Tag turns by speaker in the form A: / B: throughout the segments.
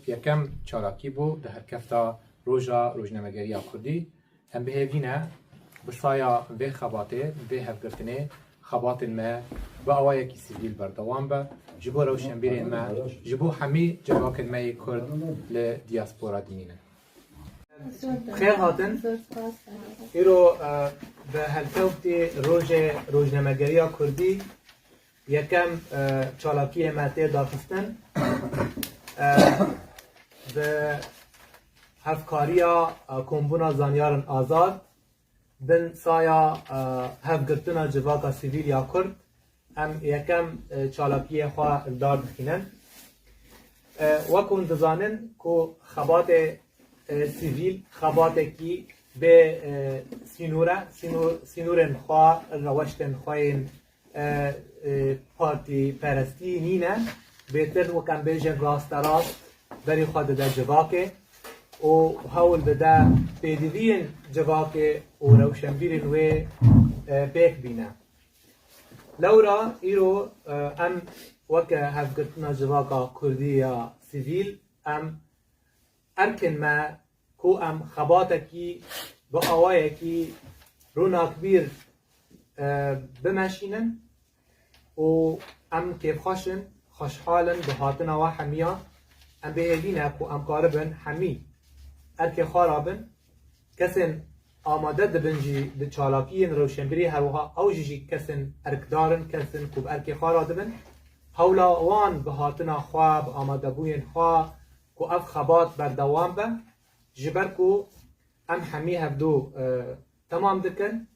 A: یکم چالاکی بو ده هرکفتا روجنامه‌گریه کردی هم بهینه بسایا به خباته به هفگرتنه خبات ما با آوای کی سیویل بردوام با جبو روشنبیر ما جبو همی جواکن ما کرد ل دیاسپورا دینه خیر هاتن ایرو به هلکوتی روجنامه‌گریه کردی یکم چالاکی ماته داخستن به هفکاریا کمبونا زانیارن آزاد بن سایا هفگرتنا جواکا سیویل یا کرد ام یکم چالاکی خواه دار بخینن وکن دزانن که خبات سیویل خبات کی به سینورن خواه روشتن خواهین پارتی پرستی نینه بهتر وکم بیجن راست راست بری خود ده جواکه و هول بده پیدوین جواکه و روشنبیرن و پیک بینه لورا ایرو ام وکه هفگرتنا جواکا کردی یا سیویل ام ارکن ما کو ام خباتکی با آوایکی روناکبیر بمشینن و ام کیف خوشن خوشحالن به هاتنا و حمیا ام به ایدینه کو ام قاربن حمی ارک خارابن کسن آماده دبنجی د چالاکین روشنبری هروها او جی کسن ارکدارن کسن کو ارک خارادبن حولا وان به هاتنا خواب آماده بوین خوا کو اف خبات بردوام به جبر کو ام حمی هفدو تمام دکن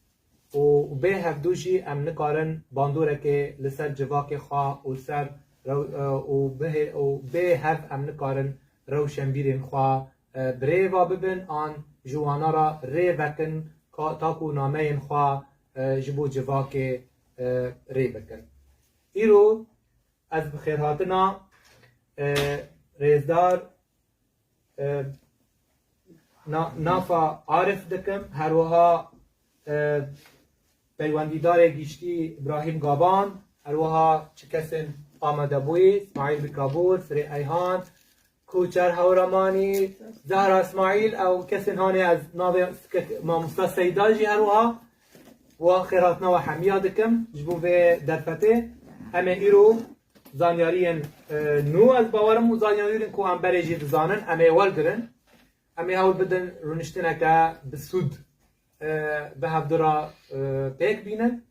A: و به هفدو جی ام نکارن باندوره که لسر جواک خوا و سر و به هف ام نکارن روشنبیرین خوا بریوا ببن آن جوانا را ری بکن تاکو نامه این خوا جبو جواک ری بکن ایرو از بخیرهاتنا ریزدار نافا عارف دکم هروها پیوندیدار گیشتی ابراهیم گابان هروها چه کسین آمده بوی اسماعیل بکابور سری ایهان کوچر هورمانی زهرا اسماعیل او کسین هانی از ناو ماموستا سیداجی هروها و خیراتنا و حمیا دکم جبو به درفته همه ایرو زانیارین نو از باورم و زانیارین که هم بریجی دزانن همه والگرن همه هول بدن رونشتنه که بسود به هفدرا پیک بینن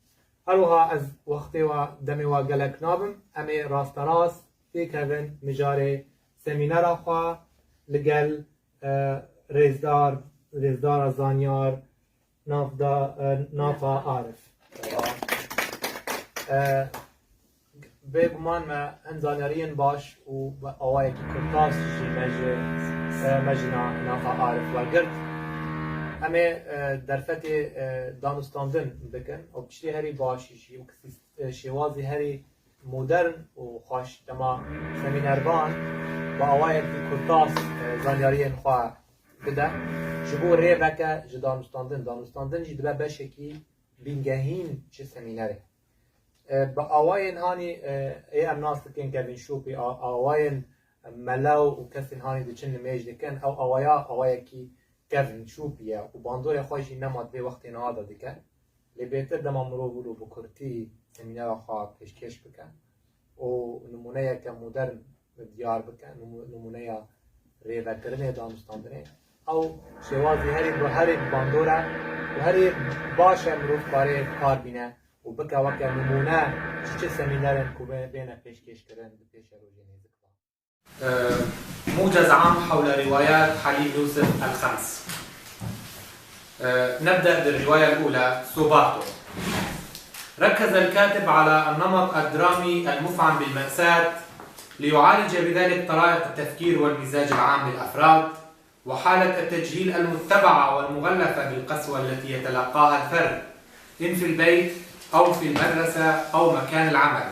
A: هروها از وقتی و دمی و گلک نابم همه راست راست پیک هون مجاره سمینار خواه لگل ریزدار زانیار نافا عارف بگمان ما هنزانیارین باش و آوایی که کرتاس جی مجنا نافا عارف و گرد همه درفت دانستاندن بکن و پشتی هری باشیشی و شوازی هری مدرن و خوش تما سمینربان با آوایی که کرتاس زانیارین خواه بده جبو ری بکه جه دانستاندن جی دبه بشکی بینگهین چه سمینره با آواین هانی ای ام ناس دکن که بین شوپی آواین ملو و کسین هانی دچن نمیج دکن او آوایا کی کفن شوپیه و باندور خوشی نماد به وقتی نهاده دکن لی بهتر دما مرو بلو بکرتی سمینار خواه پیشکش بکن و نمونه که مدرن دیار بکن نمونه ریوکرنه دانستاندنه او شوازی هری باندوره و هری باشه مروف کار بینه و بکه وکه نمونه چه سمینارن که بینه پیشکش کرن پیش روژه نیزکوان
B: موجز عام حول روايات حليم يوسف الخمس. نبدأ بالرواية الأولى سوباتو. ركز الكاتب على النمط الدرامي المفعم بالمأساة ليعالج بذلك طرائق التفكير والمزاج العام للأفراد وحالة التجهيل المتبعة والمغلفة بالقسوة التي يتلقاها الفرد إن في البيت أو في المدرسة أو مكان العمل،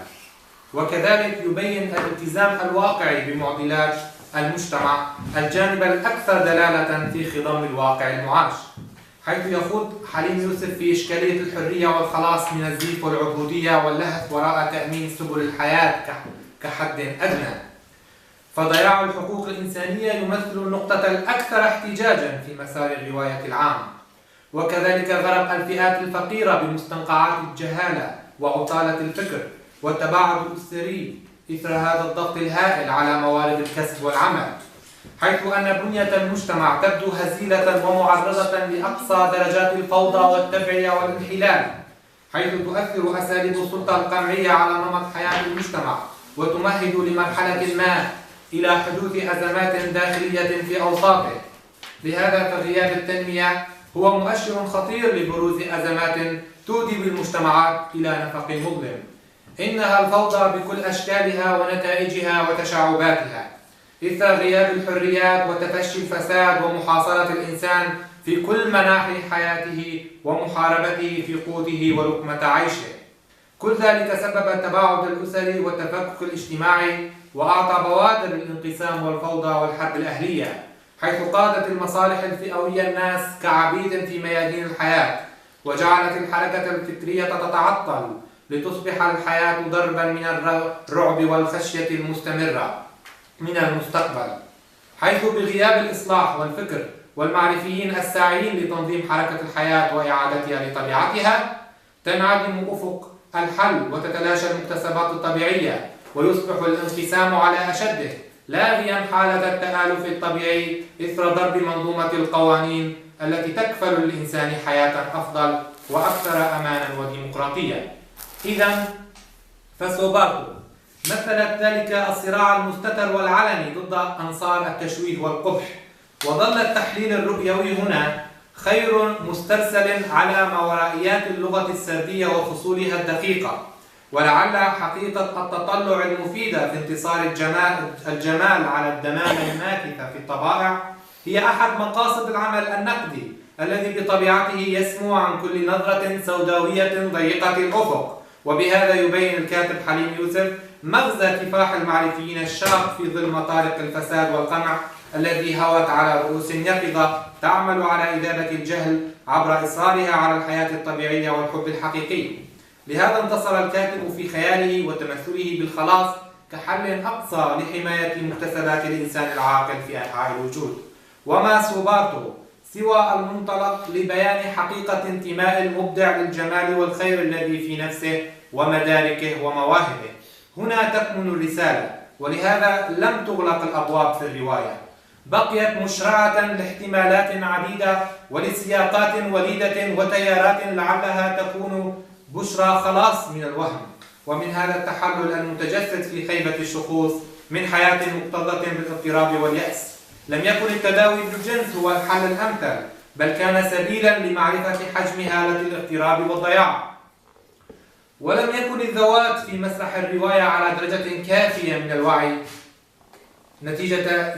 B: وكذلك يبين الالتزام الواقعي بمعضلات المجتمع الجانب الأكثر دلالة في خضم الواقع المعاش، حيث يخوض حليم يوسف في إشكالية الحرية والخلاص من الزيف والعبودية واللهث وراء تأمين سبل الحياة كحد أدنى. فضياع الحقوق الإنسانية يمثل النقطة الأكثر احتجاجا في مسار الرواية العام. وكذلك غرق الفئات الفقيرة بمستنقعات الجهالة وعطالة الفكر والتباعد الأسري إثر هذا الضغط الهائل على موارد الكسب والعمل، حيث أن بنية المجتمع تبدو هزيلة ومعرضة لأقصى درجات الفوضى والتبعية والانحلال، حيث تؤثر أساليب السلطة القمعية على نمط حياة المجتمع وتمهد لمرحلة ما إلى حدوث أزمات داخلية في أوساطه. لهذا فغياب التنمية هو مؤشر خطير لبروز أزمات تودي بالمجتمعات إلى نفق مظلم. إنها الفوضى بكل أشكالها ونتائجها وتشعباتها، إثر غياب الحريات وتفشي الفساد ومحاصرة الإنسان في كل مناحي حياته ومحاربته في قوته ولقمة عيشه. كل ذلك سبب التباعد الأسري والتفكك الاجتماعي، وأعطى بوادر للانقسام والفوضى والحرب الأهلية، حيث قادت المصالح الفئوية الناس كعبيد في ميادين الحياة، وجعلت الحركة الفكرية تتعطل لتصبح الحياة ضربا من الرعب والخشية المستمرة من المستقبل، حيث بغياب الإصلاح والفكر والمعرفيين الساعيين لتنظيم حركة الحياة وإعادتها لطبيعتها تنعدم أفق الحل وتتلاشى المكتسبات الطبيعية، ويصبح الانقسام على أشده، لاغيا حالة التآلف الطبيعي إثر ضرب منظومة القوانين التي تكفل للإنسان حياة أفضل وأكثر أمانا وديمقراطية. إذن فسوبارتو مثلت ذلك الصراع المستتر والعلني ضد أنصار التشويه والقبح، وظل التحليل الرؤيوي هنا خير مسترسل على ماورائيات اللغة السردية وفصولها الدقيقة. ولعل حقيقة التطلع المفيدة في انتصار الجمال على الدمامة الماكثة في الطبائع هي أحد مقاصد العمل النقدي الذي بطبيعته يسمو عن كل نظرة سوداوية ضيقة الأفق. وبهذا يبين الكاتب حليم يوسف مغزى كفاح المعرفيين الشاق في ظل مطارق الفساد والقمع الذي هوت على رؤوس يقظة تعمل على إذابة الجهل عبر إصرارها على الحياة الطبيعية والحب الحقيقي. لهذا انتصر الكاتب في خياله وتمثله بالخلاص كحل أقصى لحماية مكتسبات الإنسان العاقل في أنحاء الوجود. وما سوبارتو سوى المنطلق لبيان حقيقة انتماء المبدع للجمال والخير الذي في نفسه ومداركه ومواهبه. هنا تكمن الرسالة، ولهذا لم تغلق الأبواب في الرواية، بقيت مشرعة لاحتمالات عديدة ولسياقات وليدة وتيارات لعلها تكون بشرى خلاص من الوهم ومن هذا التحلل المتجسد في خيبة الشخوص من حياة مكتظة بالاضطراب واليأس. لم يكن التداوي بالجنس هو الحل الأمثل، بل كان سبيلا لمعرفة حجم هالة الاضطراب والضياع. ولم يكن الذوات في مسرح الرواية على درجة كافية من الوعي نتيجة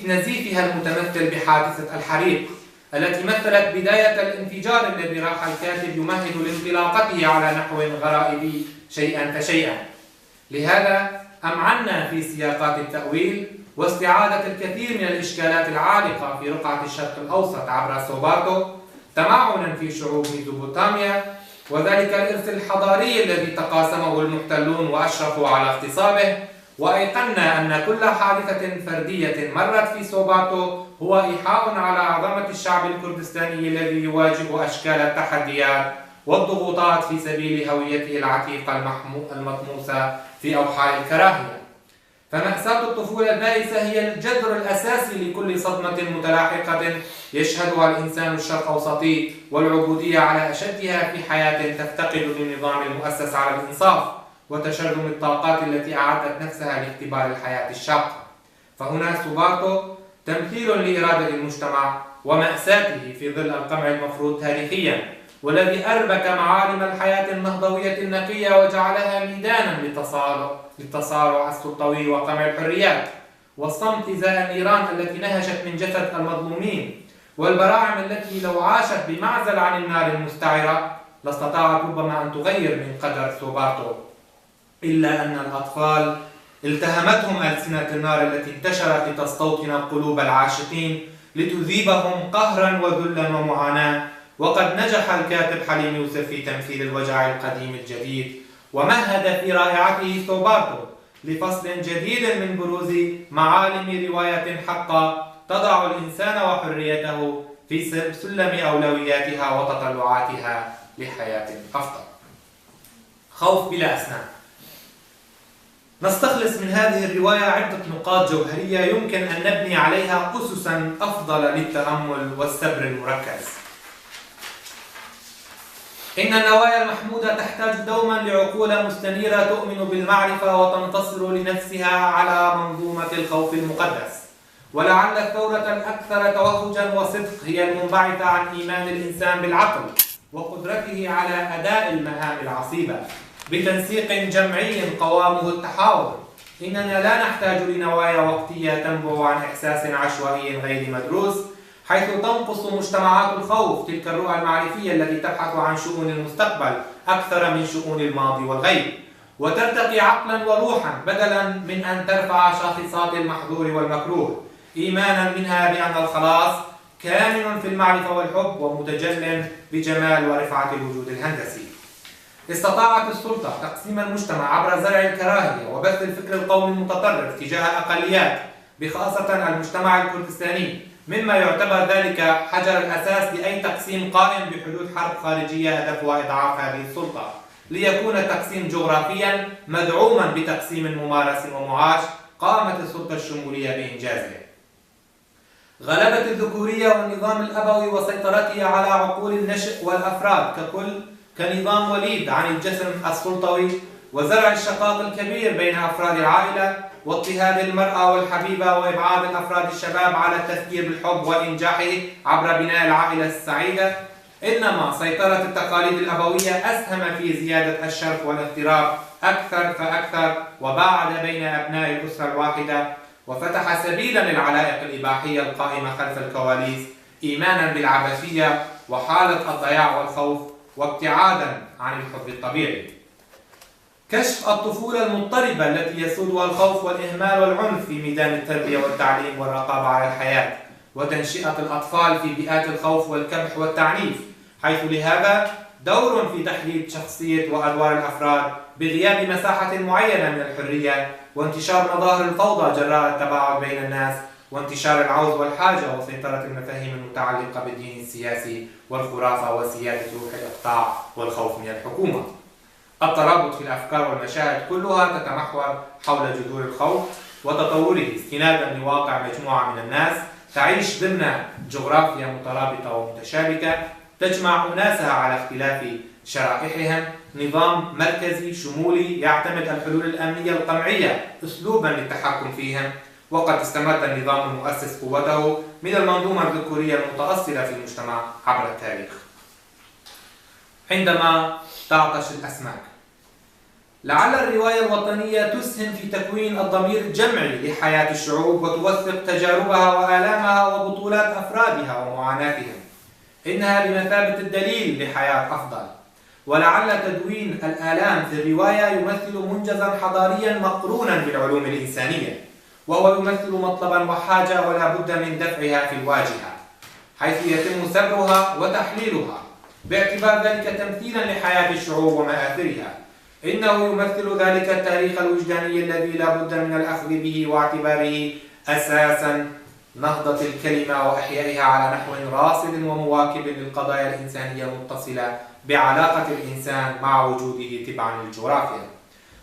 B: نزيفها المتمثل بحادثة الحريق التي مثلت بداية الانفجار الذي راح الكاتب يمهد لانطلاقته على نحو غرائبي شيئا فشيئا. لهذا أمعنا في سياقات التأويل واستعادة الكثير من الإشكالات العالقة في رقعة الشرق الأوسط عبر سوبارتو تمعنا في شعوب ميزوبوتاميا، وذلك الإرث الحضاري الذي تقاسمه المحتلون وأشرفوا على اغتصابه. وأيقنا أن كل حادثة فردية مرت في سوبارتو هو إيحاء على عظمة الشعب الكردستاني الذي يواجه أشكال التحديات والضغوطات في سبيل هويته العتيقة المطموسة في أوحال الكراهية. فمأساة الطفولة البائسة هي الجذر الأساسي لكل صدمة متلاحقة يشهدها الإنسان الشرق أوسطي، والعبودية على أشدها في حياة تفتقد للنظام المؤسس على الإنصاف وتشرذم الطاقات التي أعدت نفسها لاختبار الحياة الشاقة. فهنا سوبارتو تمثيل لإرادة المجتمع ومأساته في ظل القمع المفروض تاريخيا، والذي أربك معالم الحياة النهضوية النقية وجعلها ميدانا للتصارع السلطوي وقمع الحريات والصمت إزاء النيران التي نهشت من جسد المظلومين، والبراعم التي لو عاشت بمعزل عن النار المستعرة لاستطاعت ربما أن تغير من قدر سوبارتو. إلا أن الأطفال التهمتهم ألسنة النار التي انتشرت لتستوطن قلوب العاشقين لتذيبهم قهرا وذلا ومعاناة. وقد نجح الكاتب حليم يوسف في تمثيل الوجع القديم الجديد، ومهد في رائعته سوبارتو لفصل جديد من بروز معالم رواية حقة تضع الإنسان وحريته في سلم أولوياتها وتطلعاتها لحياة أفضل. خوف بلا أسنان. نستخلص من هذه الرواية عدة نقاط جوهرية يمكن أن نبني عليها أسسا أفضل للتأمل والسبر المركز. إن النوايا المحمودة تحتاج دوما لعقول مستنيرة تؤمن بالمعرفة وتنتصر لنفسها على منظومة الخوف المقدس. ولعل الثورة الأكثر توهجا وصدق هي المنبعثة عن إيمان الإنسان بالعقل وقدرته على أداء المهام العصيبة بتنسيق جمعي قوامه التحاور. إننا لا نحتاج لنوايا وقتية تنبع عن إحساس عشوائي غير مدروس، حيث تنقص مجتمعات الخوف تلك الرؤى المعرفية التي تبحث عن شؤون المستقبل أكثر من شؤون الماضي والغيب، وترتقي عقلا وروحا بدلا من أن ترفع شاخصات المحظور والمكروه، إيمانا منها بأن الخلاص كامن في المعرفة والحب ومتجل بجمال ورفعة الوجود الهندسي. استطاعت السلطة تقسيم المجتمع عبر زرع الكراهية وبث الفكر القومي المتطرف تجاه الأقليات، بخاصة المجتمع الكردستاني، مما يعتبر ذلك حجر الأساس لأي تقسيم قائم بحدود حرب خارجية هدفها إضعاف هذه السلطة، ليكون التقسيم جغرافيا مدعوما بتقسيم ممارس ومعاش قامت السلطة الشمولية بإنجازه. غلبة الذكورية والنظام الأبوي وسيطرته على عقول النشء والأفراد ككل كنظام وليد عن الجسم السلطوي، وزرع الشقاق الكبير بين أفراد العائلة واضطهاد المرأة والحبيبة وإبعاد الأفراد الشباب على التفكير بالحب وإنجاحه عبر بناء العائلة السعيدة. إنما سيطرة التقاليد الأبوية أسهم في زيادة الشرخ والاضطراب أكثر فأكثر، وباعد بين أبناء الأسرة الواحدة، وفتح سبيلا للعلائق الإباحية القائمة خلف الكواليس، إيمانا بالعبثية وحالة الضياع والخوف، وابتعادا عن الحب الطبيعي. كشف الطفولة المضطربة التي يسودها الخوف والإهمال والعنف في ميدان التربية والتعليم والرقابة على الحياة، وتنشئة الأطفال في بيئات الخوف والكبح والتعنيف، حيث لهذا دور في تحديد شخصية وأدوار الأفراد بغياب مساحة معينة من الحرية، وانتشار مظاهر الفوضى جراء التباعد بين الناس، وانتشار العوز والحاجة وسيطرة المفاهيم المتعلقة بالدين السياسي والخرافة وسيادة روح الإقطاع والخوف من الحكومة. الترابط في الأفكار والمشاهد كلها تتمحور حول جذور الخوف وتطوره استنادا لواقع مجموعة من الناس تعيش ضمن جغرافيا مترابطة ومتشابكة تجمع أناسها على اختلاف شرائحهم، نظام مركزي شمولي يعتمد الحلول الأمنية القمعية أسلوبا للتحكم فيهم. وقد استمد النظام المؤسس قوته من المنظومة الذكورية المتأصلة في المجتمع عبر التاريخ. عندما تعطش الأسماك. لعل الرواية الوطنية تسهم في تكوين الضمير الجمعي لحياة الشعوب وتوثق تجاربها وآلامها وبطولات أفرادها ومعاناتهم. إنها بمثابة الدليل لحياة أفضل. ولعل تدوين الآلام في الرواية يمثل منجزا حضاريا مقرونا بالعلوم الإنسانية، وهو يمثل مطلبا وحاجة ولا بد من دفعها في الواجهة، حيث يتم سبرها وتحليلها باعتبار ذلك تمثيلا لحياة الشعوب ومآثرها. إنه يمثل ذلك التاريخ الوجداني الذي لا بد من الأخذ به واعتباره أساسا نهضة الكلمة وإحيائها على نحو راصد ومواكب للقضايا الإنسانية المتصلة بعلاقة الإنسان مع وجوده تبعا للجغرافيا.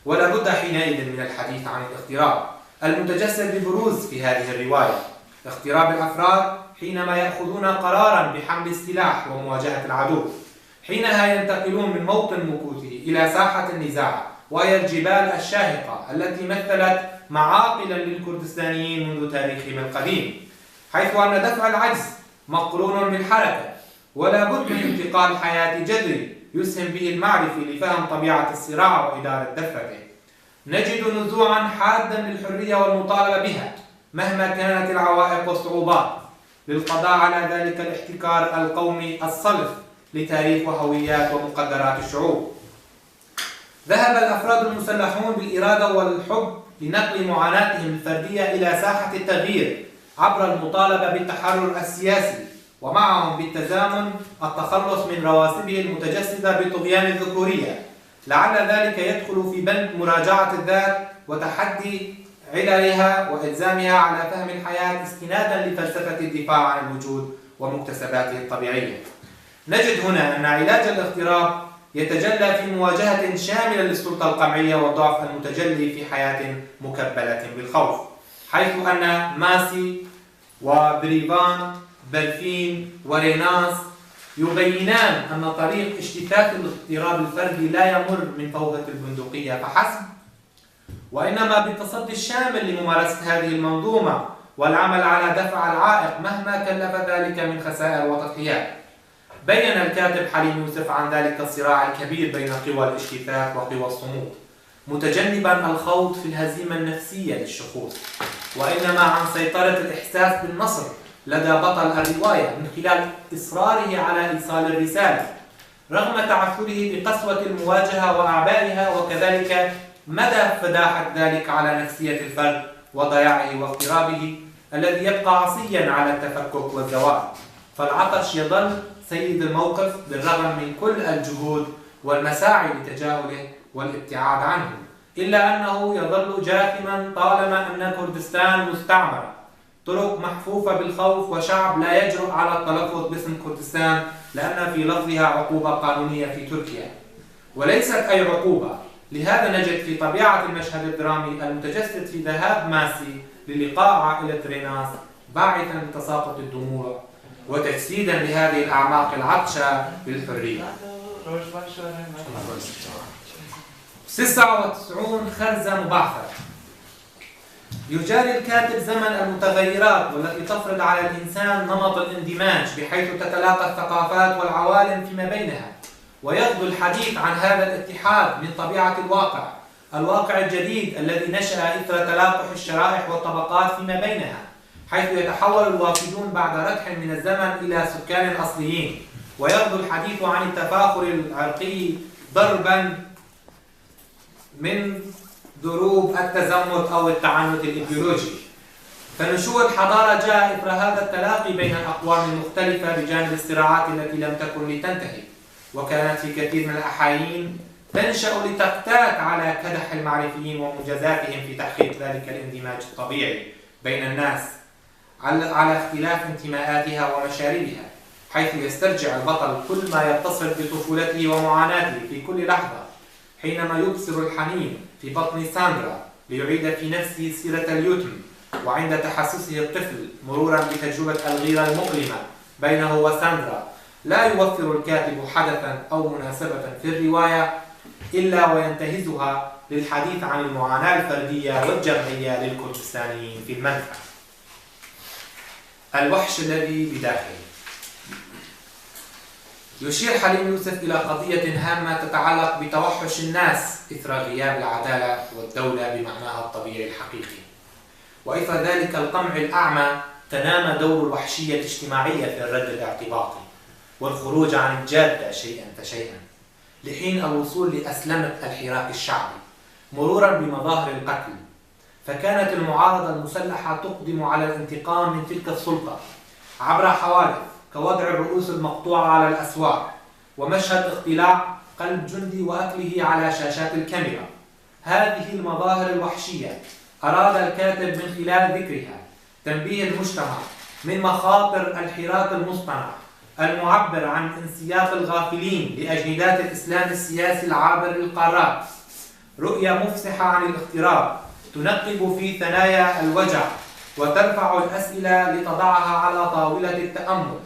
B: ولا بد حينئذ من الحديث عن الاغتراب المتجسد ببروز في هذه الرواية. اغتراب الأفراد حينما يأخذون قرارا بحمل السلاح ومواجهة العدو، حينها ينتقلون من موطن مكوثه إلى ساحة النزاع، وهي الجبال الشاهقة التي مثلت معاقلا للكردستانيين منذ تاريخهم القديم، حيث أن دفع العجز مقرون بالحركة، ولا بد من انتقال حياة جذري يسهم به المعرفي لفهم طبيعة الصراع وإدارة دفته. نجد نزوعا حادا للحرية والمطالبة بها مهما كانت العوائق والصعوبات، للقضاء على ذلك الاحتكار القومي الصلف لتاريخ وهويات ومقدرات الشعوب. ذهب الأفراد المسلحون بالإرادة والحب لنقل معاناتهم الفردية إلى ساحة التغيير عبر المطالبة بالتحرر السياسي، ومعهم بالتزامن التخلص من رواسبه المتجسدة بطغيان الذكورية. لعل ذلك يدخل في بند مراجعة الذات وتحدي عللها وإلزامها على فهم الحياة استنادا لفلسفة الدفاع عن الوجود ومكتسباته الطبيعية. نجد هنا أن علاج الاغتراب يتجلى في مواجهة شاملة للسلطة القمعية والضعف المتجلي في حياة مكبلة بالخوف، حيث أن ماسي وبريفان بلفين وريناس يبينان أن طريق اجتثاث الاغتراب الفردي لا يمر من فوهة البندقية فحسب، وإنما بالتصدي الشامل لممارسة هذه المنظومة والعمل على دفع العائق مهما كلف ذلك من خسائر وتضحيات. بين الكاتب حليم يوسف عن ذلك الصراع الكبير بين قوى الاجتثاث وقوى الصمود، متجنبا الخوض في الهزيمة النفسية للشخوص، وإنما عن سيطرة الإحساس بالنصر لدى بطل الرواية من خلال إصراره على إيصال الرسالة رغم تعثره بقسوة المواجهة وأعبائها، وكذلك مدى فداحة ذلك على نفسية الفرد وضياعه واضطرابه الذي يبقى عصيا على التفكك والزوال. فالعطش يظل سيد الموقف بالرغم من كل الجهود والمساعي لتجاهله والابتعاد عنه، إلا أنه يظل جاثما طالما أن كردستان مستعمرة، طرق محفوفة بالخوف، وشعب لا يجرؤ على التلفظ باسم كردستان لأن في لفظها عقوبة قانونية في تركيا، وليست أي عقوبة. لهذا نجد في طبيعة المشهد الدرامي المتجسد في ذهاب ماسي للقاء عائلة ريناس باعثا لتساقط الدموع وتجسيدا لهذه الأعماق العطشة للحرية. 99 خرزة مبعثرة. يجاري الكاتب زمن المتغيرات والتي تفرض على الإنسان نمط الاندماج بحيث تتلاقى الثقافات والعوالم فيما بينها، ويغدو الحديث عن هذا الاتحاد من طبيعة الواقع الجديد الذي نشأ إثر تلاقح الشرائح والطبقات فيما بينها، حيث يتحول الوافدون بعد ردح من الزمن إلى سكان أصليين، ويغدو الحديث عن التفاخر العرقي ضربا من ضروب التزمت أو التعنت الإيديولوجي. فنشوء الحضارة جاء إثر هذا التلاقي بين الأقوام المختلفة بجانب الصراعات التي لم تكن لتنتهي، وكانت في كثير من الأحايين تنشأ لتقتات على كدح المعرفيين ومنجزاتهم في تحقيق ذلك الاندماج الطبيعي بين الناس على اختلاف انتماءاتها ومشاربها، حيث يسترجع البطل كل ما يتصل بطفولته ومعاناته في كل لحظة، حينما يبصر الحنين في بطن ساندرا ليعيد في نفسه سيرة اليتم، وعند تحسسه الطفل مرورا بتجربة الغيرة المؤلمة بينه وساندرا، لا يوفر الكاتب حدثا أو مناسبة في الرواية إلا وينتهزها للحديث عن المعاناة الفردية والجمعية للكردستانيين في المنفى. الوحش الذي بداخله. يشير حليم يوسف إلى قضية هامة تتعلق بتوحش الناس إثر غياب العدالة والدولة بمعناها الطبيعي الحقيقي، وإثر ذلك القمع الأعمى تنام دور الوحشية الاجتماعية في الرد الاعتباطي والخروج عن الجادة شيئا فشيئا، لحين الوصول لأسلمة الحراك الشعبي مرورا بمظاهر القتل. فكانت المعارضة المسلحة تقدم على الانتقام من تلك السلطة عبر حوادث كوضع الرؤوس المقطوعة على الأسواق، ومشهد اقتلاع قلب جندي وأكله على شاشات الكاميرا. هذه المظاهر الوحشية أراد الكاتب من خلال ذكرها تنبيه المجتمع من مخاطر الحراك المصطنع المعبر عن انسياق الغافلين لأجندات الإسلام السياسي العابر للقارات، رؤية مفسحة عن الاغتراب تنقب في ثنايا الوجع وترفع الأسئلة لتضعها على طاولة التأمل،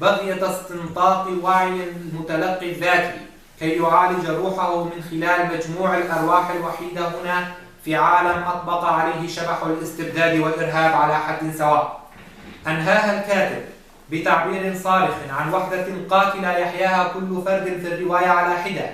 B: بغية استنطاق وعي المتلقي الذاتي كي يعالج روحه من خلال مجموع الأرواح الوحيدة هنا في عالم أطبق عليه شبح الاستبداد والإرهاب على حد سواء. أنهاها الكاتب بتعبير صارخ عن وحدة قاتلة يحياها كل فرد في الرواية على حدة.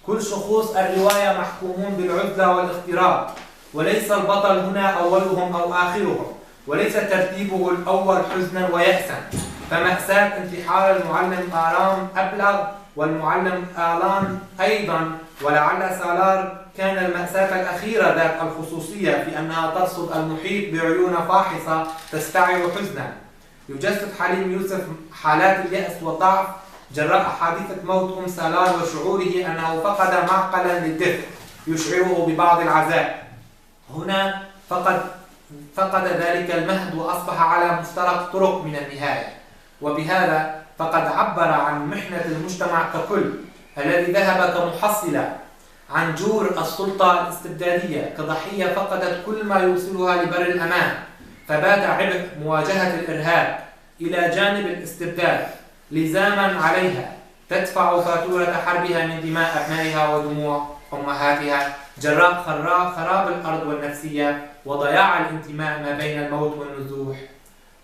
B: كل شخوص الرواية محكومون بالعزلة والاغتراب، وليس البطل هنا أولهم أو آخرهم، وليس ترتيبه الأول حزنا ويأسا. فمأساة انتحار المعلم آرام أبلغ، والمعلم آلان أيضا، ولعل سالار كان المأساة الأخيرة ذات الخصوصية في أنها ترصد المحيط بعيون فاحصة تستعر حزنا. يجسد حليم يوسف حالات اليأس والضعف جراء حادثة موت سالار وشعوره أنه فقد معقلا للدفء يشعره ببعض العزاء. هنا فقد ذلك المهد وأصبح على مفترق طرق من النهاية. وبهذا فقد عبر عن محنة المجتمع ككل الذي ذهب كمحصلة عن جور السلطة الاستبدادية كضحية فقدت كل ما يوصلها لبر الأمان، فبات عبء مواجهة الإرهاب إلى جانب الاستبداد لزاما عليها تدفع فاتورة حربها من دماء أبنائها ودموع أمهاتها جراء خراب الأرض والنفسية وضياع الانتماء ما بين الموت والنزوح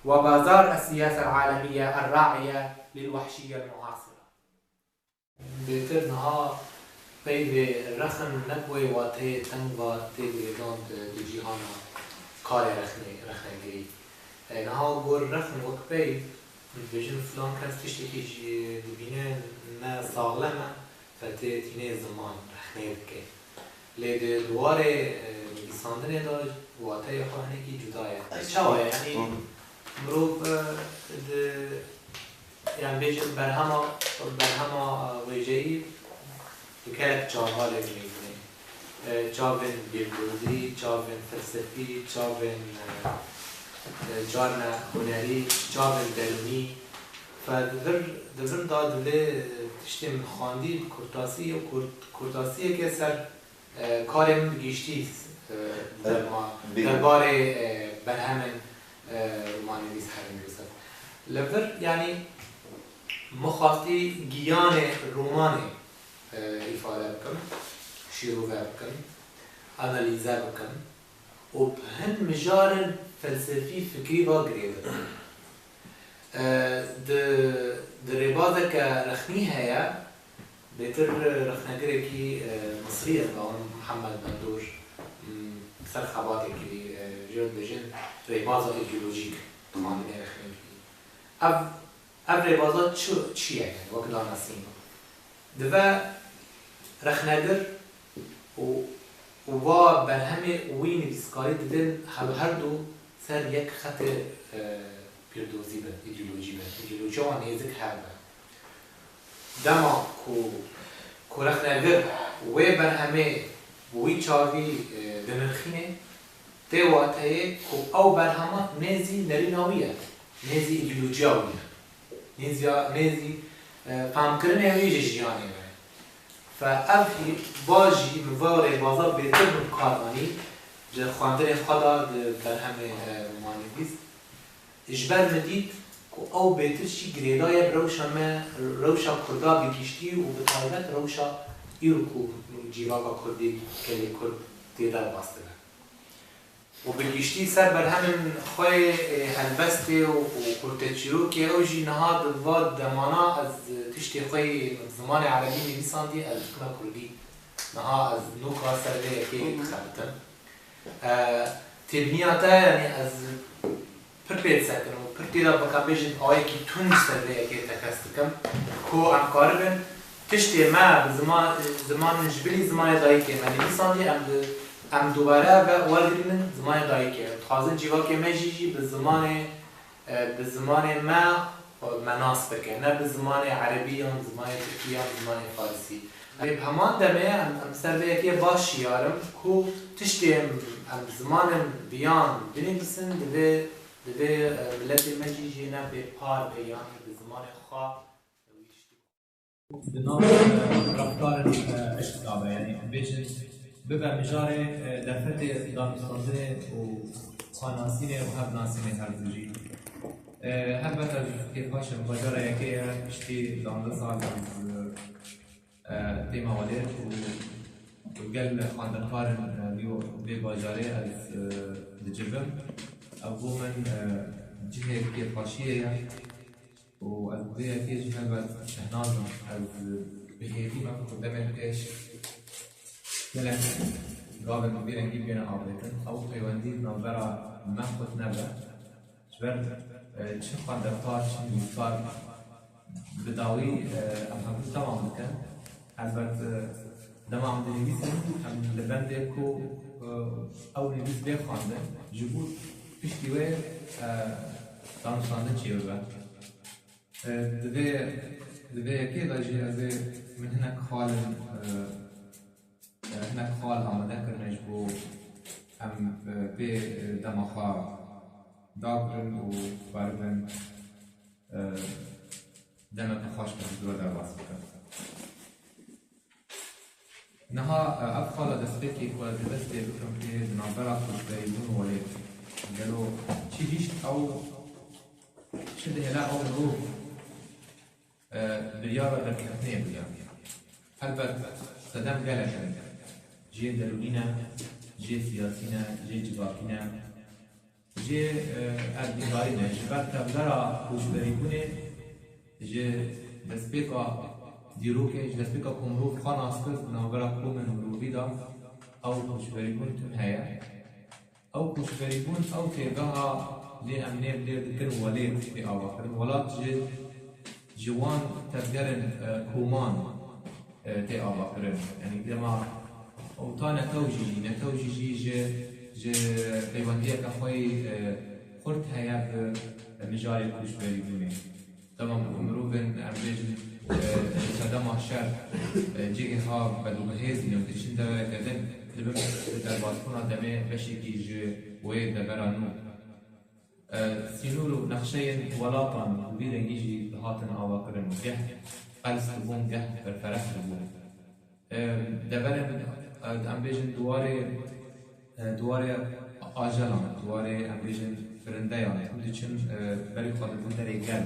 B: وبازار السياسة العالمية الراعية للوحشية المعاصرة.
A: بترنها بيد رخن نبوي واتي تنبا تيجي دوند دجيهانا كاري رخنة نها قول رخن وكبي بيجن فلان كان تشتكي دبينين ما صاغلمة فتيني زمان رخنة بكي لید دواره میگیساندنه داشت واتای خواهنه کی جدایه چاوه یعنی مروف یعنی بیشتر برهما ویژه‌ای دکتر چاوال می‌کنه چاوین بیولوژی، چاوین فلسفی، چاوین جارنا هنری، چاوین درونی فدر داد له تشتم خواندی کورتاسی و کورتاسی که سر کارم گیشتی درباره برهم رومانی نیست هرمی بسد لبر یعنی مخاطی گیان رومانی ifade بکن شیروه بکن انالیزه بکن و به هند مجار فلسفی فکری با گریده در رباده که رخنی هیا بيتر رخناجري كي مصرية طبعا محمد مندور مثل خباتي كي جون بجن ريبازة إيديولوجيك طبعا من رخناجري أب ريبازات شو يعني وقت لا نسيمه دفع رخناجر و برهمه وين بيسكاري ددن هردو سر يك خط بيردوزي به إيديولوجي وان يزك هذا دما کو رخناگر و برهمه وی چاوی دنرخینه تی واتای کو او برهمه نزی نریناویه نزی ایدئولوژیاویه نزی فهم کرنه ویجه جیانه فافی باجی مواره بازار بهتر مکارانی جه خواندن خدا برهمه رومانی بیست اجبر مدید که او بهتر چی گریدای روشا کردا بکشتی و به طایبت روشا ایرکو جیواگا کردی کلی کرد دیدر باسته و بکشتی سر بر همین خواه هلبسته و کرده چیرو که او جی نها دواد دمانا از تشتی خواه زمان عربی نویساندی از کنا کردی نها از نوکا سر ده یکی خبتن تبنیاتا یعنی از پرپیت سکن و پرتیدا بکا بیجن آیه کی تون سر یکی تکستکم کو امکاربن تشتی ما زمان جبلی زمان دایی که من نویساندی ام دوباره به والدین زمان دایی که خازن جیوا که مجیجی به زمان ما مناس بکن نه به زمان عربی یا زمان ترکی یا زمان فارسی به همان دمه ام سر به یکی باش یارم کو تشتی ام زمان بیان بنویسن دوی ملت مجیجی نه به پار بیان به زمان خواه
C: بنام رفتار اشتغابه يعني بيجن ببقى مجاري دفت دانستانده و خاناسينه و هب ناسينه هرزوجي هب بطر كيف باش مباجرة يكي اشتي دانده سال تيما والير و قل خاندقارن بيو بباجرة از دجبم أبو من جهة كيف باشية و از بیا که جهت شهناز از بهیتی ما قدام کش دلم قابل مبیرن گیب بیان آبادکن او پیوندی نظر مخوت نبه جبر چه خاندقار چه میفار بداوی هم تمام بکن البته دمام دنیسیم هم لبنده کو او نویس بخوانده جبور پشتیوه دانشانده چیه بود دبي أكيد أجي من هناك خال آمده کرنش بو ام به دماغا داغرن و باربن دمك خوش بزرگ در واسه نها أبخال دستك ودست بكم في نظرة البيون ولد قالوا شيء أو شده لا أو نروح بليارة دركتنين يعني هلبت صدام قالك جي دلولينا جي سياسينا جي جباكينا جي أدنغارينا جبات تبدارا وجبريكوني جي دستبكا دیروکه دستبیکا کمرو خان آسکت ناورا کومن مرویدا او کشوریگون تون هیا او کشوریگون او تیگاها لی امنه بلیر دکن ولیر بی آوا کرن ولات جوان تبگرن کومان تی آوا کرن یعنی دما او تا نتوجیجی جه پیوندیه که خوی خورد هیا بمجال کشوریگونه تمام مروبن امریجن صدام شهر جيجي ها بدو مهز إنه تشين ده كذا لبم درباسكونا دمه بشيكي ج ويد دبرانو سينورو نخشين ولاطن بيدا يجي هاتن أواقرن جه قلس تبون جه بالفرح تبون دبرن أمبيجن دواري آجلان دواري أمبيجن فرنديان كل شيء بري خاطر دري جال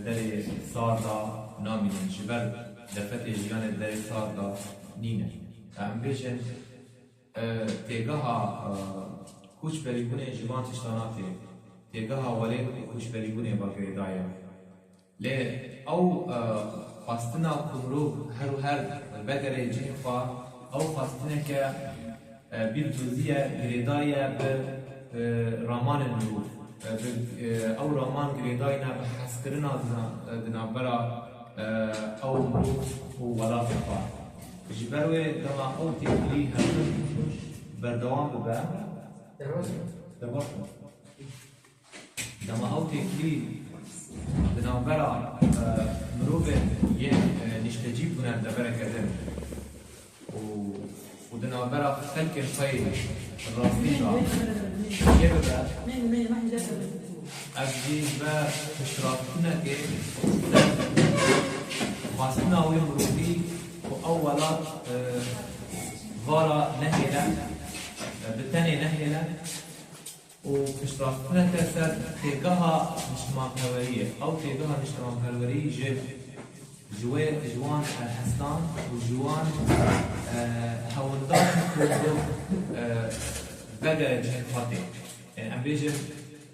C: دري صاردا نامين جبل دفت جيان دري صاردا نينا أمبيجن تيجاها كوش بريكونه جبان تشتاناتي تيجاها ولين كوش بريكونه باقي دايا ل أو خاصتنا كمرو هر بدر جيفا أو خاصتنا ك بالجزية جريدايا برامان النور او رامان گریداینا به حسکرنا دنابرا او مروف و ولا فقا جبروی دما او تکلی همون بردوام ببا دما او تکلی دنابرا مروف یه نشتجیب کنن دبرا کردن و دنابرا خلق الخير الراسينا كيف بقى؟ أبدي بقى تشرفنا كيف خاصنا ويمرودي وأولا فارا نهيلا بالتاني نهيلا وتشرفنا كسر تيجاها مش مانكورية أو تيجاها مش مانكورية جوان حسان وجوان هوندان كله بدأ جهة فاضي يعني أم بيجي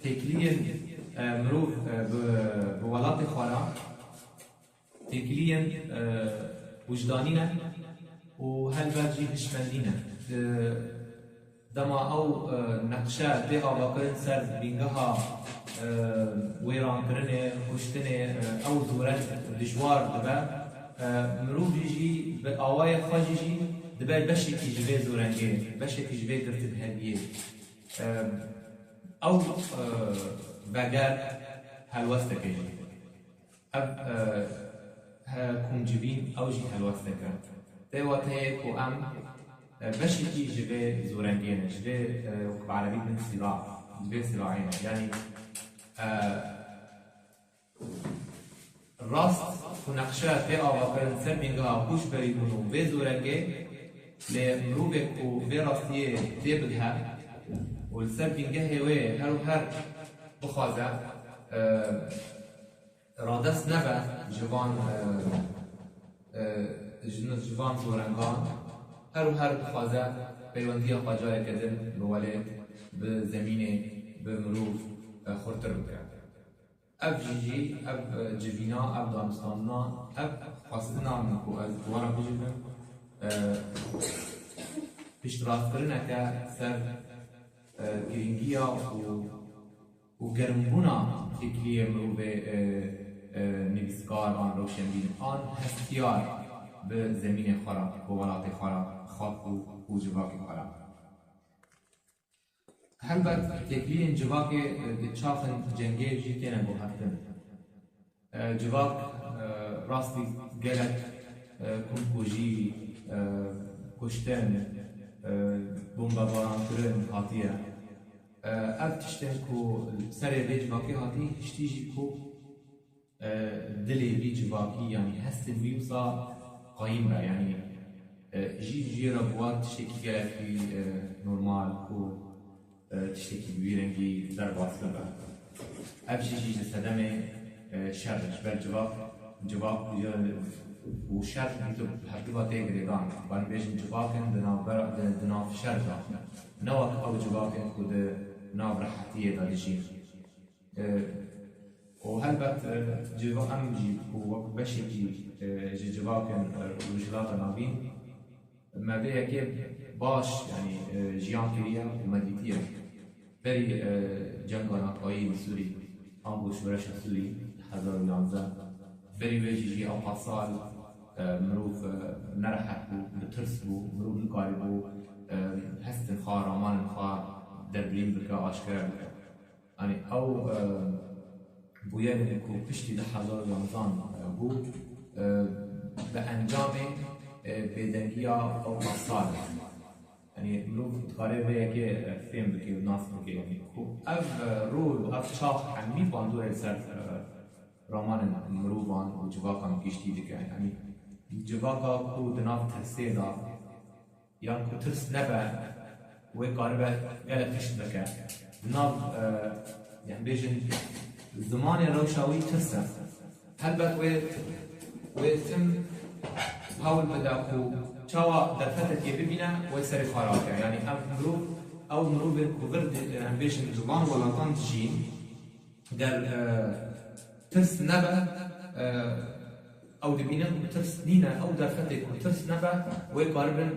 C: تكليا مروف بولاد خارا تكليا وجدانينا وهل باجي بشمالينا دما أو نقشة بها وقرن سر بينها ويران كرنه كشتنه أو زوران دجوار دبا مروف يجي بأوايا خاجي دبا بشي تجيبه زورانجي بشي تجيبه درتب هديه أو بقار هالوستك يجي أب كون جبين أو جي هالوستك تيواتي كو أم بشي تجيبه زورانجي جيبه بعربي من صراع جيبه صراعين يعني راست ونقشة في أواقع سرمينها كوش بريدونو بزورانجي لمروبك وفيراسية تبلها والسرمينجه هوي هر بخازة رادس نبا جوان جوان زورانجان هر بخازة بيوندية قاجاية كدن بولد بزمينه بمروف خورتر بكرد اب جيجي اب جبينا اب دانستاننا اب خاصتنا منكو از دوارا بجيبن باشتراك کرنا که سر گرینگیا و گرمبونا فکری مروبه نویسکار آن روشنبین آن هستیار به زمین خارا به ولات خارا خاک و جواک خارا هلبت تکلیل جواک چاخن جنگی جی کنن بو هفتن جواک راستی گلت کنکوژی کشتن بۆمبەبارانکردن هاتیە ئەم تشتێن و سەرێ بێ جڤاکێ هاتی هشتیژی و دلێ بی جڤاکی یعنی هەستن وی وسا قایم بە یعنی ژیرە بووە تشتێکی گەلێکی نورمال و تشتێکی بویرەنگی دەرباسکە بە ئەف ژیژی لە سەدەمێ شەرش بەر جڤاک و شر هەردووە تێگرێدان بان بێژن جڤاکن دناو شەردا نەوەک ئەو جڤاکن و ناو ڕەحەتیەدا دژین و هەلبەت ئەم جی وەک بەشێکی ji civakên rojhilata navîn meveyekê baş yani jiyan kiriye û medîtiye berî cenga navxwayî li Sûrî an bû şoreşa Sûrî 2011 berî wê jî ew pasal mirov nerehet bû bi tirs bû mirov nikarîbû hestin xwe ramanên xwe derbirîn bike aşkere bike yani ew bûyerên ku piştî 2011 bû به انجام بێدەنگیە ئەو مەساڵ یعنی مرۆڤ دikare vê yekê fêm bike û nas bike yani ev rol û ev çax hemî bandorê ser ramanên mirovan û civakan giştî dike yani civaka ku di nav tirsê da yan ku tirs nebe wê karibe gelek tişt bike di nav yani bêjin zimanê rewşa wî tirs e helbet wê tim hawl bida ku çawa derfetekê bibîne wê serê xwe rake yani ew mirovên ku vir em bêjin ziman welatan dijîn der tirs nebe ew dibînin ku tirs nîne ew derfetê ku tirs nebe wê karibin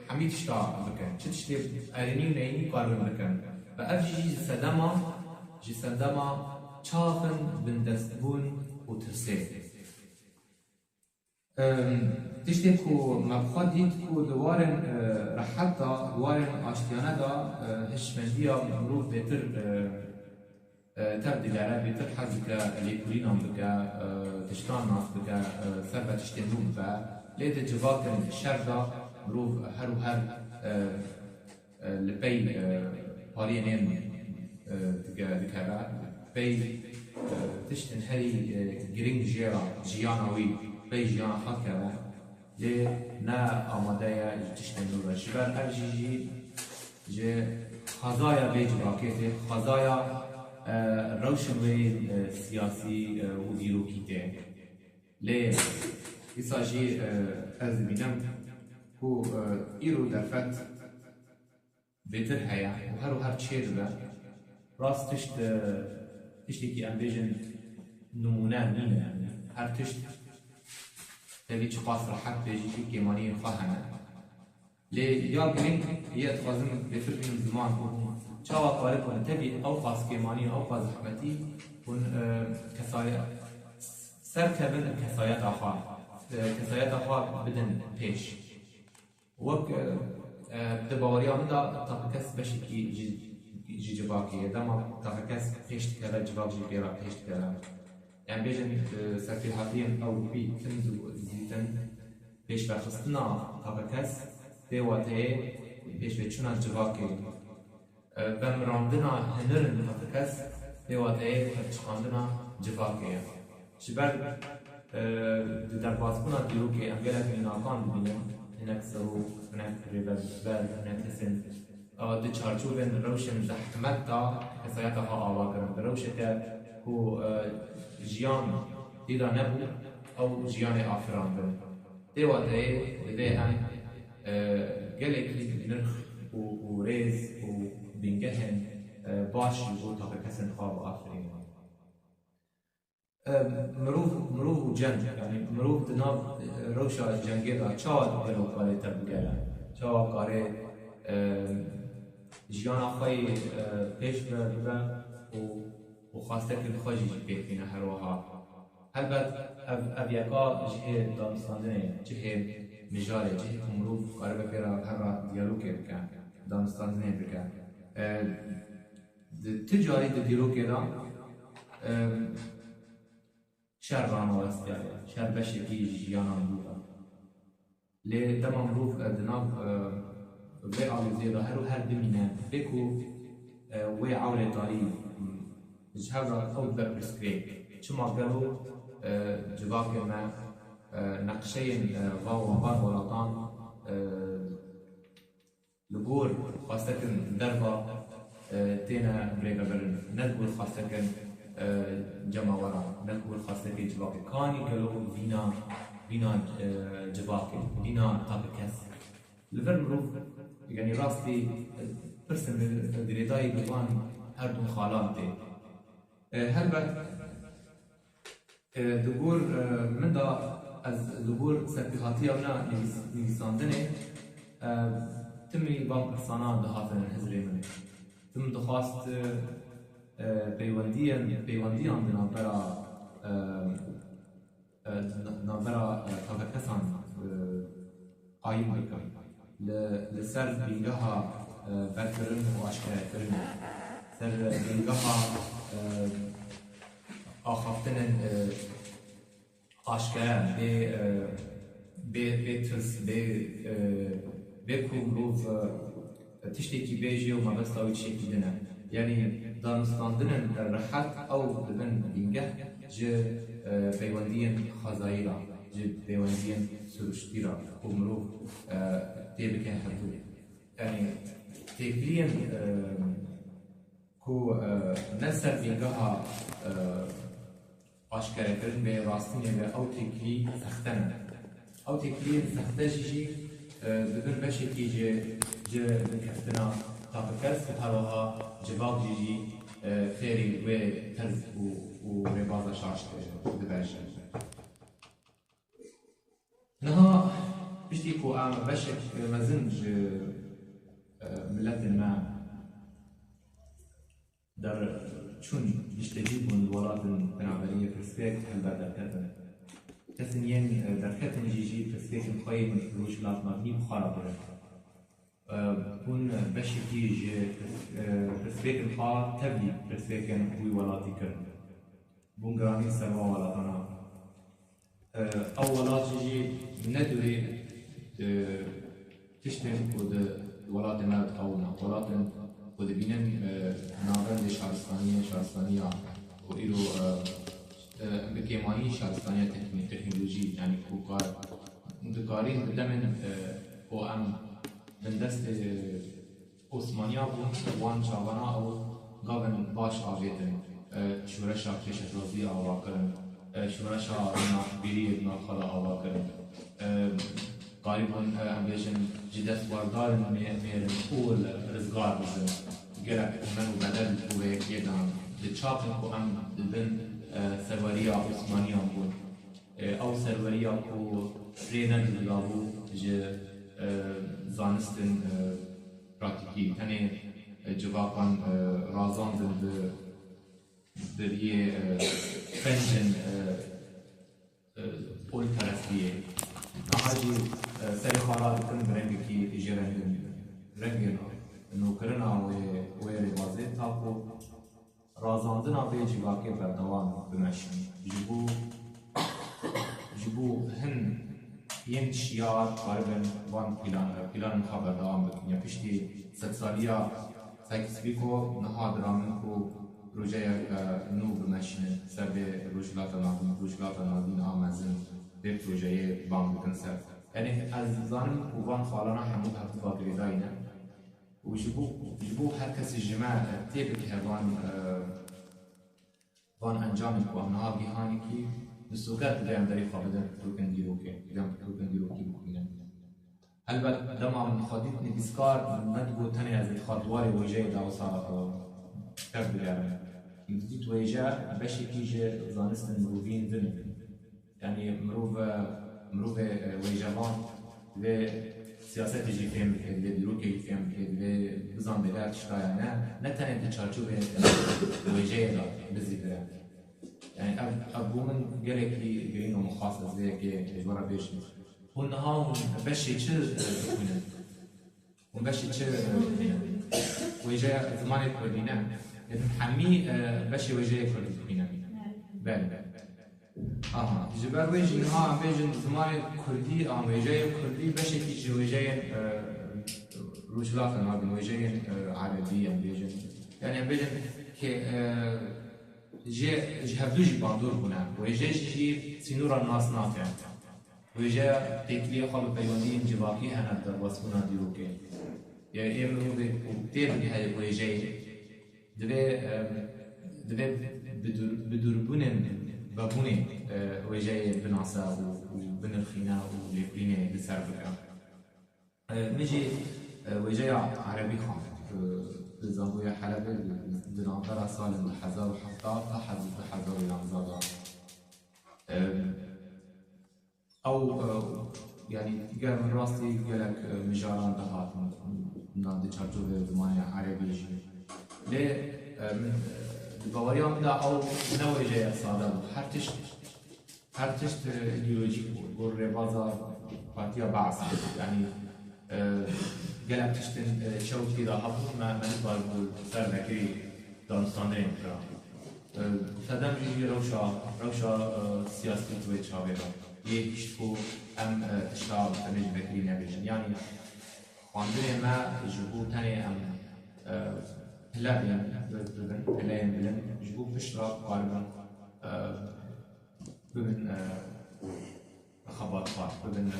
C: hemî tişta bikin çi tiştê erênî û neyînî karibin bikin ve ev jî ji serdema çaxin bindestbûn û tirsê tiştê ku me xwe dît ku di warên rehet da di warên aştiyane da hişmendiya mirov bêtir tev digere bêtir hez bike lêkurînan bike tiştan nas bike ser ve tiştên nû bibe lê di civakên şer da mirov her û her li pey pariyên ên dikeve pey tiştên herî giring jêra jiyana wî pey jiyana xwe keve lê ne amade ye ji tiştên nû ve ji ber ev jî ji xezaya vê civakê tê xezaya rewşên wê siyasî û dîrokî tê lê îsa jî ez dibînim ku îro derfet bêtir heye û her û her çê dibe rast tiştekî em bêjin numûne nîne yani her tişt tevî çi qas rehet bêjî jî kêmaniyên xwe hene lê ya giring yê dixwazim bêtir bînim ziman û çawa karibin tevî ew qas kêmanî ew qas zehmetî hûn serkevin kesayeta xwe bidin pêş wek di baweriya min da taqikes beşekî ji civakê ye dema taqikes pêş dikeve civak jî pêra pêş dikeve em bêjin serpêhatiyên ew bî tim dizîtin pêşvexistina taqikes tê wateyê pêşveçûna civakê vemrandina hinirin taqikes tê wateyê pêçixandina civakê ye ji ber di derbasbûna dîrokê em gelek mînakan dibînin hinek serok hinek rêvebber hinek kesên di çarçovên rewşên zehmet da kesayeta xwe ava kirin bi rewşeke ku jiyan têda nebû ew jiyanê afirandin tê wateyê divê em gelekî nirx û rêz û bîngehên baş ji bo taqikesên xwe biafirînin mirov û ceng yani mirov di nav rewşa cengê da çawa gelo karê te bigere çawa karê jiyana xwe pêş bibe û xwastekên xwe jî pêk bîne her wiha helbet ev yeka cihê danistandinê cihê mijarê cihê ku mirov karibe pêra hera diyalogê bike danistandinê bike ti carî di dîrokê da şer ranawestiye şer beşekî ji jiyana mirov e lê dema mirov di nav وی آویزی ظاهر و هر دمینه بکو وی عوله داری جهاز او بپرسکری چما گلو جواب ما نقشه و وبار ولاتان لگور خواسته کن دربا تینا بریگا برن ندبور خواسته کن جمع ورا ندبور خواسته کن جواب کانی گلو وینا جواب وینا تاب کس لفر مروف يعني راستي برسم دريداي بوان هر دون خالاتي هلبت دبور من دا از دبور سرتيخاتي اونا نویساندنه تمي بام ارسانا دهاتن هزري من تم دخواست بيوانديان نابرا تاكسان قايم بكم لسر بينجها بكرن واشكال كرن سر بينجها آخافتن آشکار به ترس به کومروف تشتی کی بیجی و مبستاوی شکلی دنه یعنی دانستاندن راحت او بدن بینگه ج پیوندین خزایرا ج پیوندین سرشتیرا کومروف تیبکه هردو یعنی تکلین کو نسر بینگها آشکار کردن به راستینه به او تکلی سختن او تکلی سخته جی ببر بشه کی ج بکفتنا تاکرس هرها جواب جی خیری و ترز و رباز شاشت دبرش نها بشتی کو ام بشه مزنج ملت ما در چون يستجيب من الولايات التنعبرية في السبيك هل بعد دركتن تسنين دركتن جيجي في السبيك مخيم روش لات مبني بخارة كون بشي كيجي في السبيك الحالة تبدي في السبيك هوي ولاتي كرن بون قراني سروا ولاتنا أو ولات جيجي ندري تشتم كود الولايات المالت قونا ولات خود بینن ناورد شهرستانیه و ایرو بکیمانی شهرستانیه تکنولوژی یعنی کوکار دکاری دمن و ام من دست عثمانیا بود وان چاوانا او گاون باش آویدن شورشا کشت رازی آوا کرن شورشا بیری ناخلا آوا کرن قاربون امبیشن جدت واردارن میرن اول رزگار بزن گرک من و بدل و یکیدان لچاپن کو ام دبن سروریا عثمانیا بود او سروریا کو فریدن دلابو جه زانستن پراتیکی تنه جوابان رازاندن بریه فنجن پول پرستیه نهاجی سری خالات کن برنگی کی جرنگن رنگن نوکرنا و روازه تاپو رازاندن آبی جواکی بردوان بمشن جبو هن ين شيار قريبا وان بلان خبر دوام بكن يا بيشتي ستساليا سايكسبيكو نها درامنكو روجايا نو بمشن سبب روجلات نادين آمازن به پروژه بام بکن سر یعنی از زانم وان خالنا حمود هفت باقی داینه و جبو هر کسی جمع تیب که وان انجام کو امنها گیهانی کی نسوقات بیان داری خوابدن توکن دیروکی بکنن البته دم من خودیت نبیسکار ندگو تنی از خاطواری ویژه داوسا تبدیل دیت ویژه بشه کیجه زانستن مروفین دنی يعني مروف ويجابان و سياسات جي فهم بكد و دروكي فهم بكد و بزان بلاد شرايا نه تنه تشارچوب ويجيه بزي بره يعني ابو من قالكي جرين ومخاصص زيك جبرا بيش هنها بشي تشل بكونه وبشي تشل ويجيه زمان كردينا حمي بشي ويجيه كردينا بله جبر ویجی ها بیشتر زمان کردی آمیزه کردی بشه کی جویجه روجلات نابن وجهين عربي ام بيجن يعني ام بيجن كي جي هفدوجي باندور بنا ويجي جي سينورا الناس نافع ويجي تكليه خلو بيوندين جواكي هنا در واسونا ديروكي يعني ايه منو بتير هاي ويجي دبي بدوربونن بابوني ويجي بنعصا وبنرخينا وليبريني بسربكا نجي ويجي عربي خام بزنبوية حلبة بنعطرها سالم بحزار وحفطار أحد بحزار العنزادة أو يعني قال من راسي قالك مجاران دهات من دي تشارجوه بمعنى عربي ليه البواريان دا أو نوع جاي صادم هرتشت إيديولوجيك والرباطة بارتيا بعث يعني قالك تشتن شوت كذا هبط ما نقدر نقول صار ذكي دانستاندين كرا فدم جي روشا سياسي تويت شابيرا يشتكو أم تشتغل تمج ذكي نبيجن يعني خاندري ما جبو تاني أم لا بلن جبو بشرا قاربا ببن خبات خار ببن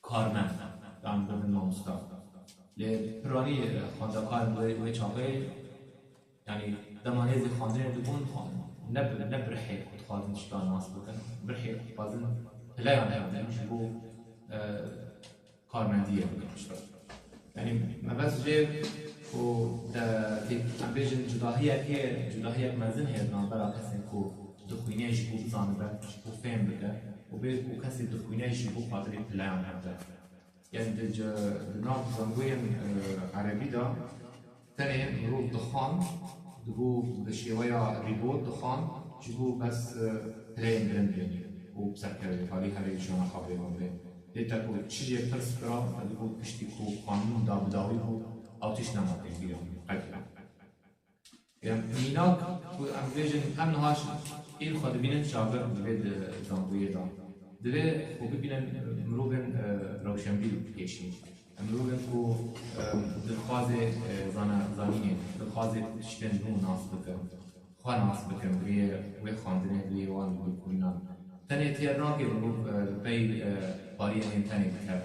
C: كارمن دام ببن نامستا لبراني خانده كار وی چاقه يعني دمانه زي خاندرين دبون نبرحي خود خازن شتان ناس بکن برحي خازن لا يعني جبو كارمندية بكن يعني ما بس جيب و دا تيك امبيجن جداهية مزن هي ناظرة كسين كو دخوينيه جبو بزانبه جبو فهم بكه و كسي دخوينيه جبو قادري بلايان هبده يعني دج ناظر زنبوين عربي دا تاني مروف دخان دبو بشيوية ريبوت دخان جبو بس بلايان برندين و بسكر فالي هري جانا خابري بانده دیتا کو چیزی فرض کرا دبو پشتی کو قانون دا بداوی کو آتش نماده بیرون قدیم. يعني ميناك ام فيجن ام نهاش إل خد بينن شاغر بيد زنبويه دا. دبي خو بينن مروبن روشنبيل يشين. مروبن كو دخازه زانينه دخازه تشتن نو ناس بكم. خوان ناس بكم وي خاندنه بي وان بكونان. تاني تيرنا كي مروب بي باريين تاني بكره.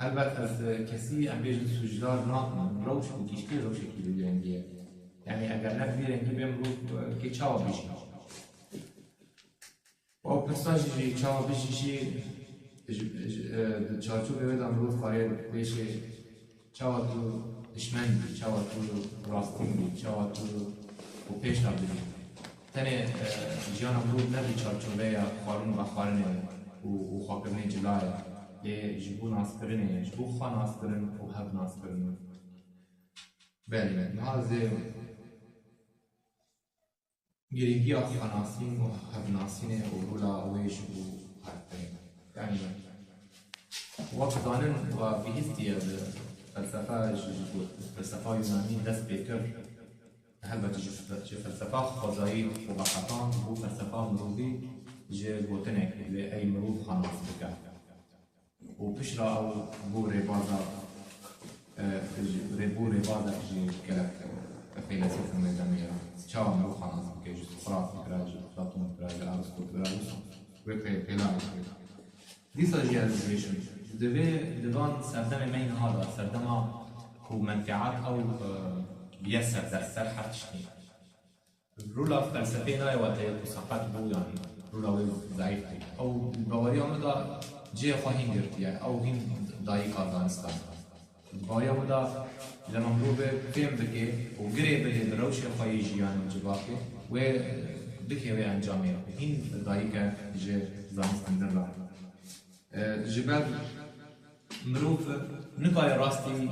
C: هلبت از کسی امبیج سوژدار ناکنم روش و کیشکی روش کی بیرنگیه یعنی اگر نه بیرنگی بیم رو که چاوا بیشی و پرساجی چاوا بیشی چارچو بیوید امروز خارج بیشه چاوا تو دشمن چاوا تو راستین چاوا تو و پیش نبودی تنه جیان امروز نبی چارچو بیا خارون و خارنه و خاکرنه جلایه جبو ناسكرين جبو خا ناسكرين وهب ناسكرين بله هذا جريجي خا ناسين وهب ناسين ورولا ويش وهرتين يعني وقت دانن وبهستي الفلسفة جبو الفلسفة يونانية دست بيكر هل بتجي فلسفة خزائي وبحثان بو فلسفة مروبي جي بوتنك لأي مروب خا ناسكرين وبشرى أو بوري بازا بوري بازا جي كلك فيلسوف من الجميع شاو مرو خلاص بكيج سقراط كراج أفلاطون كراج أرسطو كراج وكي بيلاج دي سجياليزيشن دبان سردم مين هذا سردم هو منفعات أو بيسر درسر حتشتي رولا فلسفينا وتيت سقط بو يعني رولا ضعيف أو البواري عمدا جي خواهیم گرفت يعني او هین دایی کار دانستان بایا بودا لما مروبه فهم بکه و گره بده بروش خواهی جیان جباکه و بکه و انجامه هین دایی که جي دانستان در راه جبال مروف نکای راستی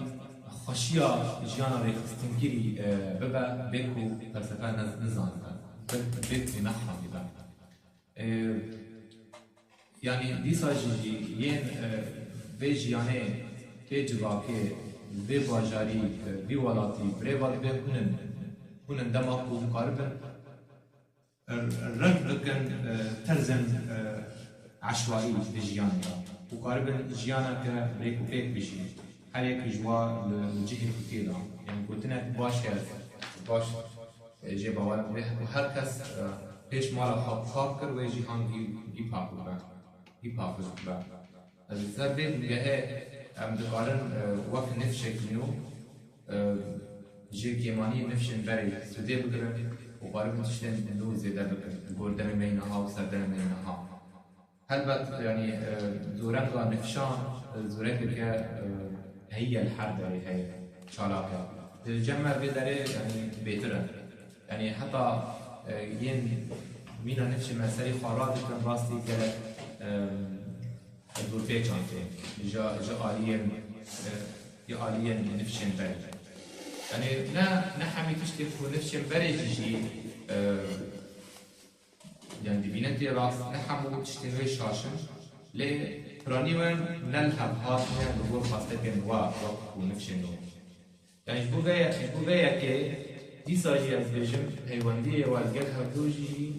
C: خشیا جیان ریخستیم گیری ببا بکو فلسفه نزانتن بکو نخوان ببا يعني ديسا ين بيجيانه بيجواكي بباجاري بولاتي بريفال بهونن دماغو مقاربن الرنگ لكن ترزن عشوائي بجيانا مقاربن جيانا كبريكو بيك بيجي هر یک جوا لجهه کتیلا یعنی گوتنه باش هست باش جه باور به هر کس پیش مالا خواب کرد و جهان گی پاکو با گی پاکو با از سر دید میگه ام دکارن وقت نفشه کنو جه گیمانی نفشن بری سوده بگرن و قارب تشتن نو زیده بکن گردن مینه ها و سردن مینه ها هلبت يعني زورنگا نفشان زورنگ که هي الحرب هي شالاكا الجمع بدري يعني بيترن يعني حتى ين مينا نفش مسألة خارات كان راستي كلا الغرفة كانت جا آليا يا آليا نفشن بري يعني لا نحمي تشتري نفشن بري تجي يعني دبينتي راس نحمو تشتري شاشن ليه برانيوان نلحب هاتنا بقول خاصة بين وقت ونفشنو يعني بوغايا كي دي ساجي از بيجم هيواندية والجل هبدوجي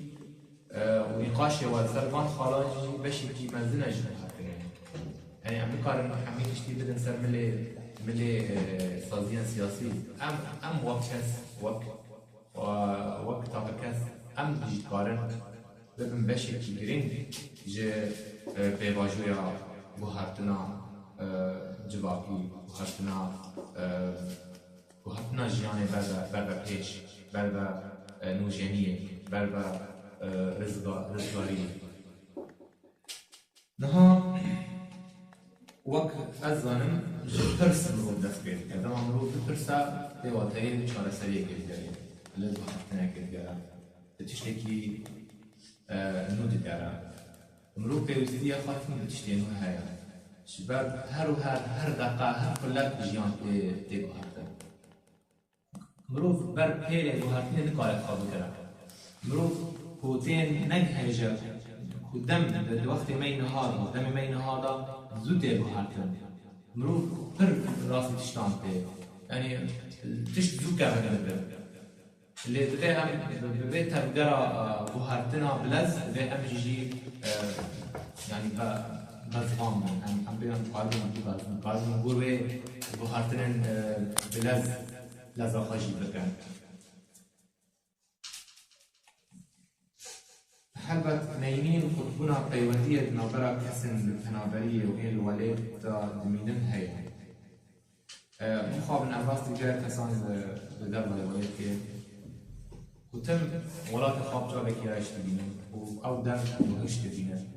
C: ونقاشي والسربان خلاجي باش يجي منزلنا جنوها يعني عم بقارن حميد اشتي بدن سر ملي سازيان سياسي ام وقت تاكس ام جي قارن ببن باش يجي جرين جي بيواجويا بوهرتنا جواكي بوهرتنا جياني بربا بيش بربا نوجينية بربا رزقاري نها وقت أزانم جبرس مرود دست بيت كذا مرود بترسا بواتاين شارع سريع كذا اللي بوهرتنا كذا تشتكي نود دارا مرود بيوزيدية خاطر بتشتينو هاي شباب هر دقيقة هر كلك جيان تي بوهرتنا مروف بر پیل بوهرتنی نکاره خواب کرد. مروف کوتین نگهجه کدام در وقت می نهاد دم می نهادا زوده بوهرتن. مروف پر راست تشتان ته. یعنی تشت زود کرده بر. لیدره هم ببیت هم درا بوهرتنا بلز به هم جی یعنی بازم هم بیان قاضی قاضی گروه بوهرتن بلز لازم خاجي بكان. حلبت نينين خطبنا قيودية نظرة كسن التنابرية وهي الولاد دمينن هي. مخابن أباس تجار كسان بدرب الولاد كي. وتم ولات خاب جابك يعيش تبينن أو دم وهش تبينن.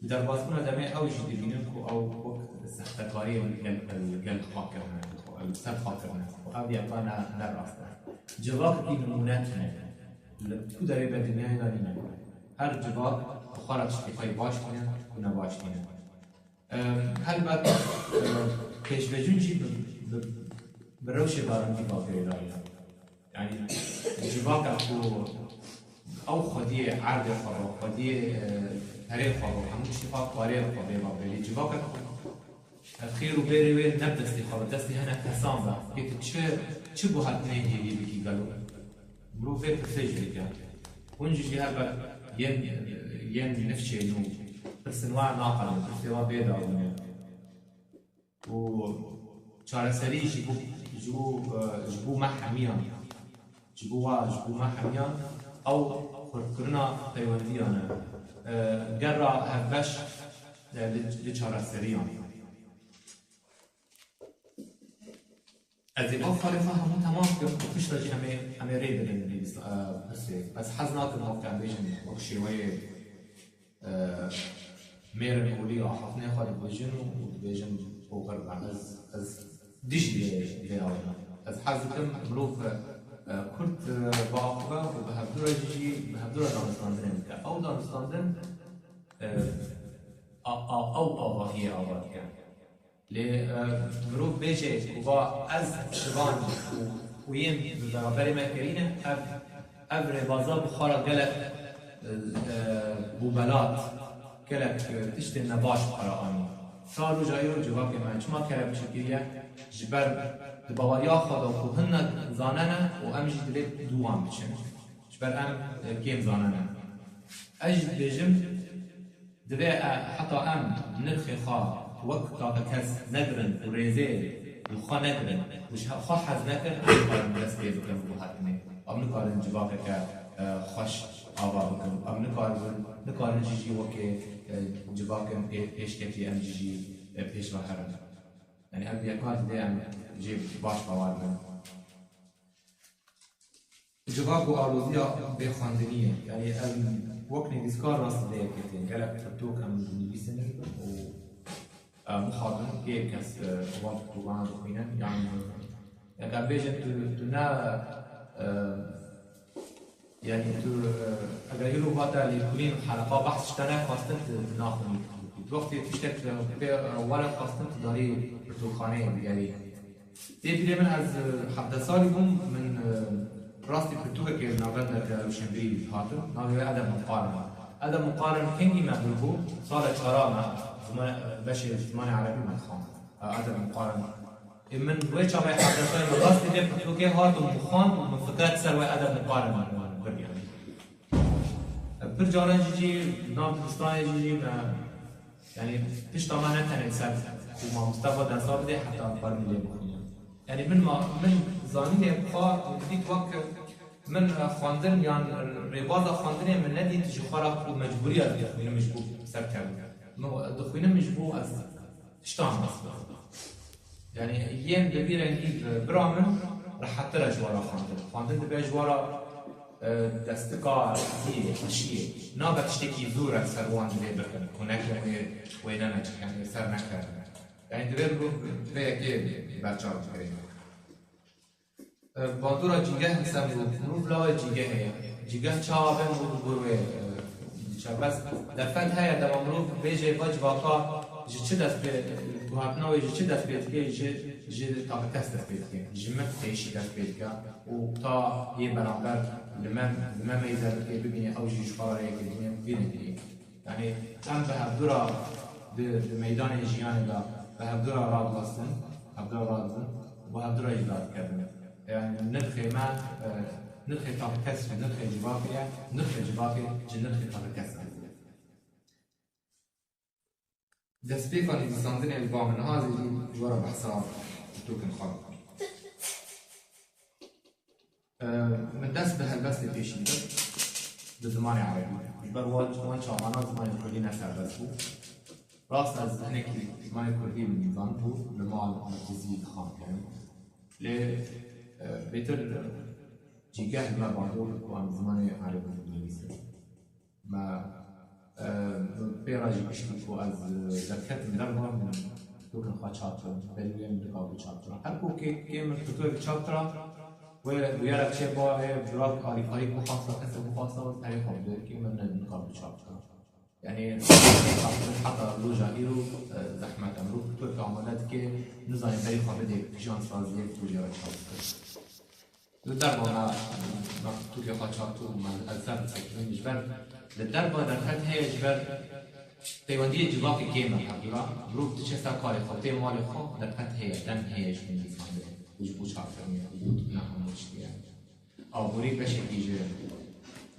C: درباسنا دمي أو يش تبينن أو وقت استحقاقية والجل خاكرنا. السب خاطرنا وهذه أعطانا نراسته جواب كي نموناتنا تو داري بدنيا دارينا هر جواب خارج شفاي باش كنا باش كنا هل بعد كيش بجونجي بروش دارن في باقي راينا يعني جواب أو خديه عرض خبر خديه تاريخ خبر همون شفاء قارئ خبر باقي جواب خير وبيري وين نبدأ استخابة دستي هنا كسام بقى قلت شو بهالتنين هي بيجي قالوا برو في الفجر كان ونجي جي هبة ين نفشي إنه بس أنواع ناقلة استوا بيضاء ومن و شارع سري جبو ما حميان جبو ما حميان أو خرنا تايوانديان جرا هبش لشارع سريان از این آخر فهم تمام که پیش راجع همه رید بدن بس حزنات الموقع بیشتر وقتی میرن کولی آخرین خواهد بیشتر بوقر بعد از دیش بیاورن از حزتم مروف کرد باقبه و به هفدور دانستاندن میکرد او دانستاندن او آواهی آواد کرد لمروف بيجي وبا از شبان وين برابر ما كرينه ابر بازار بخارا قالك بوبلات قالك تشتي النباش قراني صاروا جايو جواب ما ما كلام شكليه جبر دباوريا خدا وهن زاننا وامجي دلت دوام بشن جبر ام كيم زاننا اجد بيجم دبي حتى ام نرخي خا وقت كاس ندرن وريزي الخوا نکرد وش خوا حز نکرد کارن دست پی بکن بو هاتنه ام نکارن جواقع که خوش آوا بکن ام نکارن جیجی وکی جواقع پیش کتی ام جیجی پیش و هرم یعنی ام بیکات دی ام جی باش باور بن جواقع و آلودیا بخواندنیه یعنی ام وقت نویسکار راست دیگه کتیم گلک تو کم نویسن و مخاطر که کس وقت تو آن دخوینن یعنی اگر بیشتر تو نه یعنی تو اگر یه رو باید لیکولین حلقه بحث شدنه خواستن ناخونی وقتی تشتت به ولا خواستن داری تو خانه بیاری دیگه من از 17 سالی بوم من راستی فتوه که نابد در روشنبری هاتم نابد عدم مقارن کنگی مبلغو سال 4 زمان بشر زمان عربي من خان عدم مقارن من ويش عم يحدث عن راستی ده فتوه که هاتم مخان من فكرت سر عدم مقارن بريان برجعنا جيجي نام دستان جيجي يعني فيش طبعا نتنى سر وما مصطفى دنسار ده حتى مقارن ليه بخوني يعني من زاني ده بخار بديت وقت من خواندن يعني رباطة خواندن من ندي تجخارك ومجبورية دخوينه مجبور سر كابو دخوينه مجبور از تشتان اصلا يعني ين ببيره نجيب برامن راح حتى له جوارا خواندن دبي جوارا دستقا هي خشيه نابت تشتكي زورك سروان دبي بكن هناك وين انا يعني سر نكر يعني دبي بيك بچار كريم باندورا جیگه مثلا نور بلا جیگه چاوا به مورد بروه بس دفعت هیا دوام رو بیجه باج واقع چه دست به تو هاتناوی چه دست به دیگه جه تا کس دست به دیگه جمع تیشی دست به دیگه و تا یه برابر لما میزد که ببینی او جیش قراره که دیگه بینه یعنی هم به هفدورا به میدان جیان دا به هفدورا راد بستن و هفدورا ایجاد کردن يعني ندخل ما ندخل طاقة كسر ندخل جباكية ندخل طاقة كسر دسبي كان يستندن البام من هذه جوارا بحثها توكن خالق من دس بهالبس ليش بالزمان عربي بر وان شامانا زمان كردي نسر بس هو راس از هناك زمان كردي بالنظام هو لمال مركزي خام يعني ل بهتر جیگه ما باندور و زمان عربی انگلیسی ما پیراجی کشتی کو از زکات دربار من دوکن خواهد چاپتر بلوی من دکاوی چاپتر هر کو که من فتوی چاپتر و بیارد چه با براد عارفایی بخواست کسی بخواست و تاریخ بود که من دکاوی چاپتر يعني حتى لوجا إيرو زحمة أمرو فتوى كعملات كي نظام تاريخ بدي جان سازية توجيه وشاطر للدربة ما توجيه خاطر ما الألزام سكين جبر للدربة درخت هي جبر تيوندية جواك جيمة حضورا بروف تشسا كاري خاطر مالي خو درخت هي دم هي شمن ديسانده وجبو شاطر وجود نحن مشتيا أو بريك بشكل جير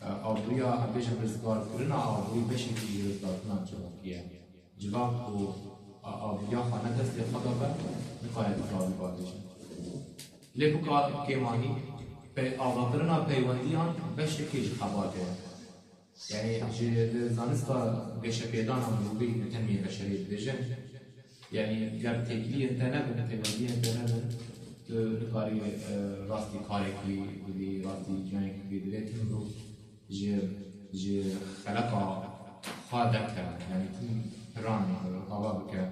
C: أو بريا بيجي برزقار كلنا أو بري بيجي برزقار كلنا جواكيا جواك أو بريا خانة دست خدابة نقاية فرادي بادش لبكا كيماني به آغاقرنا پیوندیان بشه کیج خواهده یعنی زانستا بشه پیدان هم روی تنمی بشری بجن یعنی گر تکلی انتنه بنا پیوندی انتنه بنا نکاری راستی کاری کی بودی راستی جانی کی بیدوی تیم رو جه خلقا خواهده کرد یعنی تیم پران هوا بکر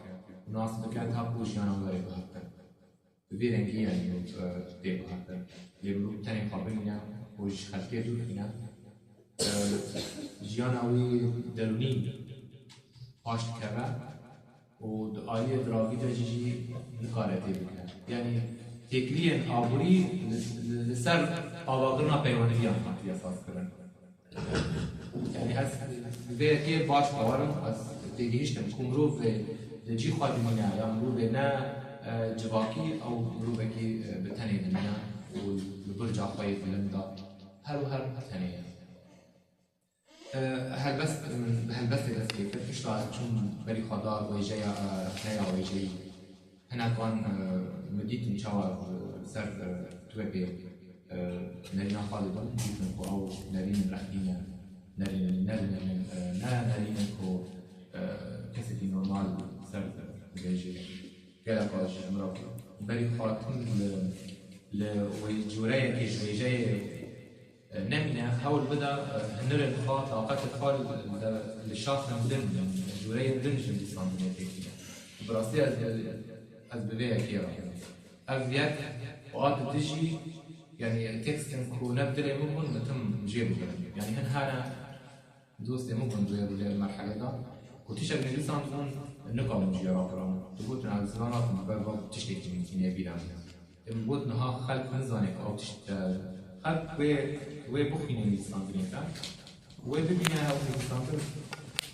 C: ناس بکر تا پوشیان هم داری بحث بيرنجي يعني تبقى حتى يبلو تاني قابلنا وش خلفية دوكينا جياناوي دروني هاش كذا ودعاية دراغي تجي نقارتي بكنا يعني تكليا عبوري لسر آواغرنا بيوانيان حتى أساس كرن يعني از بيكي باش باورم از تيجيش تكون روف لجي خادمنا يعني روف لنا جواكي أو روبكي بتاني دنيا والبرجع خايف لندا هر ثانية هالبس كيف تشتغل شون بري خضار ويجي رحلة ويجي هنا كان مديت إن شاء الله سر توبي نرينا خالدون مديت أو نرين رحينا نرين كو كسبي نورمال سر بيجي كلا قاش مراكب بري خاطر لوجورية كيش بيجي نمنا حاول بدا هنر الخاط طاقات الخال للشخص مدن جورية مدن جنبي صندوق براسي از ببيع كيرا أفيات وقت تجي يعني تكست كو نبدأ ممكن نتم جيبه يعني هنا دوستي ممكن جيبه للمرحلة ده وتشتغل من لسان النقل من جيرا كرام تقول على الزمانات مبالغ تشتكي من كينيا بيران تقول إنها خلق نزانك أو تشتغل خلق وي بخيني لسان بينك وي ببينها أو لسان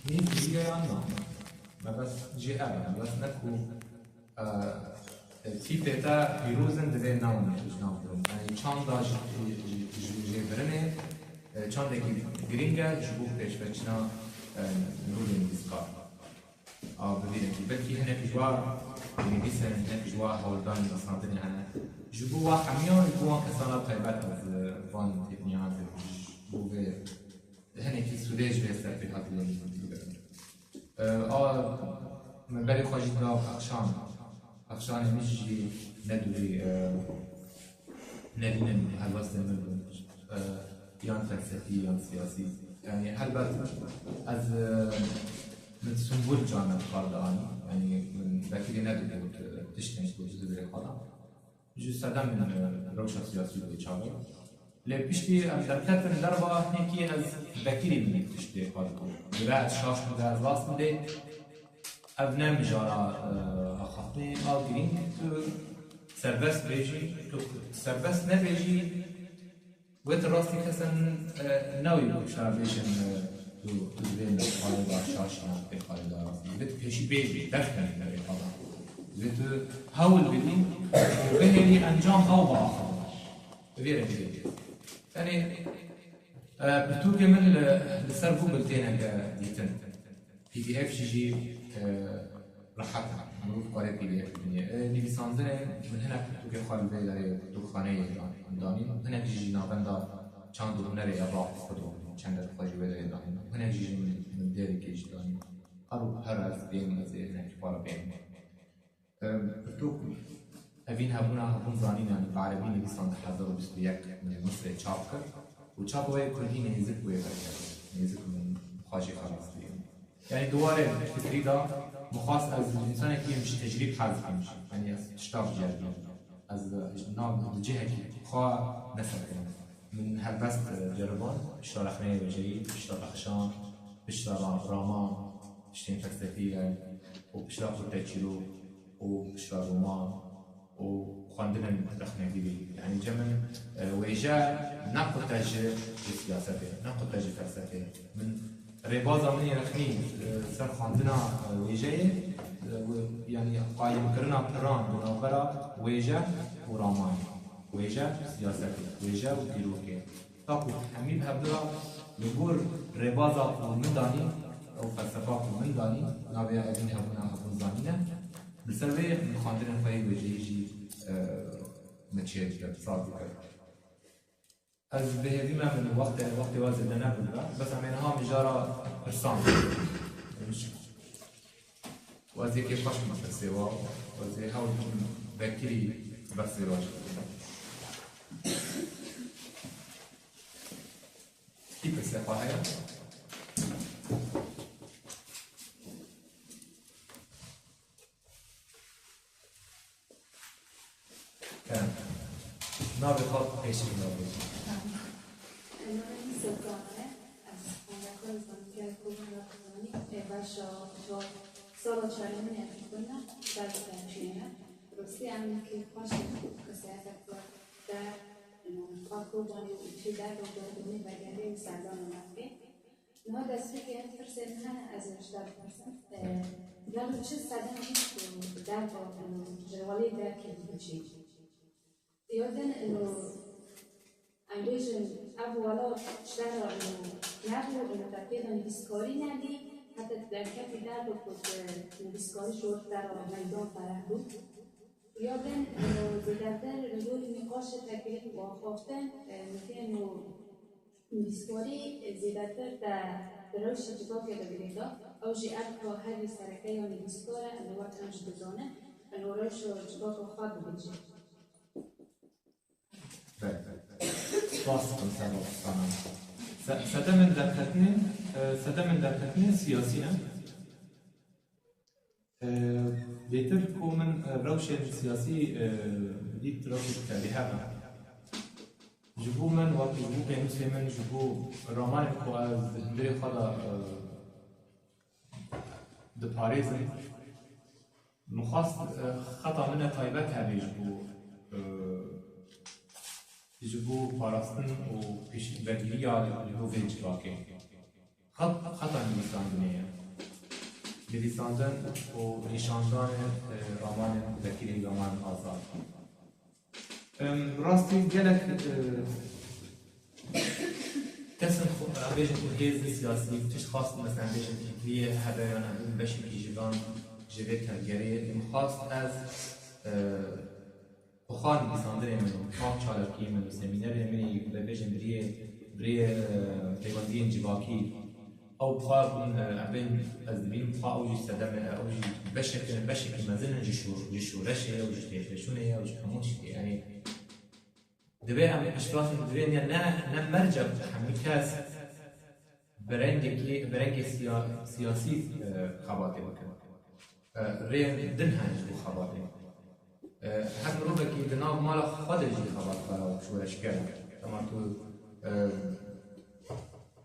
C: مين بيجي عنا ما بس جي أبدا بس نكو في بيتا بيروزن دبي ناون يعني چند داش جبرنه چند کی گرینگا جبوك پیش بچنا نورين بسكار بدينا كي بلكي هنا في جوا يعني بيسن هنا في جوا هولدان مصنعتني هنا جبوا حميون جوا كسانا طيبات از فان تبنيات جبوا هنا في سوداج بيسر في هذا من بالي خواجي دا أخشان مجي ندوري نرين هالوسط الملبن يان فلسفي يان سياسي يعني هالبات از من سنبول جانا خالداني يعني من بكري ندوري تشتنش بوجود بالخلا جو سدام من روشة سياسي بيشاوي لبيشتي أمدركات من دربا هنيكي از بكري من تشتي خالدو براعت شاش مدار راس مدي أبناء مجارة أخطني آلدين سربست بيجي سربست نبيجي وقت راستي كسن ناوي بكشار بيجن تزبين خالدا شاشنا بخالدا راستي بيت بيشي بيجي دفن بخالدا بيت هاول بدين وبهلي أنجام هاو بآخر بيرا بيجي يعني بتوجه من السربو بلتين ديتن PDF جي راحتها مروف قارئ PDF اللي بيصندنا من هنا توجه خالد بيداري دخانة داني هنا جي نابندا چند هنر ابراق خودم چند خواجه بيداري داني هنا جي من ديري كيش داني أروح هر از بين از هنا كفارة بين بتوك أبين هبون زانين يعني بعربين اللي بيصند حضروا بسويك من مصر تشابكر وتشابوي كلين يزك ويبرك يزك من خواجه خلاص يعني دواره فكري دا مخاص از الانسان كي مش تجريب حظ مش يعني اشتاق جربي از نوع الجهه كي خا نسب من هالبست جربان اشتغل خنيه وجري اشتغل اخشان اشتغل راما اشتين فلسفيه واشتغل تاجيرو واشتغل رومان وخاندنا رخنا دي يعني جمن ويجا ناقل تاجر السياسه ناقل تاجر فلسفه من رباضة مني رخني سر خاندنا ويجاي يعني قايم كرنا بران بناغرا ويجا ورامان ويجا سياسة ويجا وديروكي تاكو حميد هبدرا يقول رباضة من داني أو فلسفة من داني نابيا أبين هبنا هبون زانينا بسبب من خاندنا فاي ويجي متشير صادق از بهذه ما من الوقت وازن لنا بس عملناها مجارة إرسام وازي كيف باش مثل سوا وازي هاو بكري بس زواج كيف السفا هي كان نابي خاط ايش نابي
D: صارت شهرين يعني كنا بعد تمشينا بس يعني كيف ماشي كسافة ده إنه أكو بني وشي ده وبني بعدين يساعدون معي هذا الشيء يعني فرصة هنا أزمش ده فرصة لما تشوف ساعدنا ده إنه جوالي ده كيف بيجي يودن إنه أمريكا أبو ولا اشتغل إنه نبغى إنه تقريبا بسكوري نادي حتى در کف در بود نویسکاری شد در میدان فرح بود يابن زيادتر رجول نقاش تكريم وخافتن مثل نسواري زيادتر دروش جباك دبريدا أو جاءت هذه سركية ونسكورة أنه وقت أنش بزانه أنه روش جباك خاد بيجي.
C: ستمن دركتني سياسينا بيتر كومن روش سياسي ديت روش كاليهابا جبو من وقت جبو بينوسي من جبو رامان كو از دري خدا دباريزم مخاص خطا منه طيبت هذه جبو پاراستن و پیش بگیری رو ویج باکی خطا نویساندنیه نویساندن و نشاندن رامان ذکری رامان آزاد راستی گلک کسن بیشتر هیز سیاسی تش خاص مثلا بیشتر لیه هدایان هم بشی پیجوان جوه کرگری مخواست از بخار نویساندن من کام چالکی من و سمینر منی به بجن بریه پیوندی انجباکی او بخار ابن از دبین بخار اوجی صدم اوجی بشکل مزن جشورشه اوجی تیفشونه اوجی همونش یعنی دبی هم اشتراط دبی نه مرجع همین کس برنگ سیاسی خباته بکن ری دن هنج بو خباته هم روبه که دناب مال خودجی خبات برای شورش کرد اما تو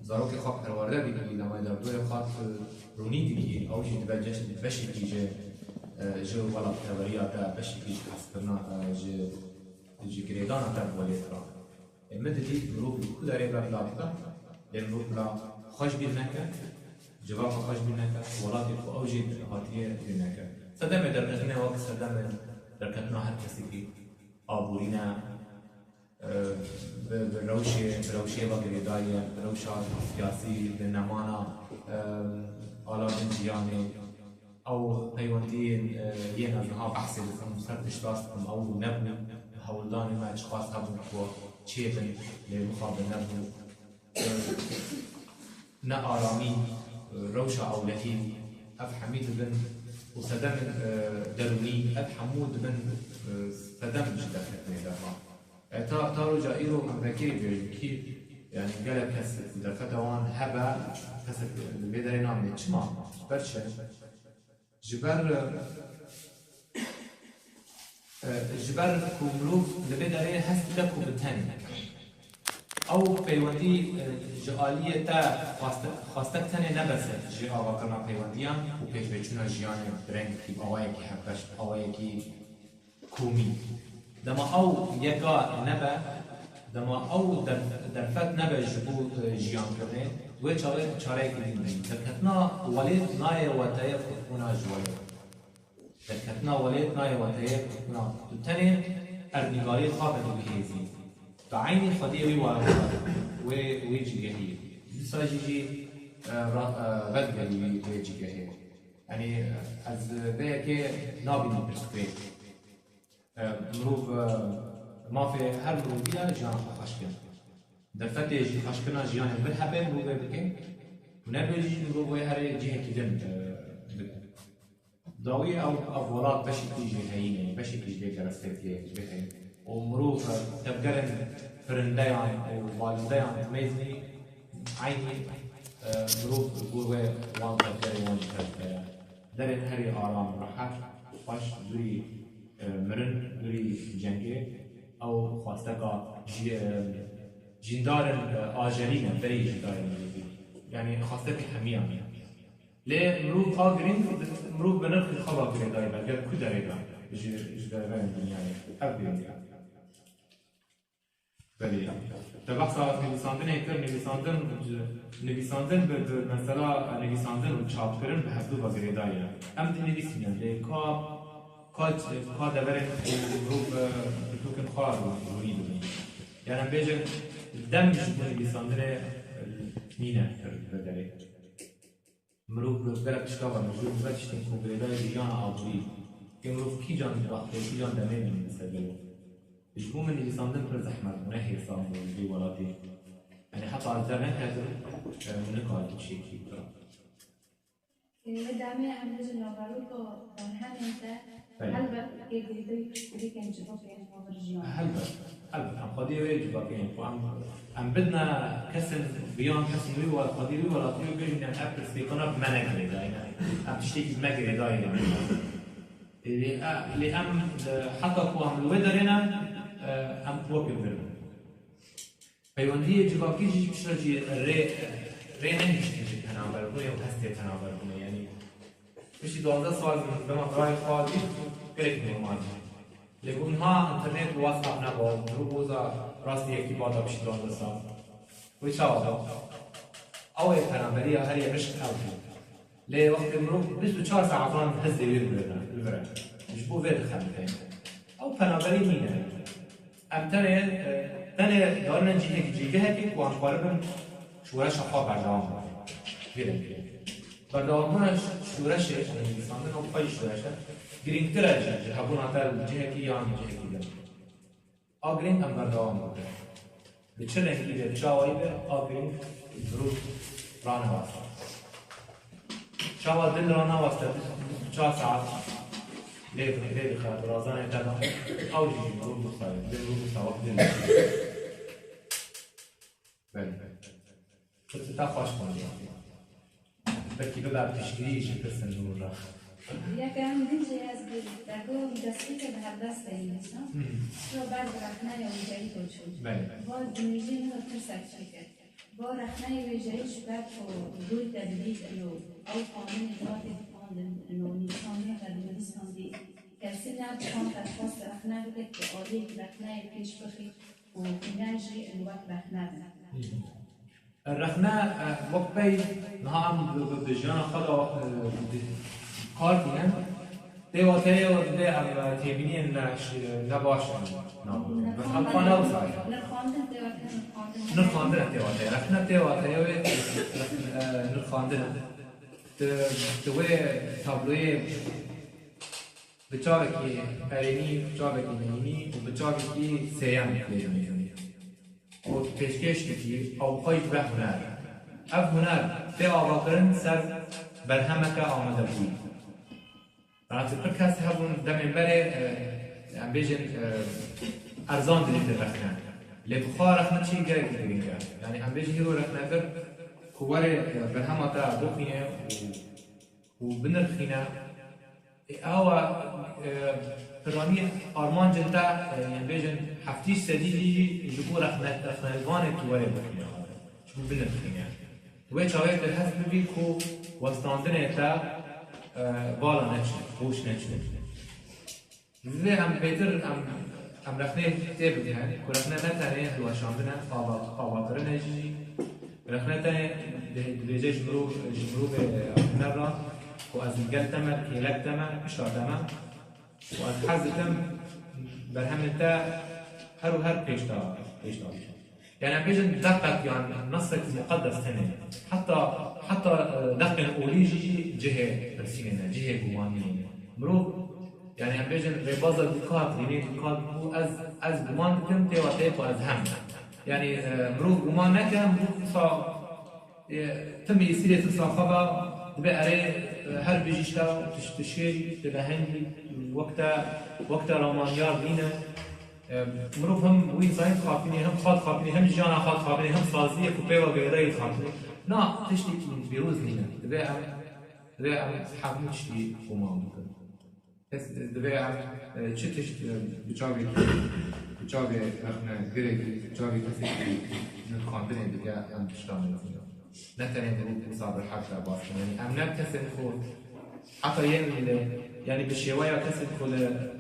C: زاروکی خواب پرورده بگی دمای در دوی خواب رونی بگی اوشی دبل جشن بشی کیجه جو والا پروریاتا بشی کیج حس کرنا جی گریدان تا بولیت را مدتی روب کو داره بر لابتا لین روب لا خوش بیر نکرد جواب خوش بیر نکرد ولاتی کو اوجی هاتیه بیر نکرد صدمه در نتنه وقت صدمه در کتنا هر کسی که آبورینا به روشی و گریدای روشا سیاسی به نمانا آلات جیانی او پیوندی یه نظرها بحثی بکنم سر اشتراست کنم او نبو حولدانی ما اشخاص هبون که چه بن لمخاب نبو نه آرامی روشا اولهی اف حمید بن وصدام دروني أب حمود من صدام جدا فتنة دفع تارو جائرو ذكري بيجي يعني قال كسر دفتوان هبا كسر بدري نامي شما برشة جبر كملوف لبدري هست دكو بالتاني او پیوندی جعالیه تا خواستک تنه نبسه جی آوا کرنا پیوندیان و پیش بچونا جیان برنگ کی آوایی کی حقش آوایی کی کومی دما او یکا نبه دما او در فت نبه جبو جیان کرنه دوی چاره کدین بین ترکتنا ولید نای وطایه فتکونا جوالی ترکتنا ولید نای وطایه فتکونا تو تنه ارنگاری خوابه بهیزی بعيني خديوي ويجي جهير بساجي بدغلي ويجي جهير يعني از بيك نابي برسكريت مروف ما في هر مروف بيان جان خشكن دفتي جي خشكنا جيان بالحبه مروف بكين ونبيجي مروف هر جهه كدن داوي او افولات بشي تيجي هيني بشي تيجي كرستي بهين ومروف تبقرن فرنديان ووالديان تميزني عيني مروف قوة وان تبقري وان تبقري درن هري آرام راحت باش دوری مرن دوری جنگی او خواستگاه جندار آجرین بری جندار یعنی خواستگ همیان لی مروف آگرین مروف بنرخ خبا گریدای بلگر کد داریدان جداران دنیای ابدین بله تبخصا نویساندن ایتر نویساندن به مثلا نویساندن و چاپ کردن به هفتو با گریدایی هم دی نویسیدن لی کا دورن مروف بتوکن خواه روی دونی یعنی بیجن دمش به نویساندن نینه بداره مروف برای چکاوه مروف برای چکاوه گریدای بیان آبوی يمرو كي جان وقت كي جان دمين من سبيله يجبو من يصندن پر زحمة منهي صامو دي ولاتي يعني حتى على الانترنت هذا من قاعد شيء كذا
D: دامي هم بيجي نوبالو بنحن انت هل كيف بدي كان جبوا في الرجيم
C: هل قضية يجب كين أم بدنا كسر بيان كسر وي ولا قضية ولا قضية بيجي يعني أبرز في قناة مناجري دايما أم تشتكي بمجري دايما اللي أم حتى قوام الودر هنا أم توقف بيرو فيوندي يجب كيجي بشرجي ري نهشتي تناول روي وهستي تناول روي يعني بشي دوازده سوال بما برای خواهدی فکر نماز لیکن ها انترنت واسطه نبود روزا راستی یکی بادا بشی دوازده سال وی چه آدم اوی پرنبری هر یه رشت اوی لی وقتی مرو 24 ساعت ران هزی ویر بره مجبور ویر خمیتین او پرنبری مینه ام تنه دارن جیگه هکی کوان قاربن شورش خواه بردام بیرم بردامش شورش انسانه و پای شورشه گرینگتر است هبون آتال جهتی یا جهتی دم آگرین ام بردام بود به چه رنگی به چاوایی به آگرین ضرور رانه واسه چاوا دل رانه واسه 4 ساعت ليه خاطر رازانه تدا او جي رو مستوى دل رو مستوى دل بله كنت تخاش کنی بلکه ببر تشکیلیش پرسن نور را
D: یکم دیگه از درگاه دستی که به هر دست اینیست رو بعد رخنه یا ویجایی تو شد باز دنیجی نو ترسک شکر با رخنه ویجاییش بعد دوی تدلیل انو او قانون ادارات بخواندن انو نیسانی قدیم نیساندی کسی نه بخوان ترخواست رخنه بده که آلی رخنه پیش بخی و انرژی انو وقت رخنه ده
C: الرخنة وقت بي نهام بجانا خلا كارتين تيوا ده تبينين نباش بس القناة وصاي نخاندن تيوا رخنة تيوا نخاندن توي تابلوي بچاوكي فريني بچاوكي نيني وبچاوكي سيام كليمي و پیشکش کی او پای به هنر اف هنر به آواقرن سر برهمه که آمده بود راستی پر کسی هبون دمین بره ام بیجن ارزان دلیت رخنه لبخوا رخنه چی گره که یعنی ام بیجن هیرو رخنه بر کواره برهمه تا بخینه و بنرخینه او فرانی آرمان جنتا یعنی بیشتر هفتیش سدیدی جبور رخنه‌وان توی بخیه شو بنرخینه توی چاوی به حسب بی کو وستاندن تا بالا نشد خوش نشد زی هم بهتر هم رخنه تیب دیگه که رخنه نتانه دواشاندن آواتر نجی رخنه تانه دیجه جمرو به نران و از گل تمر کیلک تمر اشتار تمر و از حز تم برهمتا هر پیشتا يعني بيجن دقق يعني نصك مقدس ثاني حتى دقق اوليجي جهه برسينا جهه جوانيه مرو يعني بيجن ربازه دقات يعني دقات هو از جوان تم تي از هم يعني مرو جوان نكا مرو صا تم يصير تصاحبه بقى هر بيجيشتا تشتشي تبهني وقتا رامانيار لينا مروف هم وين زايد خافيني هم خاط خافيني هم جانا خاط خافيني هم صازية كوبيوا غيري خافيني نا تشتي بيروز لينا دبي حابين تشتي قمام بس دبي چه تشتي بچاوي احنا غيري بچاوي كسي نخاندني دبي ام تشتامل نتاني دروب مصابر حتى باسم يعني ام نبتسم خود حتى يعني بالشوايه كسب كل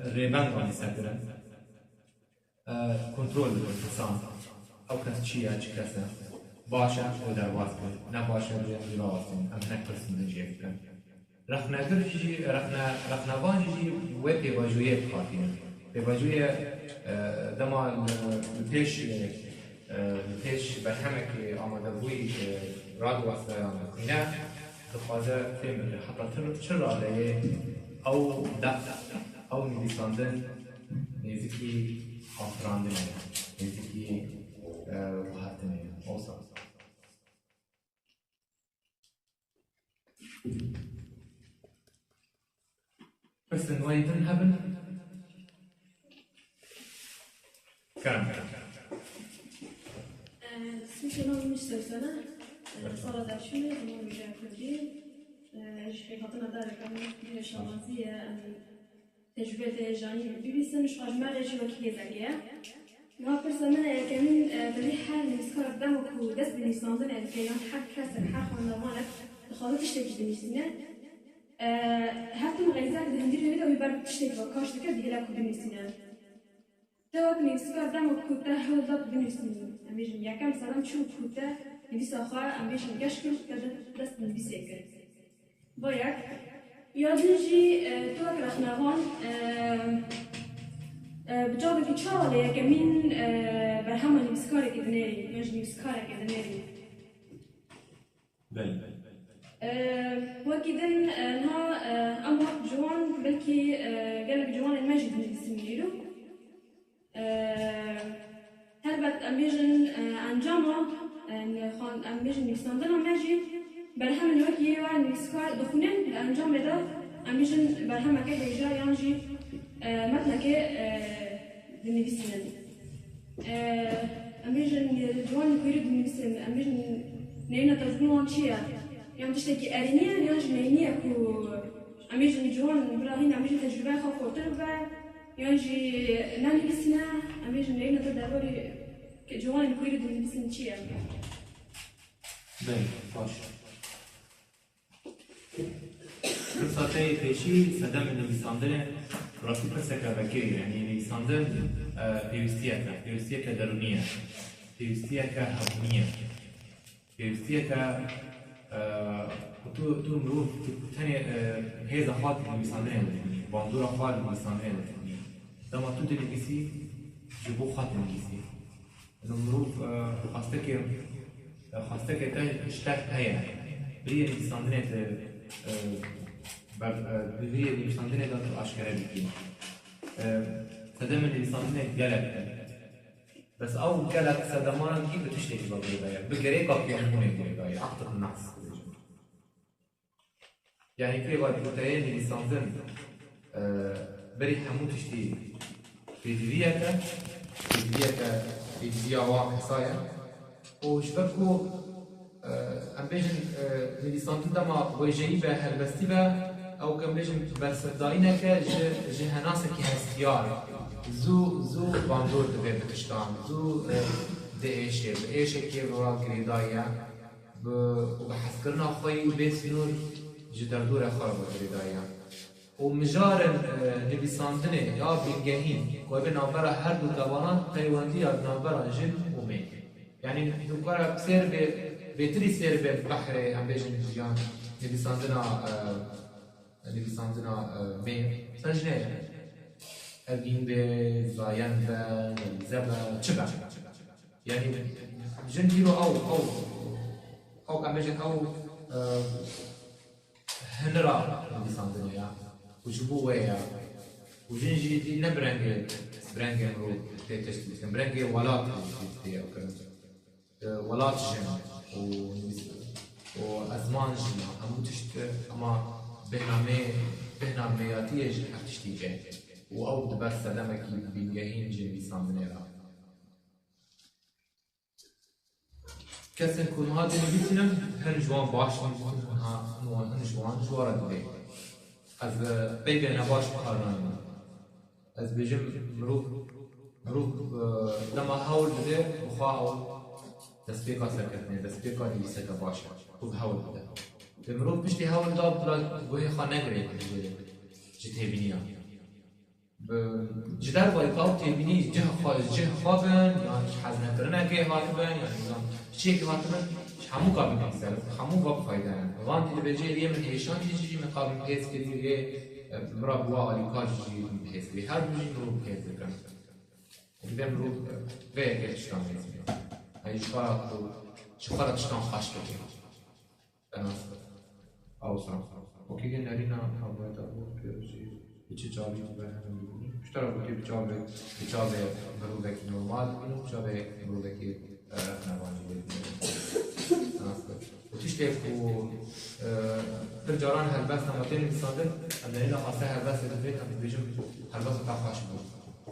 C: الريبان اللي ساترن كنترول الانسان او كسشيا كسا باشا او در واسطه نباشا يعني واسطه ام نكرس من جيبكم رخنا غرجي رخنا بانجي وبي واجويه خاطين بواجويه دما البيش برهمك آماده بوی راد واسطه خینه دخوازه فیلم حتی چرا لیه او او نویساندن نزدیکی آفراندنه نزدیکی وحدتنه اوسا بس نوعیتن هبن كلام
E: اسمي شنو مش سنة صار دا شنو زمان مجا كردي جحي خاطرنا دارك أنا دي شامانزية تجربة جاني BBC مش مجمع شنو كذا زكية ما فرصة منها كمان بريحة نسكر قدامك ودس بنيساندن الكلام حق كسر حق ولا مالك خلاص تشتكي بنيسنا حتى مغيزات بندير هيدا ويبرد تشتكي بكاش تكاد يلاك بنيسنا توك نسكر قدامك كوتا حول ضد بنيسنا أميجن يا كم سلام شو كوتا نبيس آخر أميجن كشكل كذا دست نبيس يكر بايك يادنجي توك رخناهان بجاوب في شغلة كمين برهما نبيسكارة كدناري ماجن نبيسكارة كدناري
C: بل
E: وكذا نها أما جوان بلكي قالك جوان الماجد نبيسميلو هربت أميجن أنجامه خان أميجن نبيساندنا ماجد برهما نوكي وان نبيسكار دخونين الأنجام ده أميجن برهما كده يجا يانجي مثلا كي بالنبيسين أميجن جوان كويرد بالنبيسين أميجن نينا ترجمون شيء يعني تشتكي أرينيا يعني نينيا كو أميجن جوان براهين أميجن تجربة خاف وتربة يعني ناني بسنا أميجن نينا تداروري جوان كويرد بالنبيسين شيء
C: بل باش فرصتي بيشي سدم النویساندن راستی پسکه بکری یعنی نویساندن پیوستیه که درونیه پیوستیه که هبونیه پیوستیه که تو مروف تنی هیزا خواهد نویساندن لفنی باندورا خواهد نویساندن لفنی دما تو تنویسی جبو خواهد نویسی مروف خواسته که اشتاق هیا بریه نویساندن بذي نویساندن داد آشکاره بکنیم. سدم نویساندن گلک بس أو گلک سدمان کی بتشتكي بالغيبة بقري كافي همون الغيبة أخطأ النقص. يعني في بعض الكتاب نویساندن بري همون تشتي فيديا واقع صاير وشبكو ام بيجن نویساندن دما ویژه‌ای به هلبستی به او کم بيجن برسداینه که جهناسه که هستیار زو باندور دبه بتشتان زو ده ایشه که برای گریدایه و به حسکرنا خوی بیس نور جدردور خراب گریدایه و مجارن نویساندن یا بینگهین که به نامبر هر دو توانان پیوندی یا نامبر جن و مین يعني دوكارا بسير بيتري سير بالبحر هم بيجن جيان نبيساندنا مين سنجنة أبين بزاين بزبا شبع يعني جن هيرو أو كم بيجن أو هنرا نبيساندنا يا وجبوه يا وجنجي دي نبرنجل رو تشتري برنجل ولات تشتري أو كذا ولات جن وأزمان جن هم تشتري أما بهنامياتية جن تشتري جن وأود بس سلامك بيجين جن بيساندنا كسر كل هذا نبيتنا هنجوان باش هنجوان جوارا دبي از بيبي أنا باش بخارنا از بيجم مروف لما هاول بده بخاول تسبيقا سكتني تسبيقا نبيسكا باشا وبهاول بده المروف بشتي هاول داب بلا وهي خانقري جتهبينيا جدار بايقاو تهبيني جه خابن يعني حزنه كرنا كي هاتبن يعني شيء كي هاتبن همو قابل نكسر همو باب فايدة يعني وان دي بيجي ليه من هيشان تيجي من قابل هيس كده مرا بوا على كاجي هيس ليه هر بيجي مروب هيس كان وده مروب بيه كيشتان هيس ميا هاي شخارة تشتان خاش كده أنا أو سام وكي نارينا هوا تابو كيرجي چه جایی برهم بودیم بیشتر بودی به جای مروبکی نورمال بودیم جای مروبکی نوانی بودیم و تشتی کو در جاران هلبست نماتین میساده اندرین خاصه هلبست دفعه هم بیشم هلبست تا خاش بود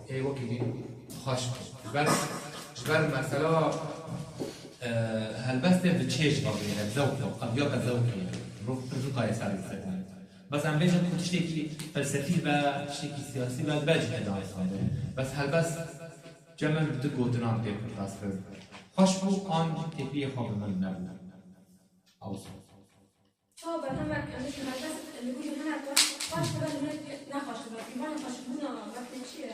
C: ای وکی خاش بود جبر مثلا هلبست به چیش قابلی ذوق قد يبقى ذوقي رو قایه سر بسید بس هم بیشتر تشتی فلسفی و تشتی سیاسی و باجی هدایت خواهده بس هلبست جمع بده گودنام که پرتاس کرد خوش بود آن تکلیه خواب من نبود اوصل
E: طبعا هم كانت المدرسة اللي بيقولوا هنا خوش بدل ما نخوش بدل إيمان خوش بدنا وقت شيء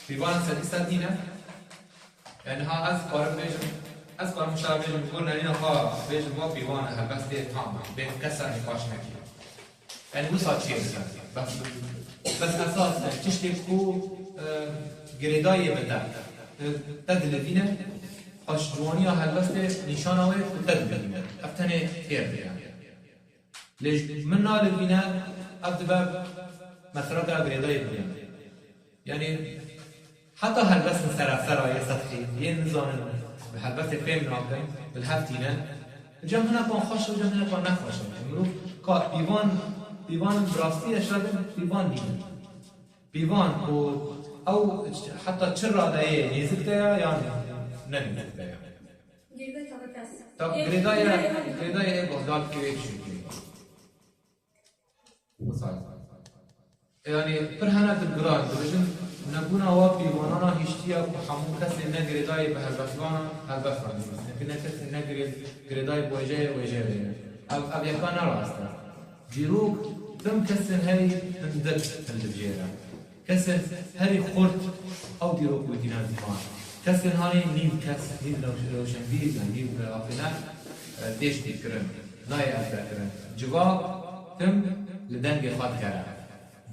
C: بیوانک سدیست دینه یعنی ها از کارم بیشم از کارم مشابه بیشم بقول نرينا خا بیشم ما بیوانه هلبست تام بين كسر نقاش نكير يعني مو صار شيء بس اساس تشتي كو گریدای بده تدلدینه خوش جوانی هلبست نشانه و تدلدینه افتنه تیر بیان لیش من نالبینه ابدباب مثلا دا گریدای بیان يعني حتى هلبس سرا سطحي ينظام هلبس فهم ناقم بالهفتينه جمع هنا كون خوش و جمع هنا كون نخوش مرو كا بيوان براستی اشرب بيوان دين بيوان او حتى تشرا ده يزكتا يعني ننزكتا
E: جيدة كابكاس
C: طب گریدای بغداد كيف شو مصالح يعني فرحنا بالجراد بجن نبونا واقي وانا هشتيا وحمو كسر نجري داي بهالبسوانا هالبسوانا لكن كسر نجري جريداي وجاي أب يكان راستا جيروك دم كسر هاي تندل الجيرة كسر هاي خرط أو جيروك ودينا زمان كسر هاي نيم كسر نيم لو شنبيز نيم كافينا ديش تكرم داي أذكرم جواب تم لدنجي خد كلام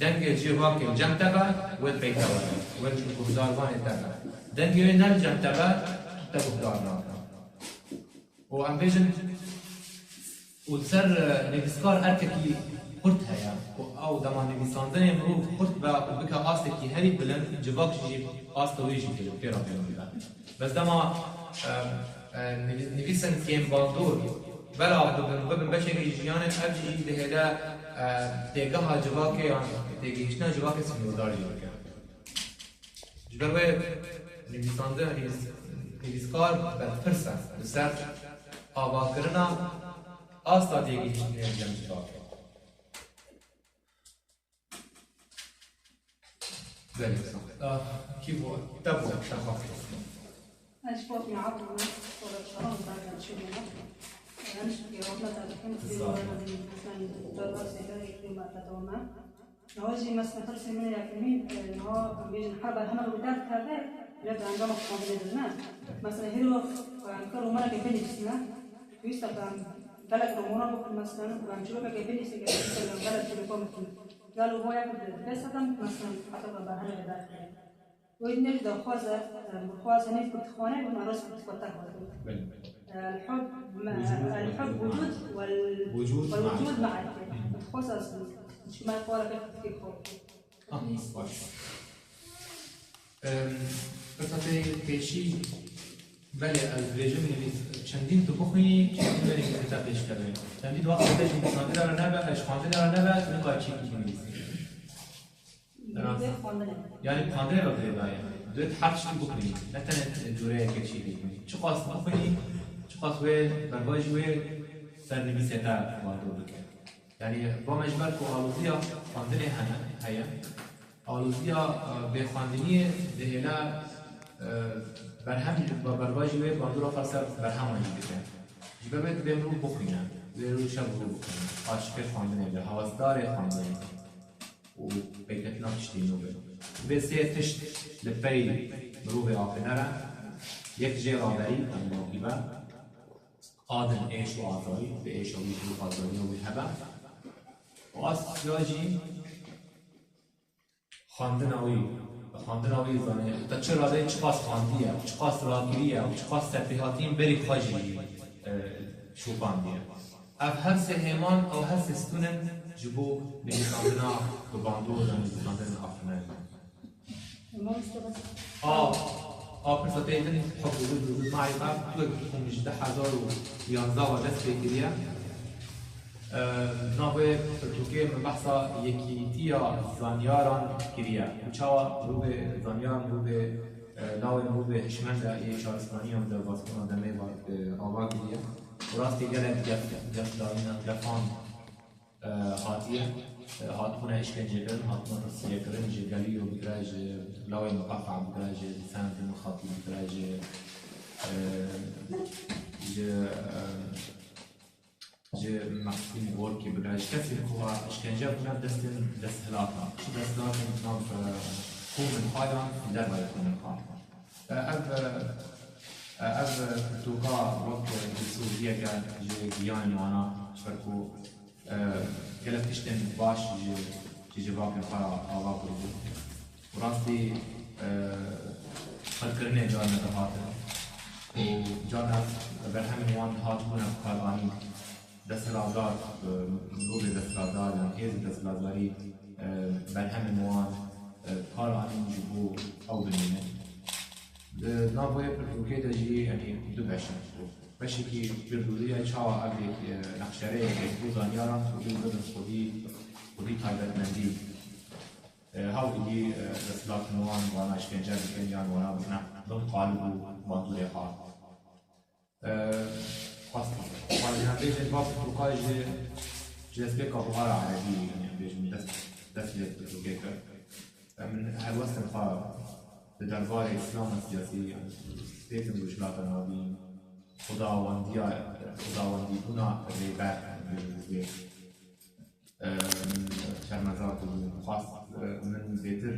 C: دنگ جواك الجم تبع والبيت تبع والبرداروان تبع دنگ ينال الجم تبع تبردارنا وعم بيجن وتصير نبسكار أرككي خرطها يعني أو دمان نبساندن مرو خرط بك أصلكي هري بلن جواك جيب أصل ويجي كده بيرا بس دما نبسن كيم باندور بلا ببن بشر يجيان أبجي لهذا تيجها جواك يعني تيجيشنا جواك اسمه داري يعني جبر نبيسانده نبيسكار بالفرصة بسر آباكرنا أصلا تيجيشنا جم جواك ذلك كيف هو تبغى تخاف
F: أشوف مع عبد الله ولا شرط بعد شو يعني يروحنا تاريخين في مثلا درس سيدي ما تتوما نواجه مثلا ترس من يكمين إن هو بيجي حرب هم الوداد كذا يبدأ عندنا قابلية للناس مثلا هيرو كانوا مرة كبيرة اسمه ويستخدم بلد رومانا مثلا وعنشوفه كبيرة سيجي بلد تليفون قالوا هو يأخذ بس هذا مثلا حتى بهنا كذا وينجد خوازة نفط خانة ونرس بتفتح الحب وجود والوجود معك خصوص شو ما يقول لك في خوف
C: بس هذا كشيء بله از رژیم چندین تو بخونی چندین بری که کتاب پیش کردیم چندین وقت بهش می‌خواد داره نه بهش خواندن داره نه بهش می‌خواد چی می‌نویسی یعنی خواندن رو داره دوت حرفش بخونی نه تنها دوره که چی بگی چه قاصد بخونی چه قاصد برواج و سرنویسی تا وارد بکن یعنی با مجبور کو آلوزیا خواندن هیا آلوزیا به خواندنی دهلا برهم با برواج و باندورا فلسفه برهم آنی بکن جبهت به مرو بخونن به رو شب رو بکنن عاشق خواندن به حواسدار خواندن و بیتنا تشتینو به سه تشت لپی مرو به آفنره یک جوابی موهبه آدم ایش و آزاری به ایش و ویژه آزاری و موهبه و اصلاجی خواندن آوی زنه تا چه راده چقاس خواندیه و چقاس راگیریه و چقاس تفریحاتیم بری خواجی شوفاندیه اف هر سه همان او هر سه ستونن جبو نهيساندنا بباندو نهيساندن افرنان.
F: ما مستبد
C: پرساتیتن حب وجود معرفة توی کم 18011 و دست بکریه ناوی ترکیه من بحثا یکیتیا زانیاران کریه وچاوا روی زانیاران روی ناوی روی هشمند یه شارستانی هم در واسکونا دمه و آوا کریه و راستی گله گفان هاتیه هاتونه اشکنجه کرن هاتونه رسیه کرن جگلی و بگراج لاوی مقافع بگراج سند مخاطی بگراج جه مقصین ورکی بگراج کسی که اشکنجه بکنه دست هلاتا چی دست هلاتا نام خوب خایان در باید کنن خایان اف توقع وقت بسوزیه که جه گیان وانا شرکو گلت تشتن باش جواب الفرع آوا برضو وراستی خلقرنه جارنا دهاته وجارنا برهم وان هاتونا قالاني دستلازار نور دستلازار يعني هيز دستلازاري برهم وان قالاني جبو او بنينه نابوية بالروكي دجي يعني دو باشن باشی که بردوزی چاوا اگه نقشه‌ای که زانیاران خودی بدن خودی تایبت مندی هاوی دستلات نوان وانا اشکنجه بکنیان وانا بنا دون قالب و مانزوری خواهد خواست ولی هم بیشتر باز فروقای جسبه کابوهار عربی یعنی بیشتر دست بروگه کرد من هر وقت خواهد دربار اسلام سیاسی سیستم وشلات نابی خداوندی بنا ریبت به شرمزات خاص من بهتر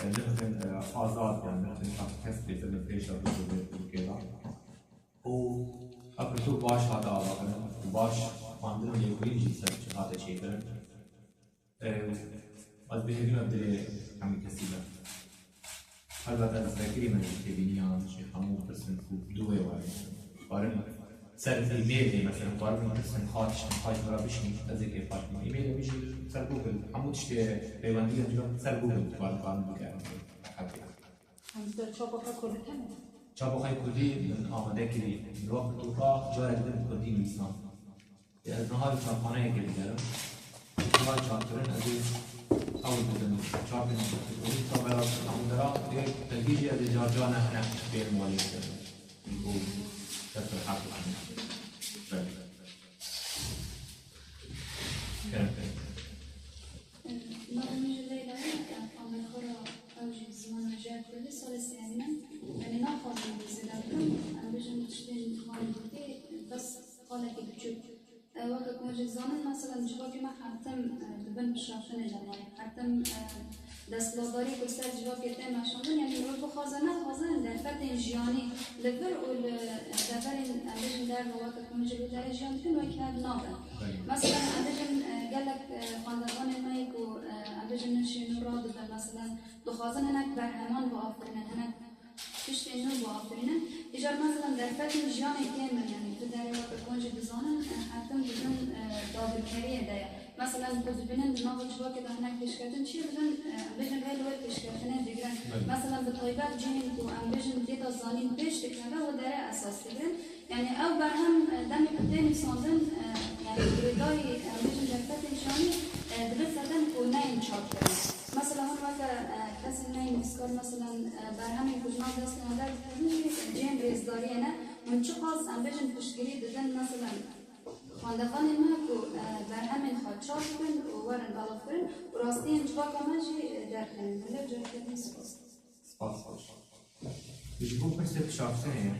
C: نخدم آزاد يعني نخدم کس بهتر نفیش رو کلا و اپرتو باش هذا آبادن باش خواندن یکوین جیسر چه هذا چه کرد از بهترین ابدال همین کسی بر البته از ذکری من تبینیان شیخ همون قسم خوب دوه وارد قارن سر ایمیلی مثلا قارن قسم خاطش برا بشنی از یک افاق ایمیل میشه سر گوگل همون تشته پیوندی انجام سر گوگل قارن بگیرم
F: همزدار چابخه کردی کنه؟
C: چابخه کردی من آماده کردی وقت توقع جاره دیدم کردی نیستان از نهار چابخانه گردیدارم نهار چابخانه از أول بدن شعبنا وطبعا عمدرا تلقيجي هذه جارجانا هنا في المواليد يقول كسر حقه
D: ما أمي الليلة عمل خرا أوجي زمان رجعت كل صار السنة يعني ناخذ من زلاتهم أنا بجن تشتري خالدي بس قالك بتشوف وقت كنت زمان مثلا جوابي ما حتم ببن بشرفنا جماعي حتم دستلاداری کشتر جواب گرفته مشامل یعنی رو خازن در فتح جیانی لبر و دفر اندیشن در وقت کنجلو در جیان کن و که نابن مثلا اندیشن گلک خاندان مایی که اندیشن نشینو را دادن مثلا دو خازن هنک برهمان با آفرینن هنک پشت اینو با آفرینن اجار مثلا در فتح جیانی کامل یعنی تو در وقت کنجل بزانن حتم بدون دادرکریه دایا مثلا خود بینن ناقل جوا که دهنک پیش کردن چیه بجن هلوی پیش کردن دیگرن مثلا به طایبت جنین کو ام بجن دیتا زانین پیش دکرده و داره اساس دیگرن یعنی او بر هم دمی کدنی ساندن یعنی گریدای ام بجن جفت نشانی دبت زدن کو نیم چاپ کردن مثلا هم وقت کسی نیم بسکار مثلا بر همین کجنان دست نادر جن ریزداری نه من چه قاس ام بجن پشتگیری دادن مثلا خاندان ما کو بر همین خاطر کن و ورن بالا کن و راستی انجام کامجی در کنیم ولی جای کنیم سپاس.
C: سپاس باش. یجبو پرسه شخصیه.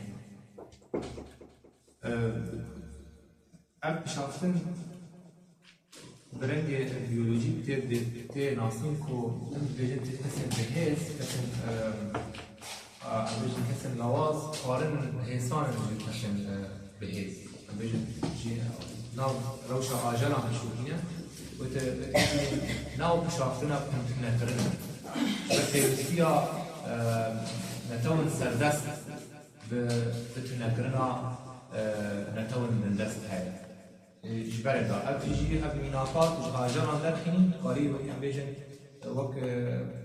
C: اب شخصی برند بیولوژی بته ناسین کو بیشتر کسیم بهیس کسیم بیشتر کسیم لواز قارن انسان کسیم بهیس بیشتر ناو روشا آجالا مشهورینه و ناو بشافتنا بکنتنا کرنا بتوسيا نتون سردست بتنا کرنا نتون من دست هاي جبر دا افجی هب میناقات جهاجران درخنی کاری و کم بیشن وقت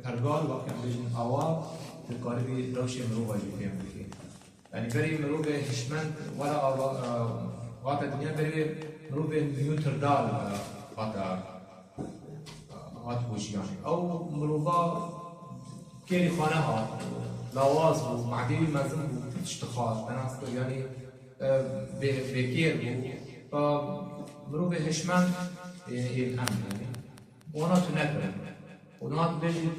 C: پرگال وقت کم بیشن آوا کاری بی روشی مرو واجی کم بیشی یعنی بری مرو به هشمن ولا وقت دنیا بری مرو به نیوتر دال وقت بوشیانی او مروبا كيري خانها لواز و معدي مزن و اشتخاص بناس يعني بكير و مرو به هشمن الامن يعني وانا تنكر وانا بيجي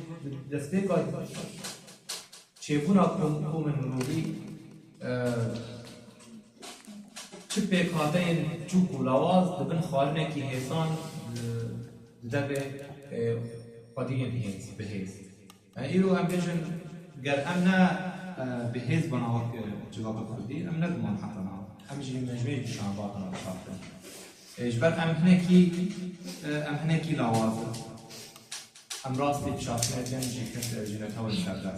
C: دستيكا چيبونا كوم مروبي چه بكاتين چوك و لواز دبن خالنا كي هيسان دبه قديم بهيز ایرو هم بیشتر گر امنا به حزب نهاد جواب کردی ام ندمان حتی نه همیشه مجموعه شان باطن شاطر اجبار ام هنکی لواز ام راستی شاطر جن جیکت جنت هوا شاطر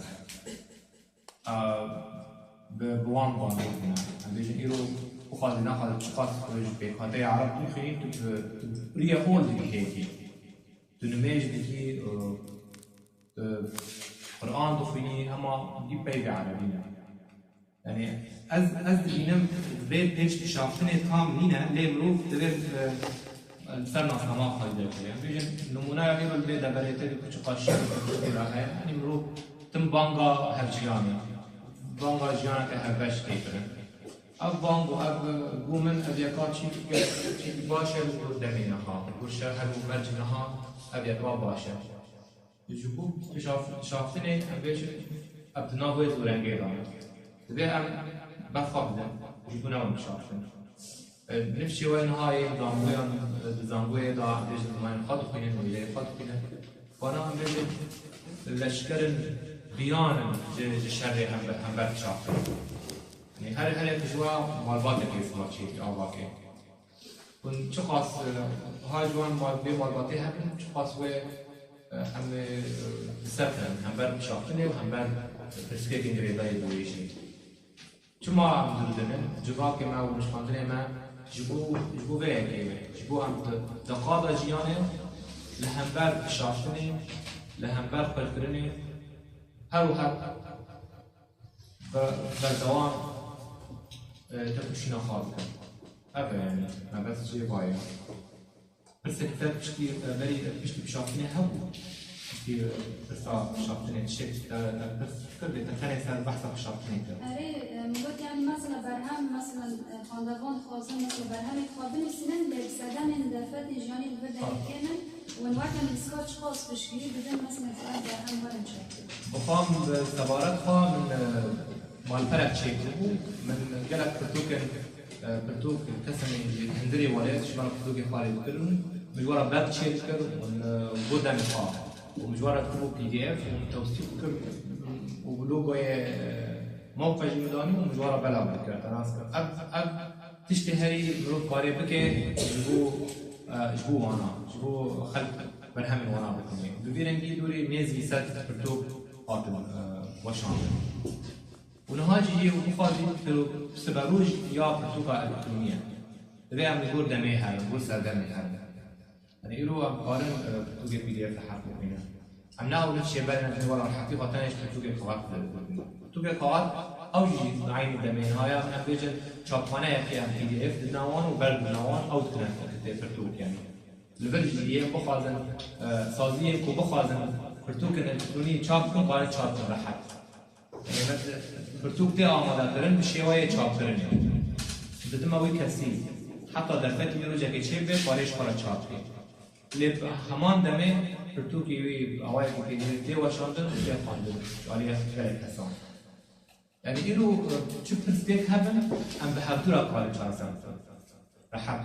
C: به بوان بودن ام بیشتر ایرو بخواد نخواد چقدر خودش به خاطر عرب میخوایی تو ریه هول دیگه تو نمیج دیگه قرآن دخوني هما دي بيجي عربينا يعني از دينم بيت بيش شافتني تام لينا ليه مروف تبين الفرنا سما خالد يعني بيجن نمونا غير البيت بريته كل قاشة يعني مروف تم بانغا هرجياني بانغا جيانا كهربش كيفنا اب بانغو اب قومن ابيكات شيء باشر قدامينا خاطر وش هل مرجنها ابيكات باشر جبو شافتني بيش ابتناوي زورنگي دام تبي ام بفقدن جبو ناوي شافتن نفسي وين هاي داموي دا بيش من خط خينن ولا خط خينن وانا ام بيش لشكرن بيان الشر هم بر شافتن يعني هل تجوا مالبات كيف ما شيء او باكي كن شو خاص هاي جوان مالباتي هكن شو خاص وين هم سفن هم بر شافتنه و هم بر پرسکه کنگری دایی دویشی چون ما هم دردنه جواب که ما و نشکاندنه ما جبو ویگه جبو هم دقادا جیانه لهم بر شافتنه لهم بر خلقرنه هر و هر بردوان تکوشینا خواب کن افه يعني ما بس شيء بايع بس كتاب بشتي بري بشتي بشافتني هبو بشتي بس شافتني تشيك بس كل تخلي صار بحث بشافتني كده
D: أري مقول يعني مثلا برهم مثلا خاندوان خاصة مثلا برهم خادم سنن لبسدن دفعت جاني بدأ يكمل والوقت من سكوتش خاص بشكل بدل مثلا فؤاد برهم ولا شيء
C: بخام سبارات خام من مال فرق شيء من قالك برتوك كسمي هندري ولايات شمال برتوك خالد كلهم مجوارا بلاك تشيل كر وبودا مخاف ومجوارا كتبوا PDF وتوثيق كر وبلوجو موقع جمداني ومجوارا بلا بكر تناس أب تشتهري بروك قاري بكي جبو وانا جبو خلق برهم وانا بكمي ببيرنجي دوري ميزي سات برتوك قاتل وشامل ونهاجي ومفاضي سبروج يا برتوكا الإلكترونية تبي عم نقول دمي هذا نقول سردمي هذا يعني يلو قارن برتوكا PDF لحرف مهمة عم نقول نفس الشيء بيننا في ولا الحقيقة تانيش برتوكا قوات برتوكا قوات أو جي نعين دمي هاي أنا بيجي شاطمانة يحكي عن PDF دناوان وبرد دناوان أو تكنا برتوك يعني البرجية بخازن صازية كو بخازن برتوكا الإلكترونية شاب كن قارن شاب رحت يعني مثل برتوك تي آماده کرن بشه وای چاپ کرن بدم اوی کسی حتی در فتی میروجه که چه به پارش پارا چاپ کرد لب همان دمه برتوکی وی اوای که تی واشاندن چه خواندن ولی خیلی کسان يعني إلو شو برسبيك هبن أم بحضورة قالة شخصاً رحب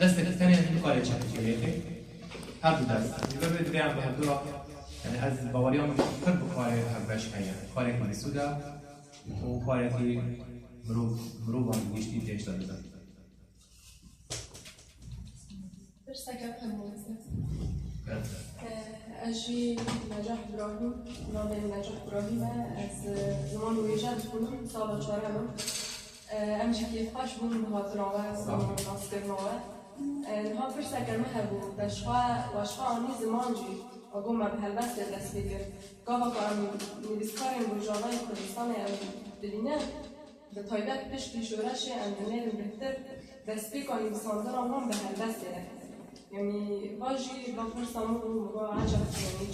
C: دستك الثانية هنو قالة شخصاً هردو دست يبقى بدري عم بحضورة يعني از باوريان فرق بقالة هباش حيا قالة كل سودا وقالة في مروبان يشتي تيشتا بدا
E: برسك أفهم أجي نجاح إبراهيم نادي نجاح إبراهيم از زمان ويجاد كلهم صالة شارعهم أمشي كيف خاش بون بخاطر عواه صالة ناصر نواه
G: نها فرصة كرمها بو واشخا عني زمان جي أقوم بهالبس دست بكر قابا كان نبسكارين بجاناي كردستان أو دلينا بطيبات بشكل شورشي أنهنين بهتر دست بكر نبساندر هم بهالبس يعني باجي بفرصة مو عجب يعني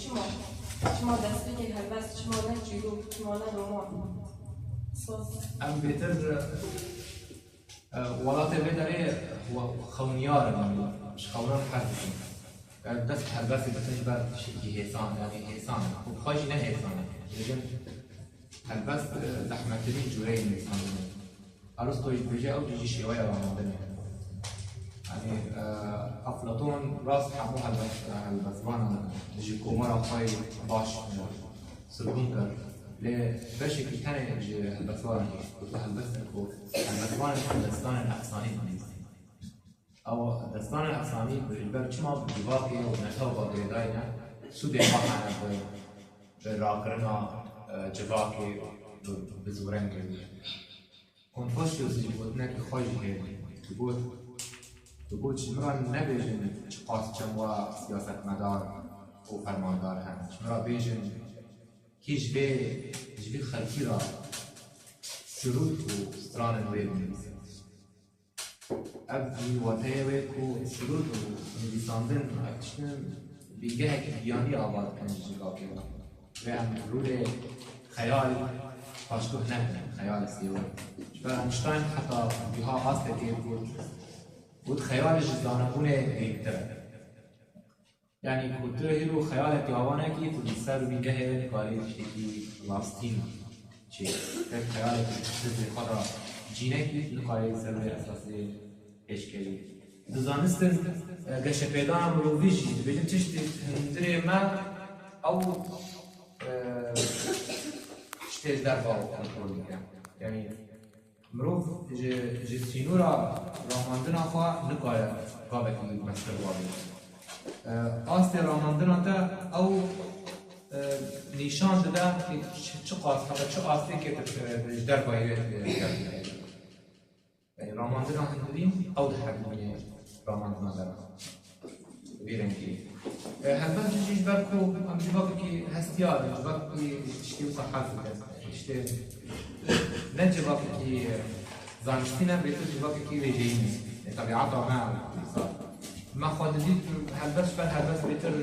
G: چما دست بكر هالبس چما نجيرو چما نرومان
C: ام بهتر ولات بداره هو خونيار يعني مش خونان حرفي دست هالبس بتنج بر شكل هيسان يعني هيسان وبخاجي نه هيسان لكن هالبس زحمة ترين جورين هيسان أرسطو يتبجي أو تجي شوية رمضان يعني أفلاطون راس حبو هالبسوان تجي كومارا خاي باش سلبونكر لبشكل ثاني هالبسوان هالبسوان دستان الأحصاني أو دستان الأحصاني بالباب شما بجواكي ونتاو باقيداينا سودي حقنا براكرنا جواكي بزورنجي كونفوشيوس يقولنا كخايج هيك تقول شمرا نبيجن قاس جموا سياسة مدار وفرماندار هم شمرا بيجن كيش بي خلقي را شروط وستران الويب نبيسن أبدي وطيوه كو شروط ونبيساندن اكتشنن بيجهك بياني آباد کنجي قاكيوه وهم رول خيال پاشتوه نهن خيال سيوه شبه انشتاين حتى بيها قاسته كيف بود خیال جزدانمونه دیگتره یعنی کلتور هیرو خیال پیاوانه کی تو دیسر رو میگه کاری شکی لاستین چی خیال جزد خدا جینه کی کاری سر اساسی اشکالی دزانستن گشه پیدا هم رو ویجی ببینیم چشتی هندره ما او شتیز در باو کنترل میکنم یعنی مروف جسینورا راماندنا خوا نکاره قابلی مستر واری آست راماندنا تا او نشان داده چه قاستی که در باید یعنی راماندنا هندرین او ده حکمونی راماندنا داره بیرنگی هلبن جیش برکو هم جوابی که هستیار جوابی که شتی و صحت شتی نه جوابی که زانشتینا بيتر جوابي كي رجيني طبيعتها مع الاقتصاد ما خدديت هالبس بل هالبس بيتر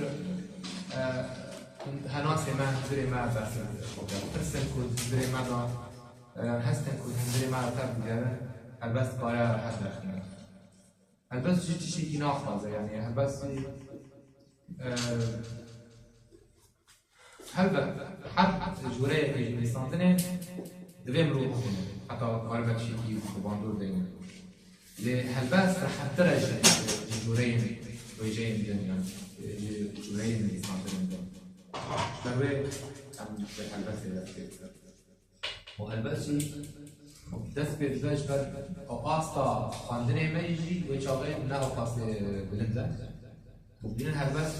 C: هناسي ما هندري ما بس ترسن كود هندري ما دا هستن كود هندري ما تاب ديارن هالبس قايا حد داخلنا هالبس جيتي شي كي ناخذ يعني هالبس هالبس حد جوريه في ليسانتين دویم رو بخونیم حتی غالبا شیکی باندور دیم لهالباس رح ترجع جورين ويجين دنيا جورين اللي صاروا دنيا شبابي عم بهالباس اللي وهالباس دست به بجبر او آستا خواندنه میجی و چاقه نه او خاص بلنده و بین هالباس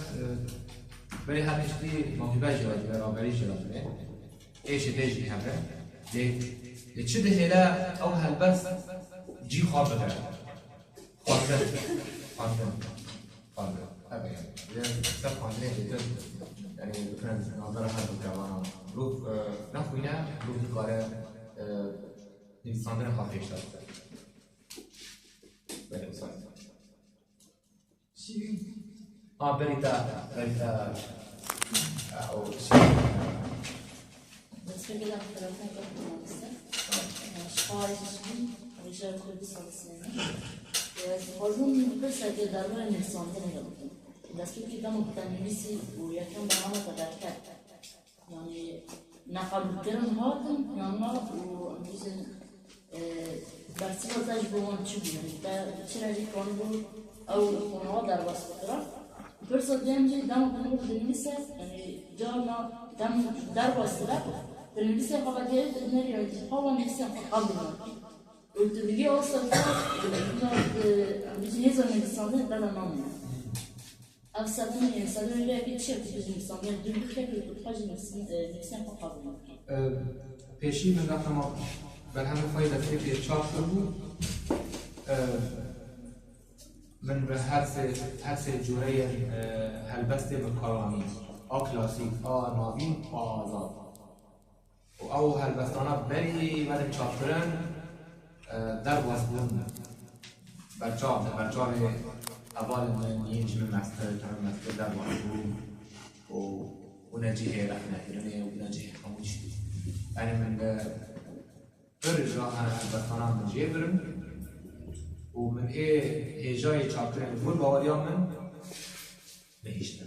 C: برای هر نشتی موهبه جواد برابری جواد ایش تیجی همه لچه هلا او هالبس جي خاطر خاطر ابدا يعني سب خاطر يعني كان نظر هذا الكلام روح نخوينا روح القاره انسان خاطر اشتغل بله صح بريتا او شيء
H: بس في كده اختلافات كده خارج الشمال رجال كردستان السنة وأظن فرصة جدارة الإنسان هنا دستور كده مهتميسي ويكون معنا تداركات يعني نقل الكلام هذا يعني ومثل برسيل تجربة تشوف يعني تشري كونبو أو قنوات در وسط فرصة جنجي دام كونبو بالنسبة يعني جانا دام در وسط بالنسبة فقط جيد نري هو نفسه قبله وتبقي أصلا بيجي من الصندوق ده نامه أفسدني إنسان اللي بيتشيل بيجي الصندوق دول بخير وتحاجي نفسه قبله
B: پیشی من گفتم بر همه فایده که چاپ شده بود من به هر سه جوره هلبسته بکارانی آ کلاسیک آ ناوین آ آزاد و او هلبستانا بری ودن چاپترن در واسبون برجام اول من ينجم ماستر كمان ماستر در واسبون ونجيه رحنا كلنا ونجيه حموش يعني من برجع انا هلبستانا من جبرم ومن ايه جاي چاپترن مول باوريا من نهيشتر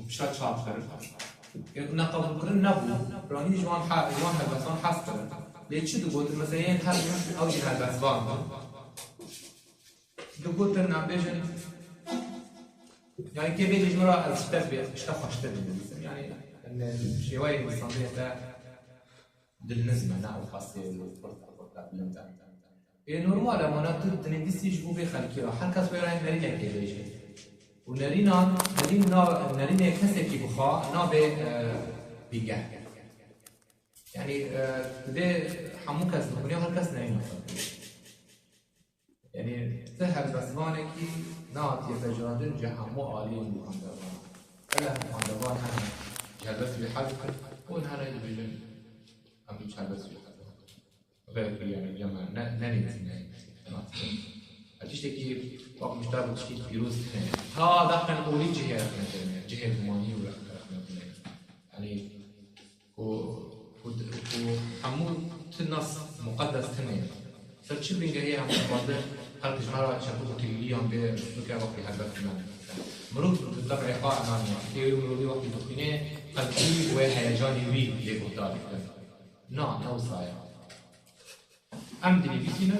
B: بشات چاپتر نقابل كلن نبو راني جوان هلبستان حسب ليش دقوت مثلا هل أو هلبستان دقوت نبيجن يعني كيف يجي مرة الشتات اشتخ يعني ان شوية مستنطية بالنسبة نعم خاصة بالنسبة نورمال اما نبتد تنبيسي جبو بخلقي راح هر كس ويرا نرينا كيفيجي ونرينا كسي كي بخا نابي بيجاه يعني ده حمو كس نقولي هر كس نرينا يعني سهل بس مانكي نات يتجرادن جهمو عالي المخندران كلا المخندران هنا جهبس بحد ون هنا يبيجن هم جهبس بحد غير يعني جمع ناني هتشتكي وقت مشتاق تشتكي فيروس ها دخل قولي جهة زمانية ولا يعني وحمود النص مقدس تنين سرچ بینگه هی هم مقدس هر کجمارا شبوه تیلی هم به سوکه وقتی هدف من مروت بالطبع قائم عنه كي مرودي وقت دخينه قلبي وهيجاني وي لبطال نه صاير ام دني بيتنا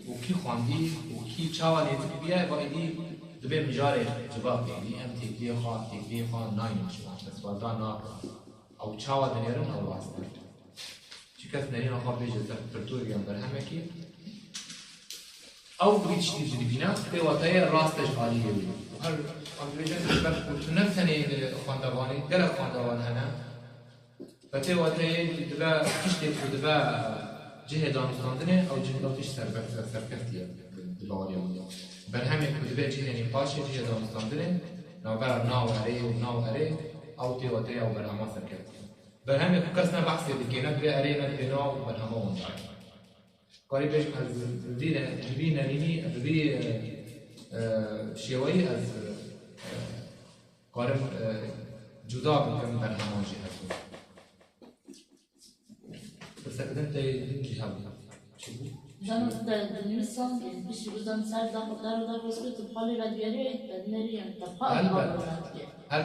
B: وكي خواندي وكي چاوا ليت بيا وايدي دبي مجاري جواب يعني ام تكلي خان ناين شو بس وضعنا او چاوا دنيرن او واسطه شكاس نرينا خاب بيجي فرتوري ام برهمكي او بريتش تيجي بينا في وتاي راس تشغاليه هر امبريجن بس نفسني خواندواني قال خواندوان هنا فتي وتاي دبا كشتي دبا جهه دانستاندنه او جهه دوتش سرکفتیه دباوریا برهمه دبا جهه نقاشه جهه دانستاندنه نوبر ناو اره او تي وتاي او برهمه سرکفتیه برهمه کسنا بحث دیگه نه اره نه ناو برهمه اون قريب ايش الذي نانيني الذي شيوي از قريب جدا بكم برنامج هستم بس كده انت جهاد
H: زمان الانسان بيش بزمان سر دام دار وسط بحالي بدياري بدنري يعني تبقى
B: هل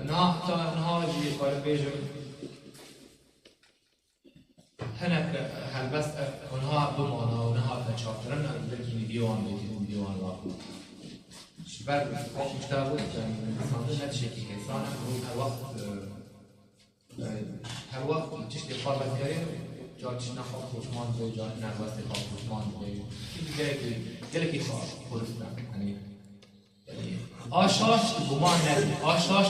B: نهاجي قريب ايش هناك هل بس هنها بمانا ونها تشاطرن لكن ديوان واقع شباب وقت مشتاقون يعني صندوق نتشكي كيسان هر وقت تشتي قربة كريم جاتش نخاف خوشمان زي جات نروست خاف خوشمان زي جلك يخاف خلصنا يعني آشاش بمان نزل آشاش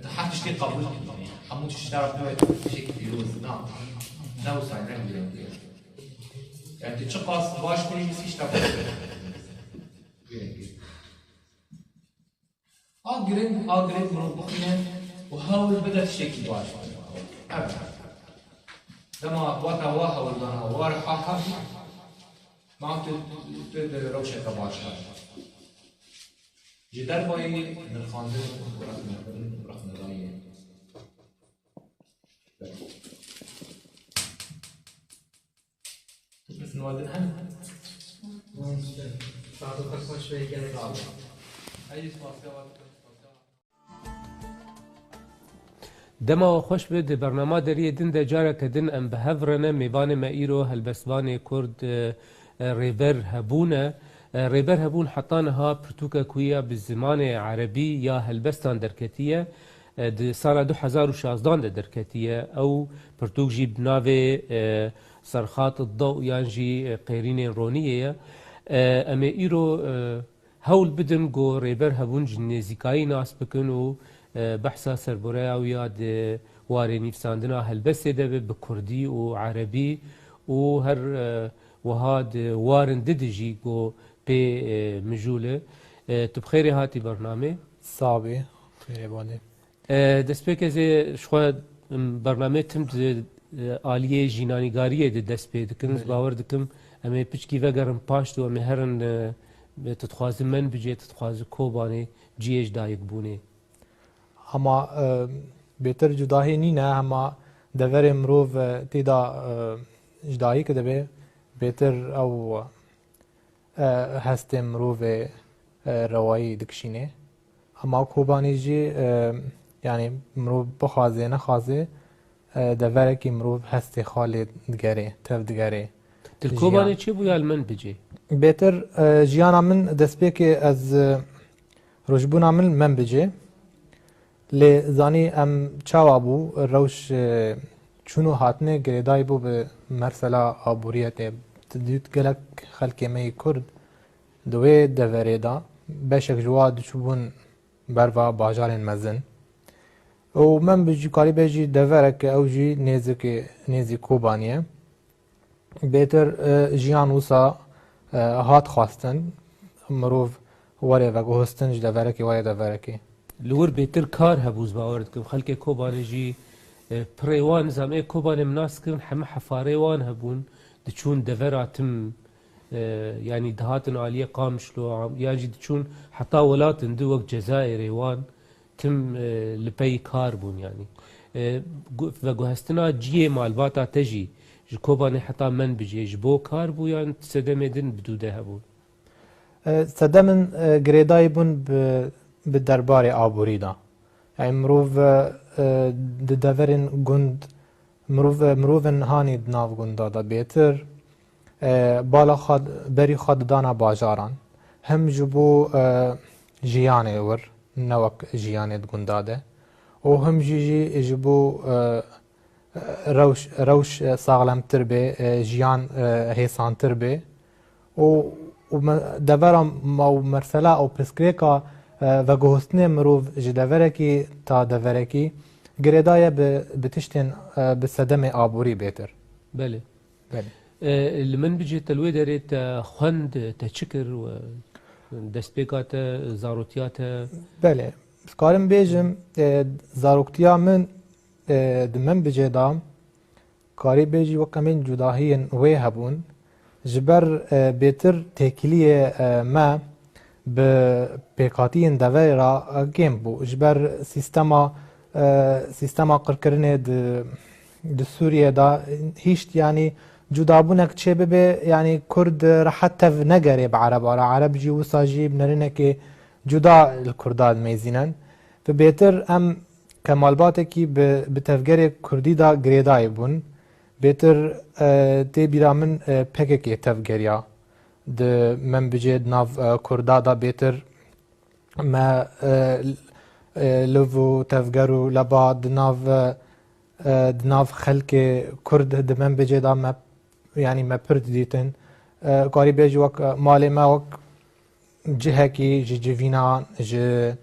B: تحت تشتي قبول يعني حمود اشترك دوت شيء فيروز نعم نو سايرن بيرن يعني تشقص باش كل يسي اشترك اجرين مربخين وهاول بدات شيء باش ابدا لما وتواها ولا ورحها ما تقدر روشه باش جدار باي نخاندن ورحنا رايه بس نوادن هم بعضو خلصنا شوي كده اي
I: دما خوش بد برنامه دری دن دجاره کدن ام بهورنه میوان مایرو هلبسوان کرد ریبر هبونه ریبر هبون حطانها پرتوکا کویا بالزمان عربی یا هلبستان درکتیه سال 2016 درکتیه او پرتوک جی بناوی صرخات الضوء یانجی قیرین رونیه اما ایرو هول بدن گو ریبر هبون جنزیکایی ناس بکن و بحثا سربورا و یاد واری نفساندنا هلبسته ده بکردی و عربی و هر وهاد وارن ددجي جو پی مجوله تو بخیری هاتی برنامه
A: صعبه خیلی باله
I: دست پی که شخوا برنامه تم آلیه جینانیگاریه ده دست پی دکن باور دکم اما پچکی وگرم پاشت و اما هرن تتخواز من بجه تتخواز کوبانه جیش دایک بونه
A: اما بهتر جداهی نینه اما دور مروف تیدا جدایی که دبه بهتر او هست مروف روایی دکشینه اما کوبانی جی یعنی مروف بخوازه نخوازه دوره که مروف هست خالد دگره تف دگره
I: تلکوبانی چی بویال من بجه؟
A: بهتر جیانا من دست به که از رجبونا من بجه لی زانی ام چاوا بو روش چونو هاتنه گریدای بو به مرسلا آبوریت تدیت گلک خلک می کرد دوی دوره دا بشک جواد چوبون بروا باجار مزن و من بجی کاری بجی دوره که او جی نیزی کوبانیه بهتر جیان وسا هات خواستن مروف وره و گوهستن جدوره که وای دوره که
I: لور بهتر کار هبوز باورد کم خلک کوبانی جی پریوان زمه کوبانی مناس کن همه حفاره وان هبون دچون دوراتم يعني دهاتن عالية قامشلو يجد تشون حتى ولاتن دو وقت جزائري وان تم لبي كاربون يعني وجهستنا جيه مالباتا تجي جكوباني حتى من بيجي جبو كاربو يعني سدم دن بدو دهبون
A: سدمن جريداي بون بالدرباري آبوريدا يعني مروف ددورن جند مروفن هاني دناف جندا بيتر بالا خاد بری خاد دانا باجاران هم جبو جیانه ور نوک جیانه گنداده و هم جبو روش ساغلم تربه جیان هیسان تربه و دورم ما مرسلا او پسکریکا و گوهستنه مروف جدورکی تا دورکی گریدای بتشتن بسدم آبوری بهتر
I: بله
A: بله
I: لمن بيجي تلوي داريت خوند تشكر و دستبيقات زاروتيات
A: بله سكارم بيجم زاروتيا من دمن بيجي دام كاري بيجي وكمن جداهين وي هبون جبر بيتر تكليه ما ببيقاتين دويرا جيم بو جبر سيستما قركرنه د سوريا دا هيشت يعني جدابونك چه ببه يعني كرد رحت نگره بعرب على عرب جي وساجي بنرنه که جدا الكرداد ميزينن فبيتر ام كمالباتكي بتفجر كردي دا گريداي بون بيتر تي بيرا من پكك تفجريا د من بجد ناف كردا دا بيتر ما لوفو تفجرو لبعض ناف خلق كرد د من بجد ما يعني ما برد ديتن قاري بيجي وك مالي ما وك جهكي جي جيفينا جي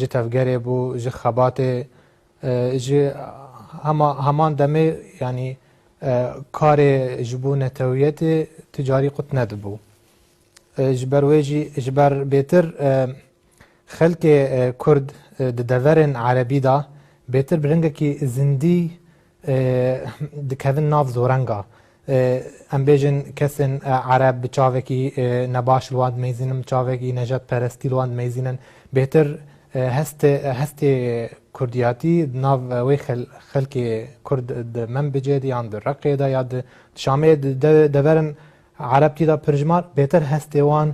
A: تفجري بو جي خباتي جي همان دمي يعني كاري جبو نتويتي تجاري قط ندبو جبر ويجي جبر بيتر خلق كرد دورن عربي دا بيتر برنگكي زندي دكهن ناف زورنگا ام بيجن كسن عرب بچاوكي نباش الواد ميزينن بچاوكي نجات پرستی الواد ميزينن بهتر هست كردياتي ناف وي خلق كرد من بجدي عند الرقي دا ياد شامي دورن عربتي دا پرجمار بهتر هست وان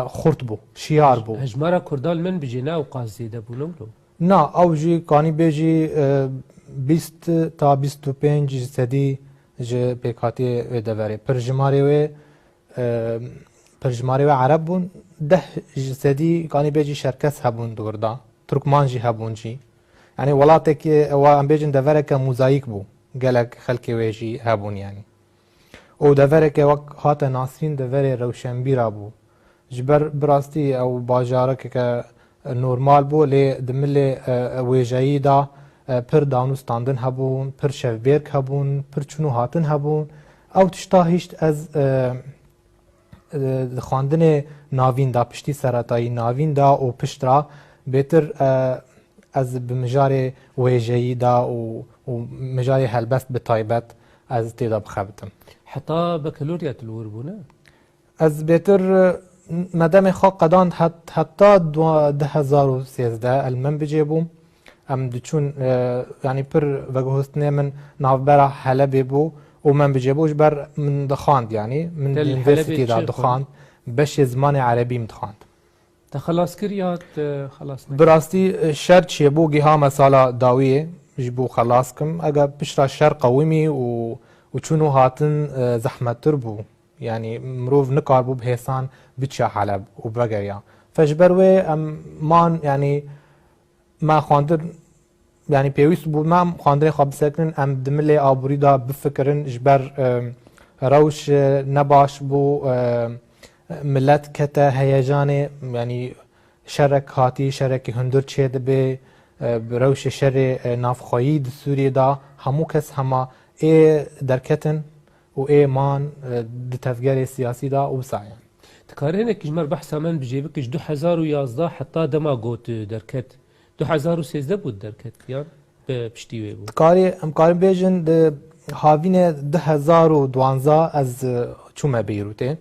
A: خرطبو شيار بو
I: هجمارا كردال من بجينا وقازي دبونو
A: نا او جي كاني بيجي 20 تا 25 سدی ج پیکاتی دوره پرجماری و عرب بون 10 سدی کانی بیجی شرکس هبون دوردا ترکمان جی هبون جی يعني ولاتك و ام بيجن دفرك موزايك بو قالك خلكي ويجي هابون يعني او دفرك وق هات ناسين دفر روشنبيرا بو جبر براستي او باجارك ك نورمال بو لي دملي ويجاي دا پر دانوستاندن هبون پر شفبيرك هبون پر چونو هاتن هبون او تشتا هشت از خواندن ناوین دا پشتی سرطایی ناوین دا و پشترا بهتر از بمجار ویژه‌ای دا و مجار هلبست به تایبت از تیدا بخبتم
I: حتى بكالوريات الوربونه
A: از بهتر مدام خو قدان حتی 2013 المن بجيبوم ام دچون يعني پر وجهستني من نافبرا حلب بو ومن بجيبوش بر من دخاند يعني من اليونيفرسيتي دا دخاند باش زمان عربي مدخاند
I: تخلص كريات خلاص
A: براستي شرط شيبو جها مساله داويه جبو خلاصكم اجا بشرا شر قومي وچونو هاتن زحمت تربو يعني مروف نقاربو بهيسان بتشا حلب وبقريا فجبروي ام مان يعني ما خاندر يعني بيويس بو ما خاندري خاب سكن ام دملي ابوري دا بفكرن جبر روش نباش بو ملت كتا هيجان يعني شرك هاتي شرك هندر تشيد به بروش شر نافخويد سوريا دا همو كس هما اي دركتن و اي مان دتفجير سياسي دا وسعي
I: تكارينك جمر بحثا من بجيبك 2011 حتى دما قوت دركت 2013 بود دركت يعني بشتي بو
A: امكاري بيجن هاوين 2012 از چوم بيروته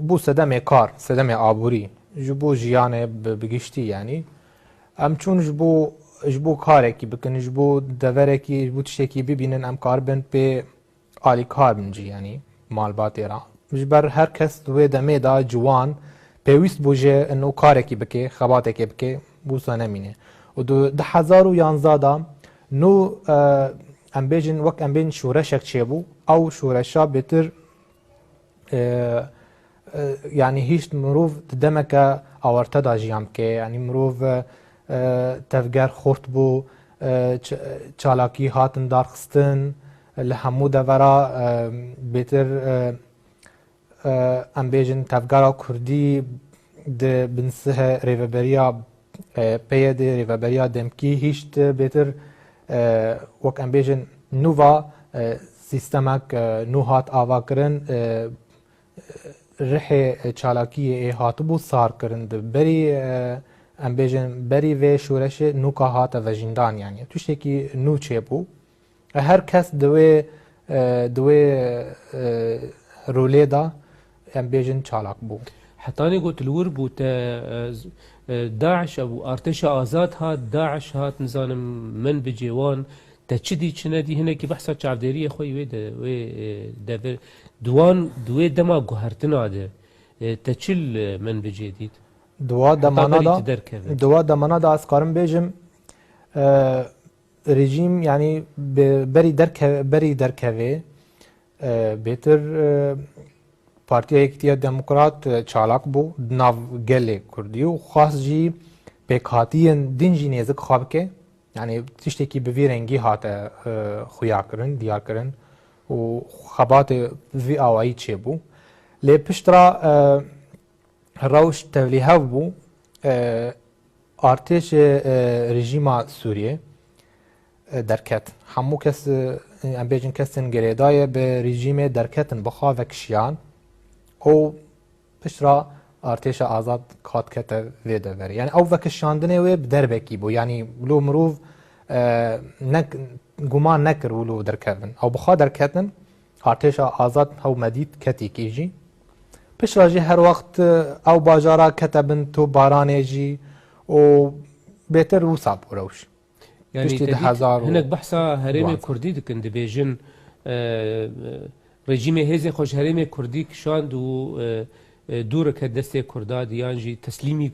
A: بو سدم کار سدم آبوری جبو جیانه بگشتی يعني ام چون جبو کاره کی بکن جبو دوره کی جبو تشکی ببینن ام کار بن به آلی کار بنجی يعني مال باتیرا جبر هر کس دوی دمه دا جوان پیوست بوجه انو کاره کی بکه خباته کی بکه بوسا نمینه و 2011 دا نو ام بیجن وقت ام بین شورشک چه بو او شورشا بتر يعني هيش مروف دمك اورتا دا جيام كي يعني مروف تفجر خورت بو چالاكي هاتن دارخستن لهمو دورا بيتر ام بيجن تفجر كردي د بنسه ريفبريا بيد ريفبريا دمكي هيشت بيتر وك ام بيجن نوفا سيستمك نوهات آوا کرن رح چالاکی هاتبو سار کرند بری ام بیجن بری و شورش نو که هات و جندان يعني توش کی نو چه هر کس دوی رولی دا ام بیجن چالاک بو
I: حتى أنا قلت الور بو داعش أو أرتش آزاد هات داعش هات نظام من بجوان تشدي چندی هنه کی بحثا چاودری خوی و دوی دما گوهرتنا ده تچل من بجدید
A: دوا دمانا دا اسکارم بیجم رژیم يعني بری درکوی بهتر پارتیا یکتیا دموکرات چالاک بو ناو گله کردی و خاص جی پیکاتین دینجی نزک خواب که يعني تشتكي بفيرنجي هات خويا كرن ديار كرن و خبات في اوعي تشيبو لي بشترا روش توليها بو ارتش رژیما سوریه درکت همو کس ام بیجن کسن گریدای به رژیم درکتن بخوا وکشیان او پشرا ارتش آزاد کات کت ویده وری یعنی او وکشاندنه و بدربکی بو یعنی لو مروف گمان نکر ولو درکتن او بخوا درکتن ارتش آزاد هو مدید کتی کیجی پشرا جی هر وقت او باجارا کتبن تو بارانه جی و بهتر وصاب وروش
I: يعني هناك بحثا هرمي كردي دكن دبيجن رژیم هزی خوش هرم کردی کشاند و دور که دسته کرداد یعنی تسلیمی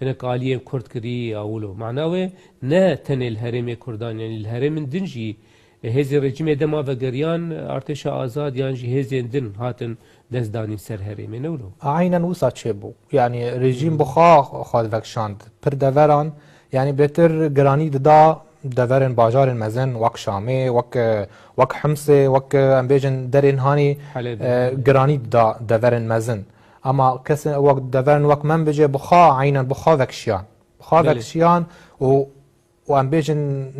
I: هناك عالیه کرد کری اولو معناه نه تن الهرم کردان یعنی الهرم دنجی هزی رژیم دما و گریان ارتش آزاد یعنی هزی دن هاتن دزدانی سر هرم نولو
A: عینا وسط چبو یعنی رژیم بخوا خود وکشاند پر دوران يعني بهتر جراني دا دورن باجار مزن وك شامي وك حمصه وك امبيجن درين هاني جراني دا دورن مزن اما كس وك دورن وك من بيجي بخا عينا بخا وكشيان و و ام بیجن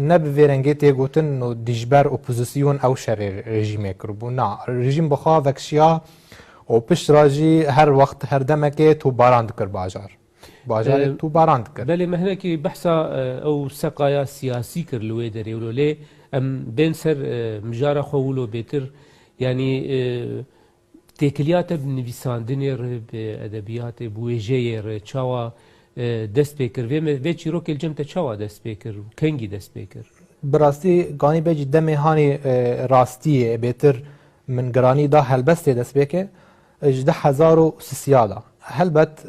A: نب ویرنگی تیگوتن و دیجبر اپوزیسیون او شر رژیم کربو نه رژیم بخوا وکشیا و پشت راجی هر وقت هر دمکه تو باراند کر باجار تو باراند کر
I: بله مهنکی بحثا او سقایا سیاسی کر لوی داری ولو لی ام بین سر مجارا خوولو بیتر یعنی تکلیات بنویساندنی ر به ادبیات بویجه ر چاوا دست بکر و چیرو کل جمت چاوا دست بکر کنگی دست بکر
A: براستی گانی بجی دمی هانی راستیه بیتر من گرانی دا هلبسته دست بکه 10000 دا هلبت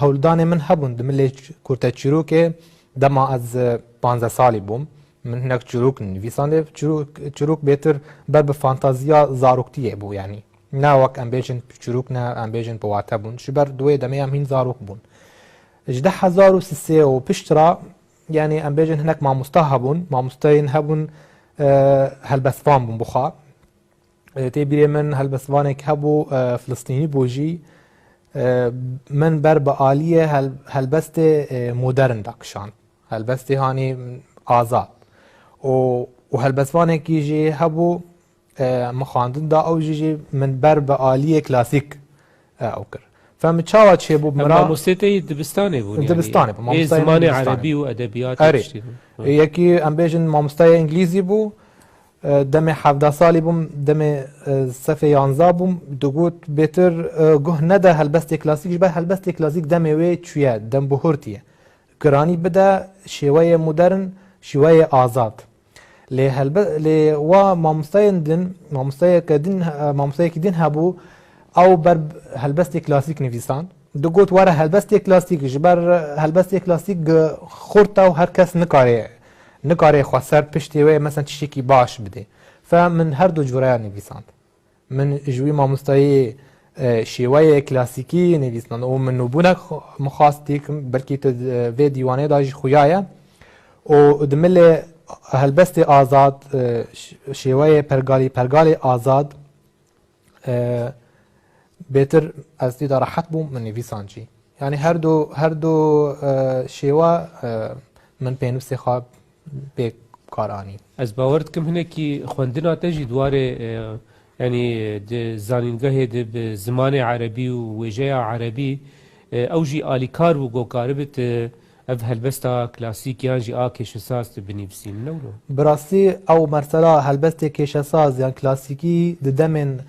A: هولدان من هبون دملی کورتا چیروکه دما از 15 سالی بوم من هناك چروک نویسانده چروک بیتر بر به فانتازیا زاروکتیه بو یعنی نه وک امبیجن چروک نه امبیجن بواته بون شبر دوی دمی هم هین زاروک بون 10300 و پشترا يعني امبيجن هناك مع مستهبون مع مستين هبون هالبسفان بون بخا تبيري من هالبسفانك هبو فلسطيني بوجي من برب آلية هالبستي مودرن داكشان هالبستي هاني آزاد وهالبسفانك يجي هبو مخاندن دا او جيجي من برب آلية كلاسيك اوكر فمتشاوى تشي بو
I: مرا موسيقى دبستاني بو
A: دبستاني
I: بو اي زمان عربي وادبيات
A: يكي امبيجن مامستاي انجليزي بو دمي 17 سالي بوم دمي صفي 11 بوم دغوت بيتر گه ندا هلبستي كلاسيك جبه هلبستي كلاسيك دمي وي تشيا دم بهورتيه قراني بدا شويه مودرن شويه آزاد لي وا مامستاي دن مامستاي كدن مامستاي كدن هبو او برب هلبستي كلاسيك نویسان دگوت وره هلبستي كلاسيك جبر هلبستي كلاسيك خورتا و هر کس نکاره خسر پشتی و مثلا تشتکی باش بده فمن هر دو جورا نویسان من جوی مامستای شیوه کلاسیکی نویسان و من نبونك مخاستيك بلكي في ديوانه داج خويايا و دمل هلبستي آزاد شیوه پرگالی آزاد بهتر از دید راحت بوم من نویسان چی یعنی هر دو شیوا من پینوسی خواب به کارانی
I: از باورد کم هنه کی خوندنا تجی دواره یعنی د زانینگاه د زمان عربی و وجه عربی او جی آلیکار و گوکاربت اف هلبستا کلاسیک یان جی آکش ساز بنیفسین نولو
A: براستی او مرسلا هلبست کش ساز یان کلاسیکی د دمن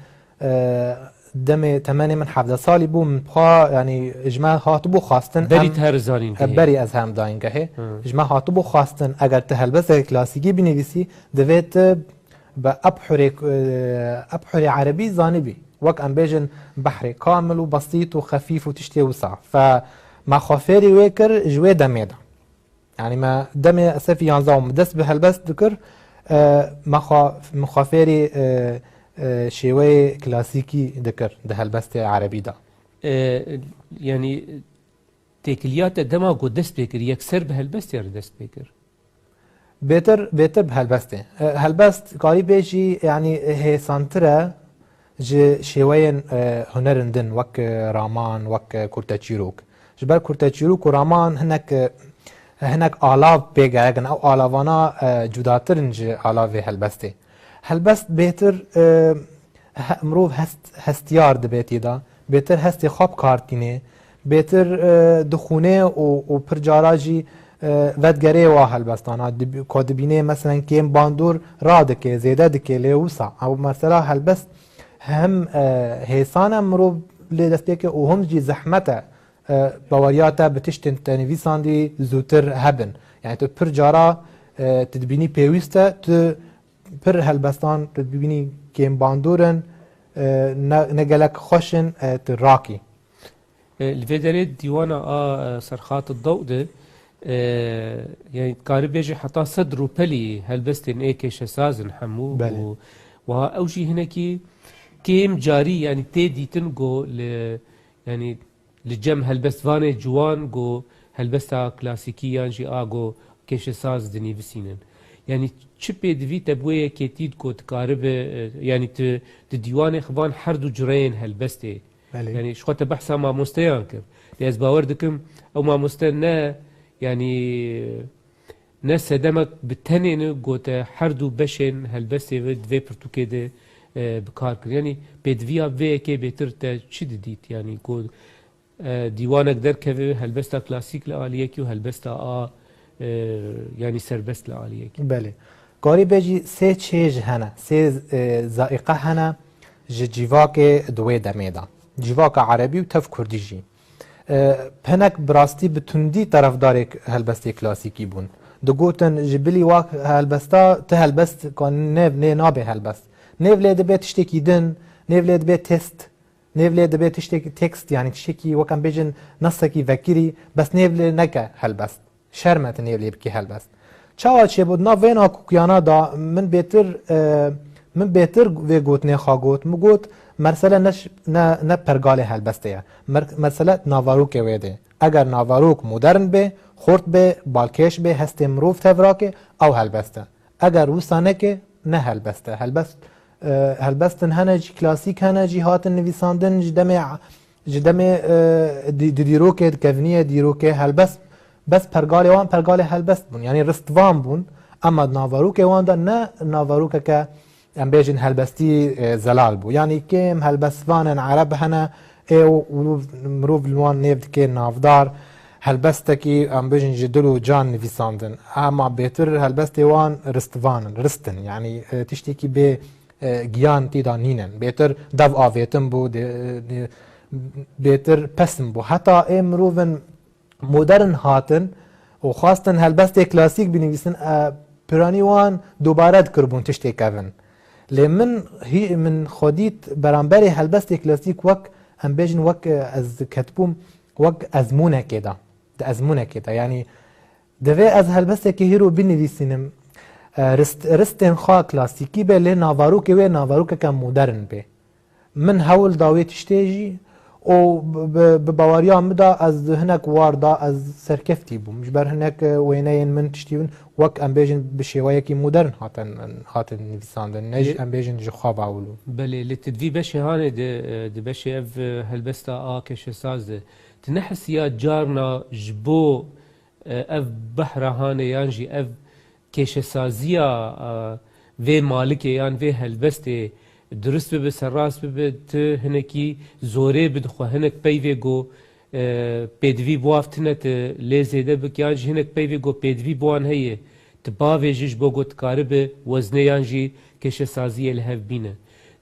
A: دم 8 من 17 سالي بو من بخا يعني اجماع هاتبو خاصتن
I: بري تهرزانين
A: بري از هم داينگه اجماع هاتبو خاصتن اگر تهلبس كلاسيكي بنويسي دويت بأبحر عربي زانبي وك ام بيجن بحري كامل وبسيط وخفيف وتشتي وسع فما خافيري ويكر جوي دميدا يعني ما دمي اسفي ينزاوم دس بهلبس ذكر ما خافيري شیوه کلاسیکی دکر ده هلبست عربی دا
I: یعنی تکلیات دما گو دست بکر یکسر به هلبست یا دست بکر
A: بهتر به هلبسته هلبست قاری بیشی یعنی هی سانتره جه شیوه هنرندن وک رامان وک کورتاچیروک جبر کورتاچیروک و رامان هنک آلاف بگرگن او آلاوانا جداترن جه آلاف هلبسته هلبست بهتر مروف هستیار دبیتی دا بهتر هستی خواب کارتینه بهتر دخونه و پرجاراجی ودگره و هلبستانا کادبینه مثلا کیم باندور را دکه زیده دکه لیوسا او مثلا هلبست هم هیسان مروف لیدست بیکه و هم جی زحمته باوریاتا بتشتن تنویسان دی زوتر هبن یعنی تو پرجارا تدبینی پیوسته تو پر هلبستان ببینی کیم باندورن نگلک خوشن تراکی
I: الفيدريت ديوانا صرخات الضوء ده يعني قارب يجي حتى صدروا بلي هلبستن ايكش سازن حمو وها اوجي هناكي كيم جاري يعني تيدي تنقو يعني لجم هلبستفاني جوان جو هلبستا كلاسيكيا جي اغو كيش ساز دني بسينن يعني چپی دوی تبویه که تید کو تقارب يعني تديوان خبان هر دو جرين هلبسته يعني شخوت بحثا ما مستيان كر لأز باور دكم او ما مستنا يعني نه سدمک بتنین گوته هر دو بشن هلبسته و دوی پرتوکه ده بکار کرد یعنی بدویا وی که بهتر تا چی دیدید یعنی گو دیوانک در که هلبسته کلاسیک لعالیه کی و هلبسته یعنی سربست لعالیه کی
J: بله کاری بجی سه چیز هنه سه ذائقه هنه جیواک دوی دمیدا جیواک عربی و تف کردی جی پنک براستی بتندی طرفدار هلبسته کلاسیکی بون دگوتن جبلی واک هلبستا ته هلبست کن نه نابه هلبست نيفلي دبي تشتكي دن نيفلي دبي تيست نيفلي دبي تشتكي تكست يعني تشتكي وكان بيجن نصكي فكري بس نيفلي نكا هلبست شرمت نيفلي بكي هلبست چاوا چه بود نا وینا کوکیانا دا من بهتر وی گوت نه خاگوت مگوت مرسله نش نه پرگال هلبسته مرسله ناواروک ویده اگر ناواروک مدرن به خورد به بالکش به هست مروف تفراکه او هلبسته اگر وسانه که نه هلبسته هلبستن هنه جی کلاسیک هنه جی هاتن نویساندن جدم دیروکه کفنیه دیروکه هلبست بس پرگال هلبست بون یعنی رستوان بون اما ناواروکه وان دا نه ناواروکه که ام بیجن هلبستی زلال بو یعنی کم هلبستوان عرب هنه مروف الوان نیفت که نافدار هلبسته کی ام بیجن جدلو جان نویساندن اما بهتر هلبستی وان رستن یعنی تشتی کی به گیان تیدا نینن بهتر دو آویتن بو بهتر پسم بو حتی امروون مدرن هاتن و خواستن هلبسته کلاسیک بنویسن پرانی وان دوباره کربون تشتی کون لمن هی من خودیت برانبری هلبسته کلاسیک وک هم بیجن وک از کتبوم وک ازمونه کدا ازمونه کدا یعنی دوی از هلبسته که هیرو بنویسینم رستن خواه کلاسیکی به لی ناواروکه و ناواروکه که مدرن به من هول داوی تشتیجی او بباوریا مدا از هناك واردا از سرکفتی بو مش بر هناك وينين من تشتيون وك ام بيجن بشويه كي مودرن هاتن نيفساندن نج ام بيجن جو خاب اولو
I: بله لتدفي بشي هاني دي بشي اف هلبستا كش ساز تنحس يا جارنا جبو اف بحر هاني يانجي اف كش سازيا في مالك يان في هلبستي درست به سراس به ته هنکی زوره بدخو هنک پیوی گو پدوی بوافتنت لیزیده بکیانج هنک پیوی گو پدوی بوان هیه تباوی جش بگو تکاره به وزنه یانجی کش سازی الهف بینه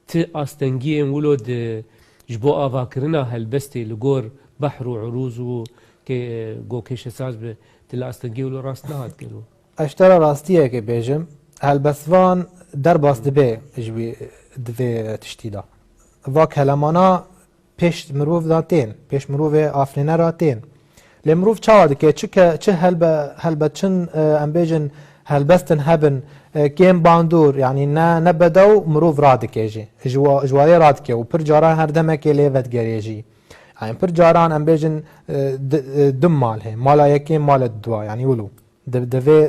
I: ته آستنگی اولو ده جبو آوا کرنا هلبستی لگور بحر و عروض و که گو کش ساز به تل آستنگی اولو راست نهاد کرو
J: اشترا راستیه که بیجم هلبسوان در باست به اجبی دوی تشتیدا و کلمانا پیش مروف داتین پیش مروف آفرینه راتین لمروف چاوده که چه هلبه چن ام بیجن هلبستن هبن کم باندور یعنی نه بدو مروف راد کیجی اجواری راد کی و پر جاران هر دمه که لیوت گریجی یعنی پر جاران ام بیجن دم مال هی مالا یکی مال دوا یعنی ولو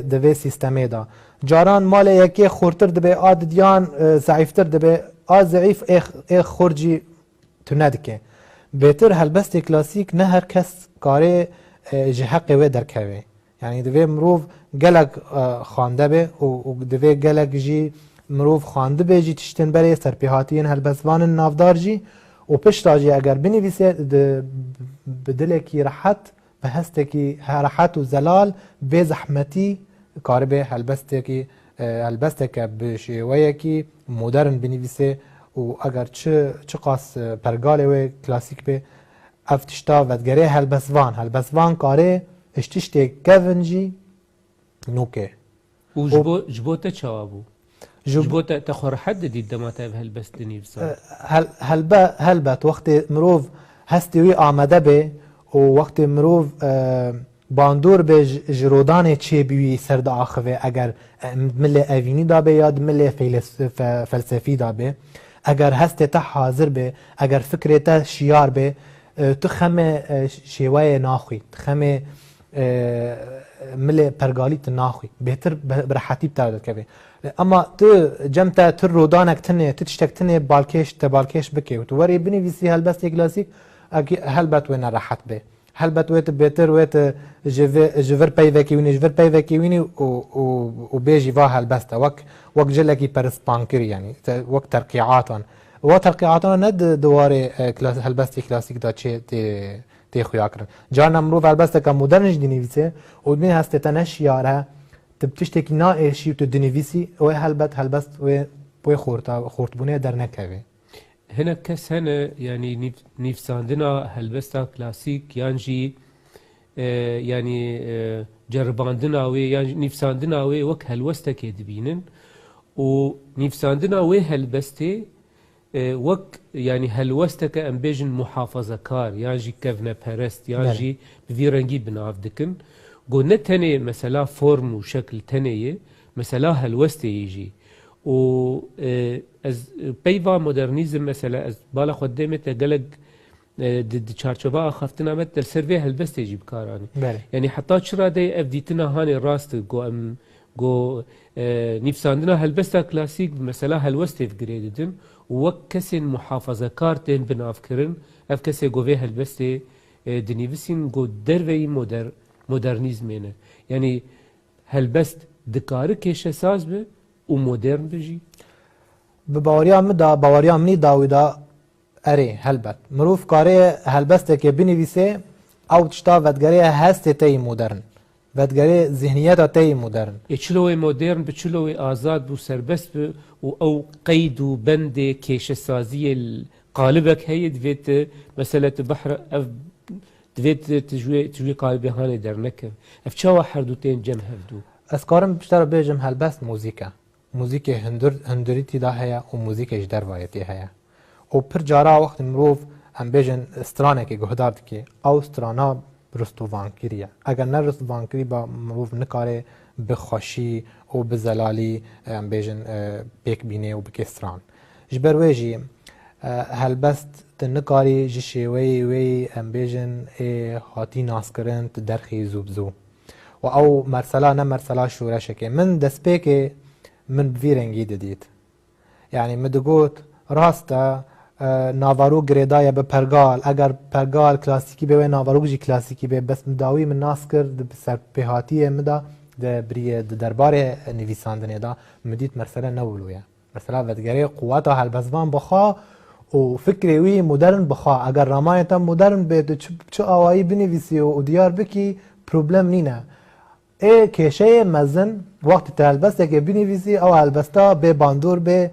J: دوی سیستمی دا جاران مال یکی خورتر دبی آد دیان ضعیفتر دبی آد ضعیف ایخ خورجی تندکه بهتر هلبست کلاسیک نه هر کس کاری جحقی و درکوی یعنی دوی مروف گلگ خانده به و دوی گلگ جی مروف خانده به جی تشتن بری سرپیهاتین هلبستوان نافدار جی و پشتا جی اگر بنویسه بدل کی راحت به هسته کی راحت و زلال به زحمتی کار به هلبسته که به شیوه کی مدرن بنویسه و اگر چه قاس پرگاله و کلاسیک به افتشتا ودگره هلبسوان کاره اشتشته کونجی نوکه
I: و جبوته چوابو جبوته تخور حد دید دماته به هلبست دنیفسان
J: هلبت وقت مروف هستیوی آمده به و وقت مروف باندور به جرودان چه بیوی سرد آخوه اگر مل اوینی دا به یا مل فلسفی دا به اگر هسته تا حاضر به اگر فکر تا شیار به تو خمه شیوه ناخوی خمه مل پرگالیت ناخوی بهتر برحاتی بتردد که اما تو جمتا تر رودانک تنه تشتک تنه بالکش بکه و تو وری بنویسی هلبست کلاسیک هلبت و نراحت به هلبت ويت بيتر ويت جفر بايفكي ويني جفر بايفكي ويني وبيجي فا هلبستا وك جلكي برس بانكري يعني وك ترقيعاتن وترقيعاتن ند دواري كلاس هلبستي كلاسيك دا تشي تي خويا كرن جانا مروف هلبستا كمودرن دينيفيسي ودمين هستتنش يارها تبتشتكي نا ايشي وتدينيفيسي و هلبست و خورت بونه در نكوي
I: هنا كس هنا يعني نيفساندنا هلبستا كلاسيك يانجي يعني جرباندنا وي يعني نيفساندنا وي وك هلوستا كدبينن ونيفساندنا وي هلبستي وك يعني هلوستا كأنبيجن محافظة كار يانجي كفنا بارست يانجي بفيرنجي بناف دكن قلنا تاني مثلا فورم وشكل تانية مثلا هلوستا يجي و از بيفا مودرنيزم مثلا از بالا قدامت قلق ضد چارچوبا خفتنا مت السيرفي هلبست يجيب كاراني يعني حتى شرا دي افديتنا هاني راست جو نيفساندنا هلبستا كلاسيك مثلا هلوست في جريدن وكسن محافظه كارتين بنافكرن اف كسي جوفي هلبست دنيفسين جو دروي مودرنيزمينه يعني هلبست دكار كيش اساس به ومودرن بيجي
J: بباوريا مدا باوريا مني داودا اري هلبت مروف كاري هلبست كي بنيفيسي او تشتا ودغري هست تي مودرن ودغري ذهنيات تي مودرن
I: اتشلوي مودرن بتشلوي ازاد بو سربست او قيد وبند كيش سازيه قالبك هي دفيت مساله بحر دفيت تجوي قالبي هاني درنك افشوا حردوتين جم هفدو
J: اسكارم بشتر بيجم هلبست موزيكا هندريتي دا هيا وموزيكا جدر وايتي هيا و پر جارا وقت مروف هم بيجن استرانه كي گهدار دكي او استرانا برستوان كريا اگر نه رستوان كري با مروف نكاري بخوشي و بزلالي هم بيجن بيك بيني و بك استران جبر ويجي هلبست تنكاري جشي وي هم بيجن هاتي ناس کرن تدرخي زوبزو و او مرسلا نه مرسلا شورشكي من دسبيكي من بفيرنجي ديت يعني مدقوت راستا ناوارو گریدای به پرگال اگر پرگال کلاسیکی به ناوارو جی کلاسیکی به بس مداوی من ناس کرد سر پهاتی مدا ده بری دربار نویساندنی دا مدیت مرسله نولویا مرسله ودگری قوات هلبزوان بخوا و فکری وی مدرن بخوا اگر رامایتا مدرن به چه آوایی بنویسی و دیار بکی پروبلم نینه ای کشه مزن وقت تلبسته که بنویسی او هلبستا به باندور به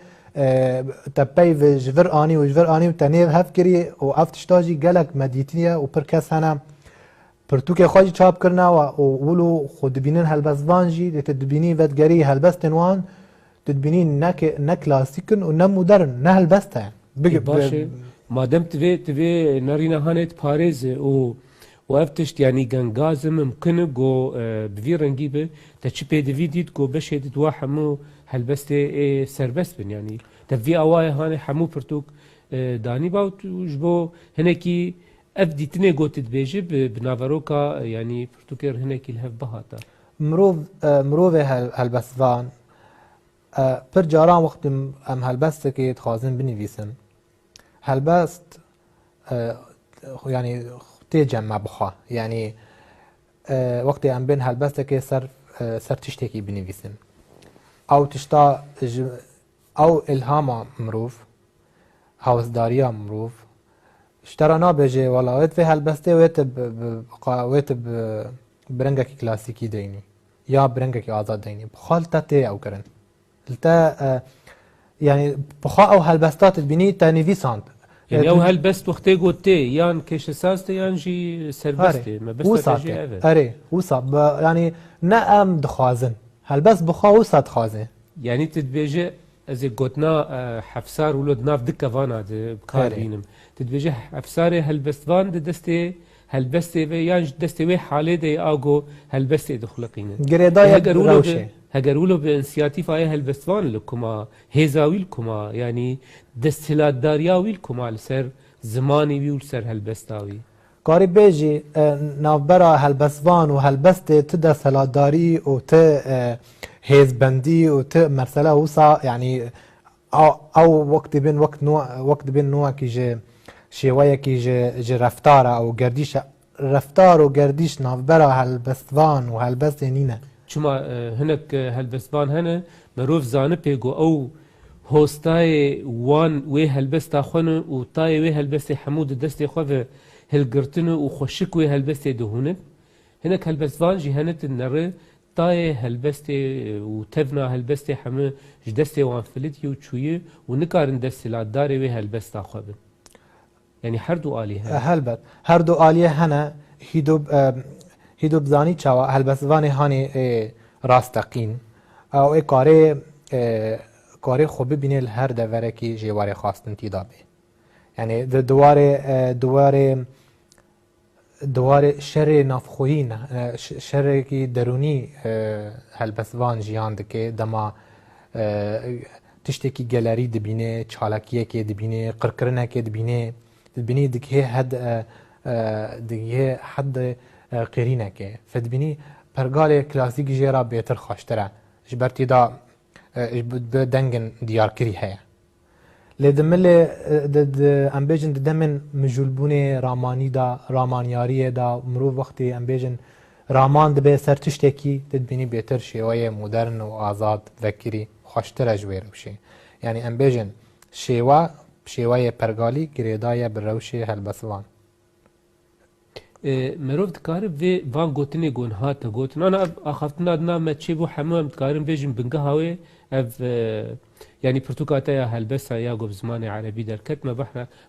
J: تبي في جفر اني وجفر اني وتنير هفكري وافتشتاجي قالك مديتيه وبركس هنا برتوكي خوجي چاپ کرنا و ولو خود بینن هلبسوانجي تدبيني ودگري هلبستنوان تدبيني نك كلاسيكن و نه مودرن نه هلبسته
I: باشه مادام تبي نارينا هانت باريز و افتشت يعني گنگاز ممكن جو بفي رنگيبه تشبي ديفيديت جو بشيد واحمو هلبسته سربست بن يعني تفي اواي هاني حمو برتوك داني باوت وجبو هناكي افديتني قوت تبيجي بنافاروكا يعني برتوكير هناكي الهف بهاتا
J: مروف هلبسوان پر جاران وقت ام هلبسته كي تخازن بنويسن هلبست يعني تجمع بخوا يعني وقت ام بين هلبسته كي سر تشتكي بنويسن او تشتا او الهام مروف هاوسداريا مروف اشترانا بجي ولا في هلبسته ويت برنگك كلاسيكي ديني يا برنگك آزاد ديني بخالتا تي او كرن التا يعني بخا او هلبستات البني تانيفيسانت
I: يعني او هلبست وقتي قوتي يان كيش اساس يان جي سربستي ما بس تجي
J: اري وصاب يعني نأم دخازن هلبس بخا وصاد خازن
I: يعني تدبيجي از قوتنا حفسار ولود ناف دكا فانا بكار بينم تدبيجي حفساري هلبستوان دستي هلبستي يان دستي وي حالي دي اغو هلبستي دخلقين
J: جريداي روشه
I: هقرولو بانسياتيف اي هلبستوان لكما هيزاوي لكما يعني دستلات دارياوي لكما لسر زماني وي ولسر هلبستاوي
J: قاري بيجي نافبرا هلبسوان وهلبست تدا سلاداري و ت هيزبندي و ت مرسله وصا يعني او وقت بين نوع كي جي شويه كي جي رفتاره او گرديشه رفتار و گردیش نافبرا هلبستوان و هلبست نینه
I: چما هنک هلبستوان هنه مروف زانه پیگو او هۆستایê wan wê helbesta xwe ne û tayê wê helbestê hemû di destê xwe ve hilgirtin û xweşik wê helbestê dihûnin. Hinek helbestvan jî hene tin nere tayê helbestê û tevna helbestê hemû ji destê wan filîtî û çûyî û nikarin desthilatdarê wê helbesta xwe bin. Yani her du alî hene.
J: Helbet. Her du alîye hene hîdû bizanî çawa helbestvanê hanê rastaqîn ew ê karê xwe bibîne li her deverekî jê warê xwastin tî da bê. Yani di diwarê şerê navxweyî şerekî derûnî helbestvan jiyan dike dema tiştekî gelerî dibîne, çalakiyekê dibîne, qirkirinekê dibîne, dibînî dikê hed qêrînekê. Fedibînî pergalê klasîk jê ra bêtir xweştir e ji ber tî da bi dengin diyarkirî heye. Lê di milê em bêjin di demên mijûlbûnê ramanî da ramaniyariyê da mirov wextê em bêjin raman dibe ser tiştekî dibînî bêtir şêwayê modern û azad vekirî xweştir e ji wê rewşê. Yani em bêjin şêwayê pergalî girêdaye bi rewşê helbestvan.
I: Merov dikare vê van gotinê gon hate gotin ana ev axaftina dina me çêbû hemû em dikarin bêjin bingeha wê ev yani pirtûka te ya helbesta ya gov zimanê erebî derket me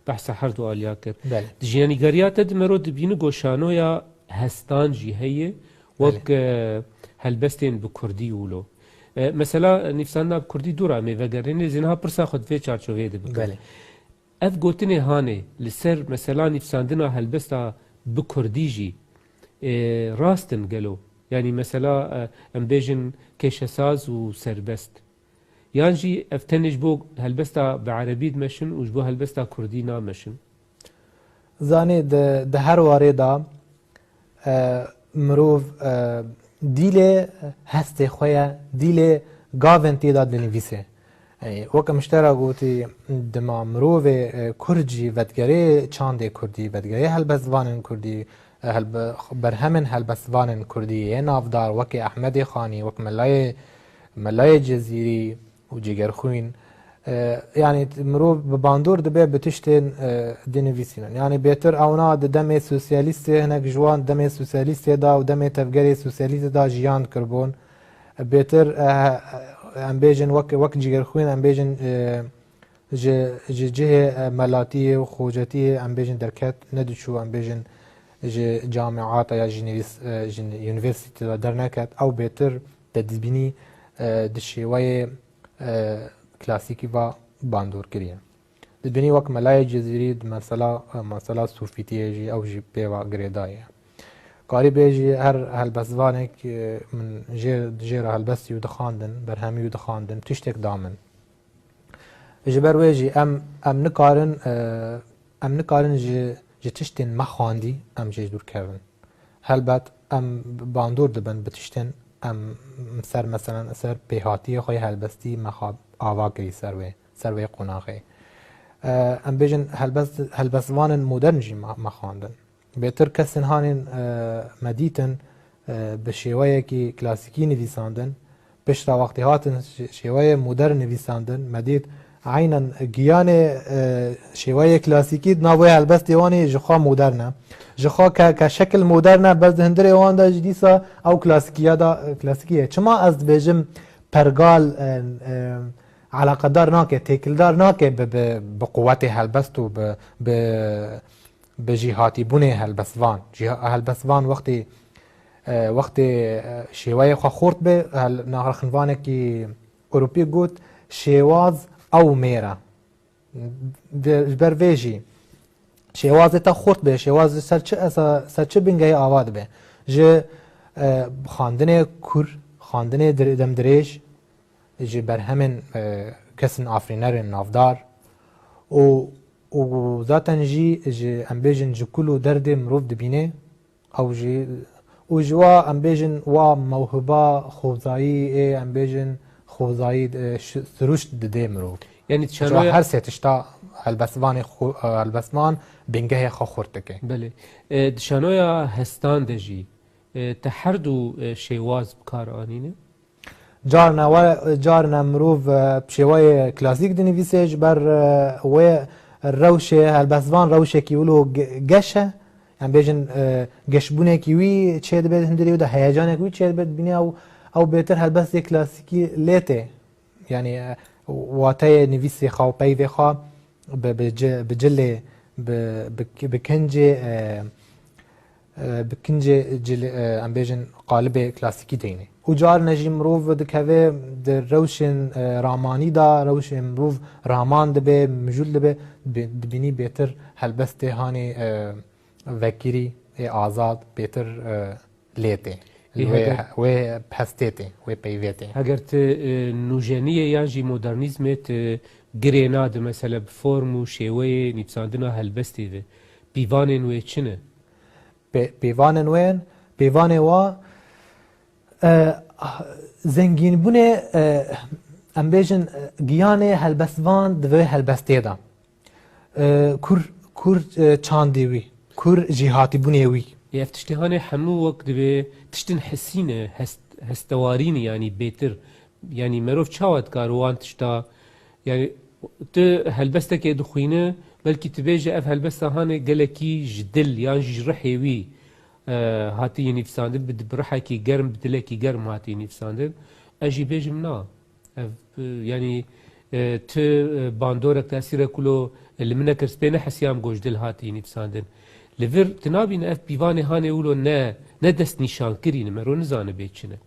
I: behsa her du aliya kir. Di jiyanîgeriya te di merov dibînî goşanoya hestan jî heye wek helbestên bi Kurdî wilo. Mesela nîvsandina bi Kurdî dûra mêvegerînê zînha pirsa xwe di vê çarçoveyê de bikin. Ev gotinê hanê li ser mesela nîvsandina helbesta bi Kurdî jî rastin gelo. Yani mesela em bêjin kêşesaz û serbest. Yan jî ev tenê ji bo helbesta bi erebî dimeşin û ji bo helbesta Kurdî nameşin.
J: Zanê di her warê da mirov dîlê hestê xwe ye, dîlê gavên tê da dinivîse. Wek em ji te re gotî dima mirovê Kurd jî vedgerê çandê Kurdî, vedgerê helbestvanên Kurdî, berhemên helbestvanên Kurdî yê navdar wekî Ehmedê Xanî, wek Melayê Cezîrî û Cîgerxwîn yani mirov bi bandor dibe bi tiştên dinivîsînin. Yani bêtir ewna di demê sosyalîstê hinek ji wan demê sosyalîstê da û demê tevgerê sosyalîstê da jiyan kirbûn. Bêtir em bêjin wek Cîgerxwîn em bêjin ji cihê melatiyê û xwecetiyê em bêjin derket nediçû em bêjin ji camiata ya ji universîtê da derneket ew bêtir te dibînî di şêwayê klasîkî va bandor kiriye. Dibînî wek Melayê Cezîrî di mesela Sûfîtiyê jî ew jî pêva girêda ye. Karî bê jî her helbestvanek min jê re helbestî û dixandin, berhemî û dixandin, tiştek damin. Ji ber wê jî em nikarin ji tiştên me xwandî em jê dûrkevin. Helbet em bandor dibin bi tiştên em ser meselen ser pêhatiyê xwe helbestî me ava kirî ser wê qonaxê. Em bêjin helbestvanên modern jî me xwandin. Bêtir kesên hanên me dîtin bi şêwayekî klasîkî nivîsandin, pişta wextê hatin şêwayê modern nivîsandin, me dît aynen giyanê şêwayê klasîkî nav wê helbestê wanê ji xwe modern e. Ji xwe ke şekil modern e bez di hindirê wan de jî dîsa ew klasîkî ye. Çima ez dibêjim pergal alaqedar nake, têkildar nake bi quwetê helbest û bi jîhatîbûnê helbestvan. Helbestvan wextê şêwayê xwe xort bê navxinvanekî Ewropî got şêwaz ew mêr e. Ji ber vê jî şêwazê te xort bê, şêwaz ser çi bingehê ava dibe. Ji xandinê Kur, xandinê demdirêj, ji berhemên kesên afrînerên navdar û zaten jî ji em bêjin ji kul û derdê mirov dibîne ew jî û ji wa em bêjin wa mewhiba xwezayî ê em bêjin xwezayî sirûş didê mirov.
I: Yani
J: her sê tişta هلبسوان بنگه خو خورتکه
I: بله دشانویا هستان دجی تحردو شیواز بکار آنینه
J: جارنا مروف بشوای کلاسیک دنویسه بر و روش هلبسوان روشه کی ولو گشه يعني بيجن قشبونه كيوي تشيد بيت هندري وده هيجانه كيوي تشيد بيت بني او بيتر هالبس كلاسيكي ليته يعني واتاي نفيسي خاو بايفي خا بجلي بكنجي جل ام بيجن قالب كلاسيكي ديني وجار نجي مروف دكافي دروشن راماني دا روشن مروف رامان دبي مجول دبي بني بيتر هالبسته هاني وکیری آزاد بهتر لیته و پستیته و پیویته
I: اگر ت نوجانیه یانجی مدرنیزمت گریناد مثلا بفرم و شیوه نیپساندنا هلبستی ده بیوانن و چنه
J: بیوانن و زنگین بونه ام بیجن گیانه هلبسوان دوی هلبستی دا کور چاندیوی كور جهاتي بنيوي
I: يفتشتهاني حمو وقت به تشتن حسينه هستواريني يعني بيتر يعني مروف شاوت كاروان تشتا يعني ت هلبستك دخينه بلكي تبيجي اف هلبسته هاني قالكي جدل يعني جرحيوي هاتي نفساندن بدبرحكي قرم بدلكي قرم هاتي نفساندن اجي بيجي منا يعني ت باندورك تاثيره كله اللي منك رسبينه حسيام جوجدل هاتي نفساندن لفر تنابين اف بيواني هاني ولو نا دست نشان كرين مرو نزانه بيتشنه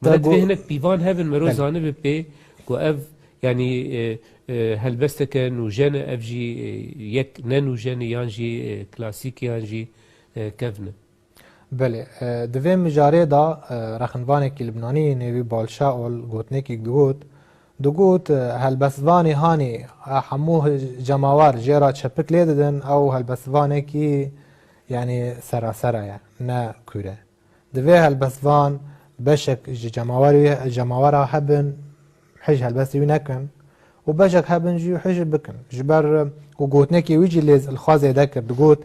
I: مرد هناك بيوان هبن مرو زانه بي كو اف يعني هلبستك نوجانه اف جي يك نوجانه يانجي كلاسيك يانجي كفنه
J: بله دوی مجاره دا رخنوانه کی لبنانی نوی بالشا اول گوتنه کی دوگوت هلبسوانی هانی هموه جماوار جيرا چپک لیددن او هلبسوانه کی يعني سراسره يعني نا كوره دوی هلبسوان بشك جماوارا هبن حج هلبسوي نكن وبشك هبن جي حج بكن جبر وقوتنه کی ويجي ليز الخوازه دكر دوگوت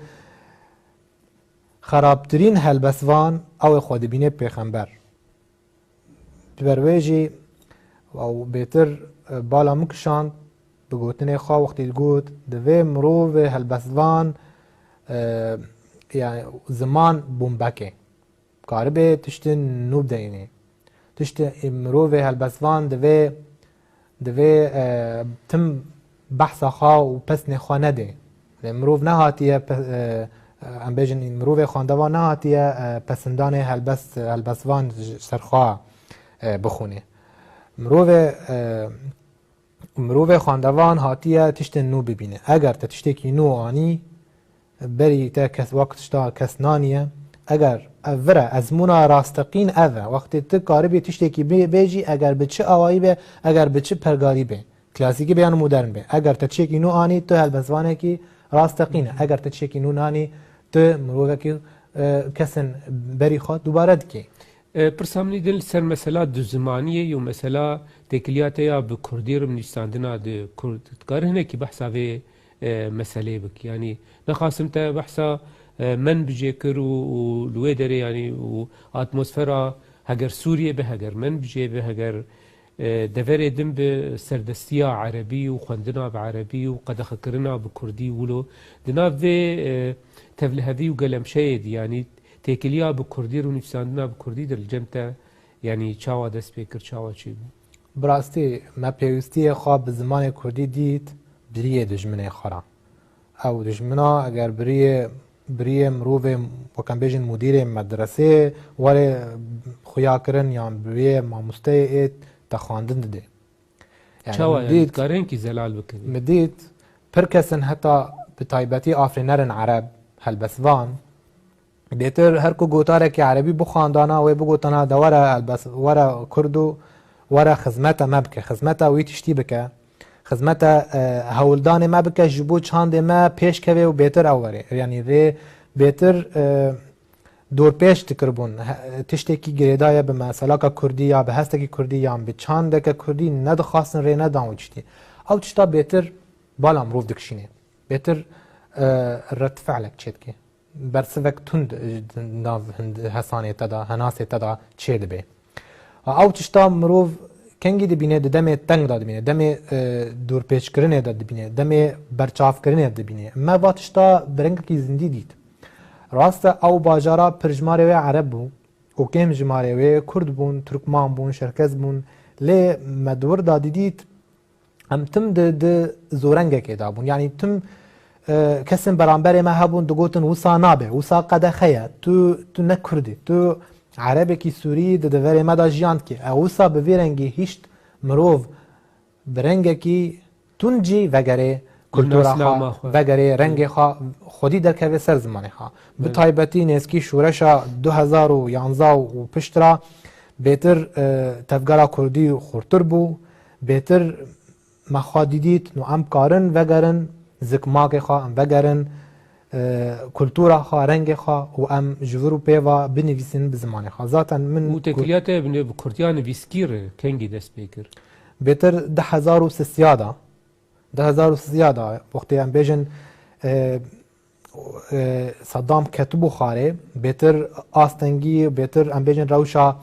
J: خرابترين هلبسوان او خودبینه پیغمبر برویجی او بهتر بالا مکشاند بگوتنه خواه وقتی گوت دوی مروف هلبسوان يعني زمان بومبكه قاربه تشتن نوب ديني تشتن مروف هلبسوان دوی تم بحث خواه و پس نخواه نده مروف نهاتیه ام بیجن مروف خواندوان نهاتیه پسندان هلبسوان سرخواه بخونه مروف خواندوان هاتیه تشتن نو ببینه اگر تا تشتکی نو آنی بری تا کس وقت شتا کس نانیه اگر اوره ازمونا راستقین اوه وقتی تا کاربی تشتکی بیجی اگر به چه آوایی به اگر به چه پرگاری به کلاسیکی بیان مدرن به اگر تا تشتکی نو آنی تو هلبسوانه کی راستقینه اگر تا تشتکی نو نانی تو مروفه کی کسن بری خواد دوباره دکی
I: پرسامنی دل سر مثلا دو زمانیه یو مثلا تکلیاته یا به کردی رو منیستاندنا ده کرد کار هنه کی بحثا به مسئله بک یعنی نخواستم تا بحثا من بجه کر و لوی داره یعنی و اتمسفرا هگر سوریه به هگر من بجه به هگر دفر دم به سردستیا عربی و خواندنا به عربی و قدخ کرنا به کردی ولو دنا به تفلهوی و قلمشید یعنی تکلیا به کردی رو نفساندنا به کردی در جمتا یعنی چاوا دست پیکر چاوا چی بود
J: براستی ما پیوستی خواب به زمان کردی دید بریه دجمنه خورا او دجمنه اگر بریه مروف وکم بیجن مدیر مدرسه ولی خویا کرن یا بریه ماموسته ایت تخواندن ده
I: چاوا یعنی کارن کی زلال بکنی
J: مدید پر کسن حتی به تایبتی آفرینرن عرب هلبسوان بهتر هر کو گوتاره که عربی بخواندانا و بگوتانا دوره البس ورا کردو ورا خدمت ما بکه خدمت وی تشتی بکه خدمت هولدان ما بکه جبو چاند ما پیش کوي و بهتر اوره یعنی ری بهتر دور پیش تکربون تشتی کی گریدای به مثلا که کردی یا به هسته کی کردی یا به چاند که کردی ند خاصن ری ندام چتی او چتا بهتر بالا مروف دکشینه بهتر رد فعلك چیدکی برسفك تند ناف حسانه تدا هناسه تدا چه دبه او تشتا مروف کنگی دبینه دمه تنگ داد بینه دمه دور پیچ کرنه داد بینه دمه برچاف کرنه داد بینه ما واتشتا برنگ کی زندی دید راست او باجارا پرجماره و عرب بو و کم جماره و کرد بون ترکمان بون شرکز بون لی مدور داد دید هم تم د زورنگه که دابون یعنی تم کسیم برانبر ما هبون دگوتن وسا نابه وسا قده خیه تو نکردی تو عربی کی سوری د دوره ما دا جیاند که وسا به ویرنگی هیچ مروف برنگه کی تونجی وگره کلتورا خوا وگره رنگ خوا خودی در که سر زمانه خوا به تایبتی نسکی شورشا 2011 و پشترا بهتر تفگرا کردی خورتر بو بهتر مخادیدیت نو ام کارن وگرن زکماک خوا ام وگرن کلتورا خوا رنگ خوا و ام جورو پیوا بنویسن بزمان خوا ذاتا من
I: و تکلیات کردیان ویسکیر کنگی دست بکر
J: بهتر 10,000 وقتی ام بیجن صدام کتبو خاره بهتر آستنگی بهتر ام بیجن روشا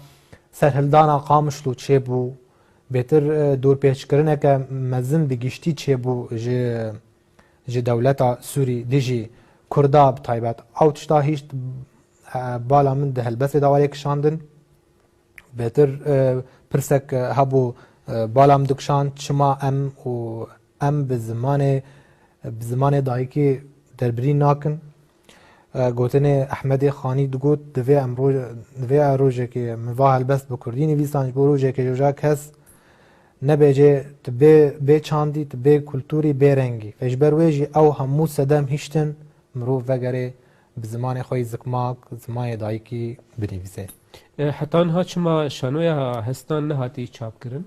J: سرهلدانا قامشلو چه بو بهتر دور پیچ کرنه که مزن بگیشتی چه بو جه دولتا سوری دیجی کردا بتایبت او تشتا هیچ بالا من ده هلبس دوالی کشاندن بهتر پرسک هبو بالا من دکشان چما ام بزمان دایی که دربری ناکن گوتن احمد خانی دگوت دوی روژه که موا هلبس بکردی نویسانج بو روژه که جوجا کس نبیجه به چاندی به کلتوری به رنگی فجبر ویجی او همو سدم هیشتن مروف وگره بزمان خوی زکماک زمان دایی که بنویسه
I: حتی ها چما شانویا هستان نهاتی چاپ کرن؟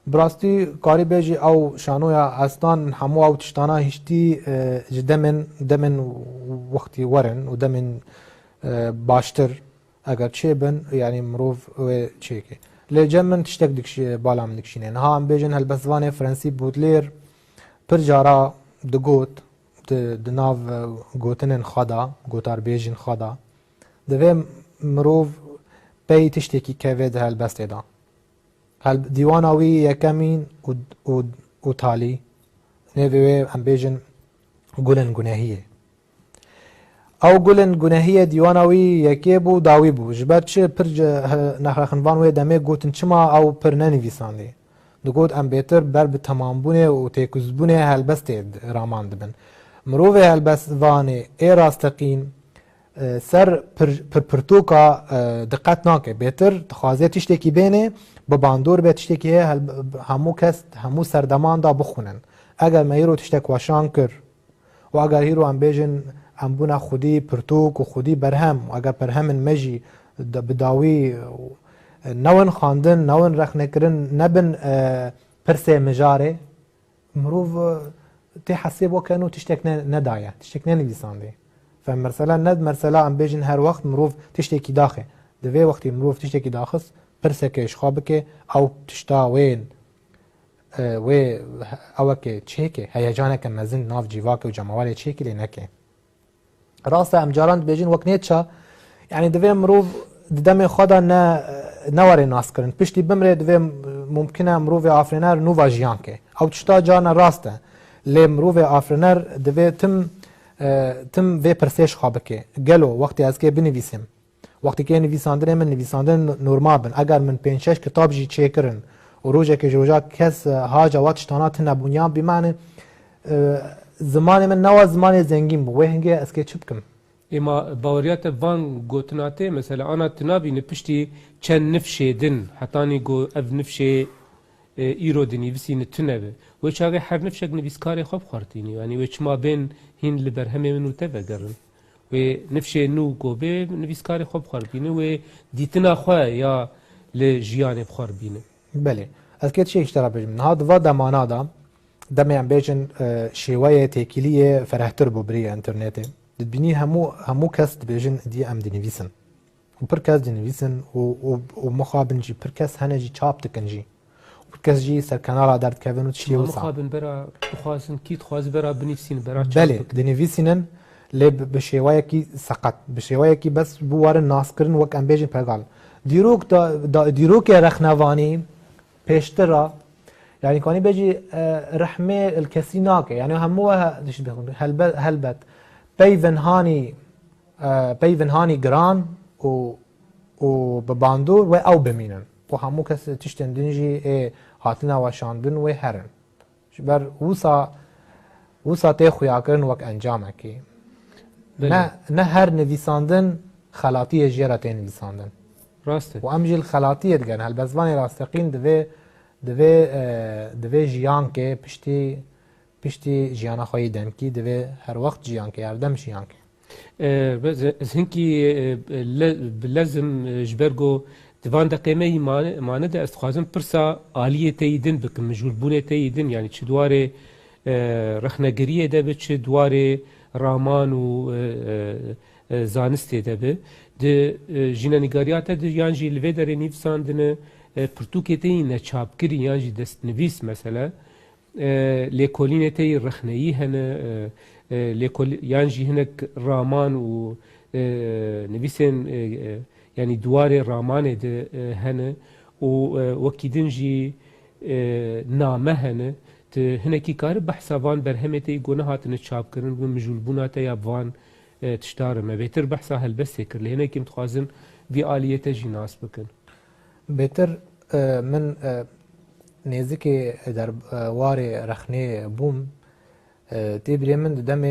J: براستی کاری بیجی او شانویا هستان همو او تشتانا هیشتی دمن وقتی ورن و دمن باشتر اگر چه بن یعنی مروف و چه که لیجن من تشتک دکش بالا من دکشینه نها هم بیجن هلبسوان فرانسی بودلیر پر جارا دگوت دناو گوتنن خدا گوتار بیجن خدا دوی مروف پی تشتکی که وید هلبست ایدان دیواناوی یکمین و تالی نوی هم بیجن گلن گناهیه او گلن گناهیه دیواناوی یکی بو داوی بو جبر چه پر نخرخنوان وی دمه گوتن چما او پر ننویسانده دو گوت ام بیتر بر به تمام بونه و تیکوز بونه هلبست رامان دبن مروف هلبست وانه ای راستقین سر پرتوکا دقت ناکه بیتر تخوازه تشتکی بینه با باندور به تشتکی همو کس همو سردمان دا بخونن اگر مهیرو تشتک واشان کر و اگر هیرو ام بیجن ام بونا خودی پرتوک و خودی برهم و اگر برهم مجی بداوی نون خواندن نون رخ نکرن نبن پرسه مجاره مروف تی حسیب وکنو تشتک ندایه تشتک ننویسانده فمرسلا ند مرسلا ام بیجن هر وقت مروف تشتکی داخه دوی وقتی مروف تشتکی داخس پرسه که اشخابه که او تشتا وین و او که چه که هیجانه که مزن ناف جیواک و جماوالی چه که لینکه راسته ام جاران بیجن وقت نیتشا یعنی دوی مروف دم خدا نواره ناس کرن پشتی بمره دوی ممکنه مروف آفرینر نو واجیان که او تشتا جانا راسته لی مروف آفرینر دوی تم وی پرسش خوابه که گلو وقتی از که بنویسم وقتی که نویساندن من نویساندن نورمال بن اگر من 5-6 کتاب جی چه کرن و روزه که جوجا کس هاجا واتشتانات نبونیان بمعنی زمان من نوا زمان زنگین بو هنگه از که چه بکم
I: اما باوریات وان گوتناته مثلا آنا تنابی نپشتی چند نفشه دن حتانی گو اف نفشه ایرو دنیویسی نتنبه و چاگه هر نفشک نویسکاری خوب خورتینی یعنی و چما بین هین لبر همه منو تفگرن و نفشه نو گو به نویسکاری خوب خوربینه و دیتنا خواه یا لجیان بخور بینه
J: بله از که چه اشترا بجم ها دوا دمانا دا دمی ام بیجن شیوه تکیلیه فرهتر بو بری انترنته دبینی همو کس بیجن دی ام دنیویسن و پر کس دنیویسن و مخابن جی پر کس هنه جی چاپ تکن جی کس جی سرکنالا درد کردن و چی وسا
I: مخابن برا بخوازن کیت خواز برا بنفسین برا
J: بله دنیویسینن لب بشیوایی کی سقط بشیوایی کی بس بوار ناس کردن وک ام بیجن پرگال دیروک رخنوانی پیشترا يعني كوني بيجي رحمة الكسيناك يعني هموها دش بيقول هلبت بيفن هاني جران و بباندور او بمينن وهمو كس تشتن دنجي هاتنا وشاندن و هرن شبر وسا تخويا كرن وك انجامكي نه هر نویساندن خلاطی جیرات نویساندن
I: راسته
J: و امجی الخلاطی دگن هالبزبانی راستقین دوی جیان که پشتی جیانا خواهی دم کی دوی هر وقت جیان که هر دم جیان که
I: از هنکی بلازم جبرگو دوان دقیمه مانه ده استخوازم پرسا آلیه تاییدن بکن مجبور بونه تاییدن یعنی چه دواره رخنگریه ده به چه دواره رامان و زانسته ده به ده جینانیگاریات ده یانجی لوی داره نیفساندنه پرتوکه تی نچاب کری یانجی دست نویس مثلا لیکولینه تی رخنهی هنه یانجی هنک رامان و نویسن یعنی دوار رامان ده هنه و وکیدنجی نامه هنه هنکی کار بحثوان برهمتی گونه هاتن چاپ کردن و مجولبونات یا وان تشتاره ما بهتر بحثا هلبسته کرد لهنه که متخوازن وی آلیت جیناس بکن
J: بهتر من نزدیک در وار رخنه بوم تبری من دم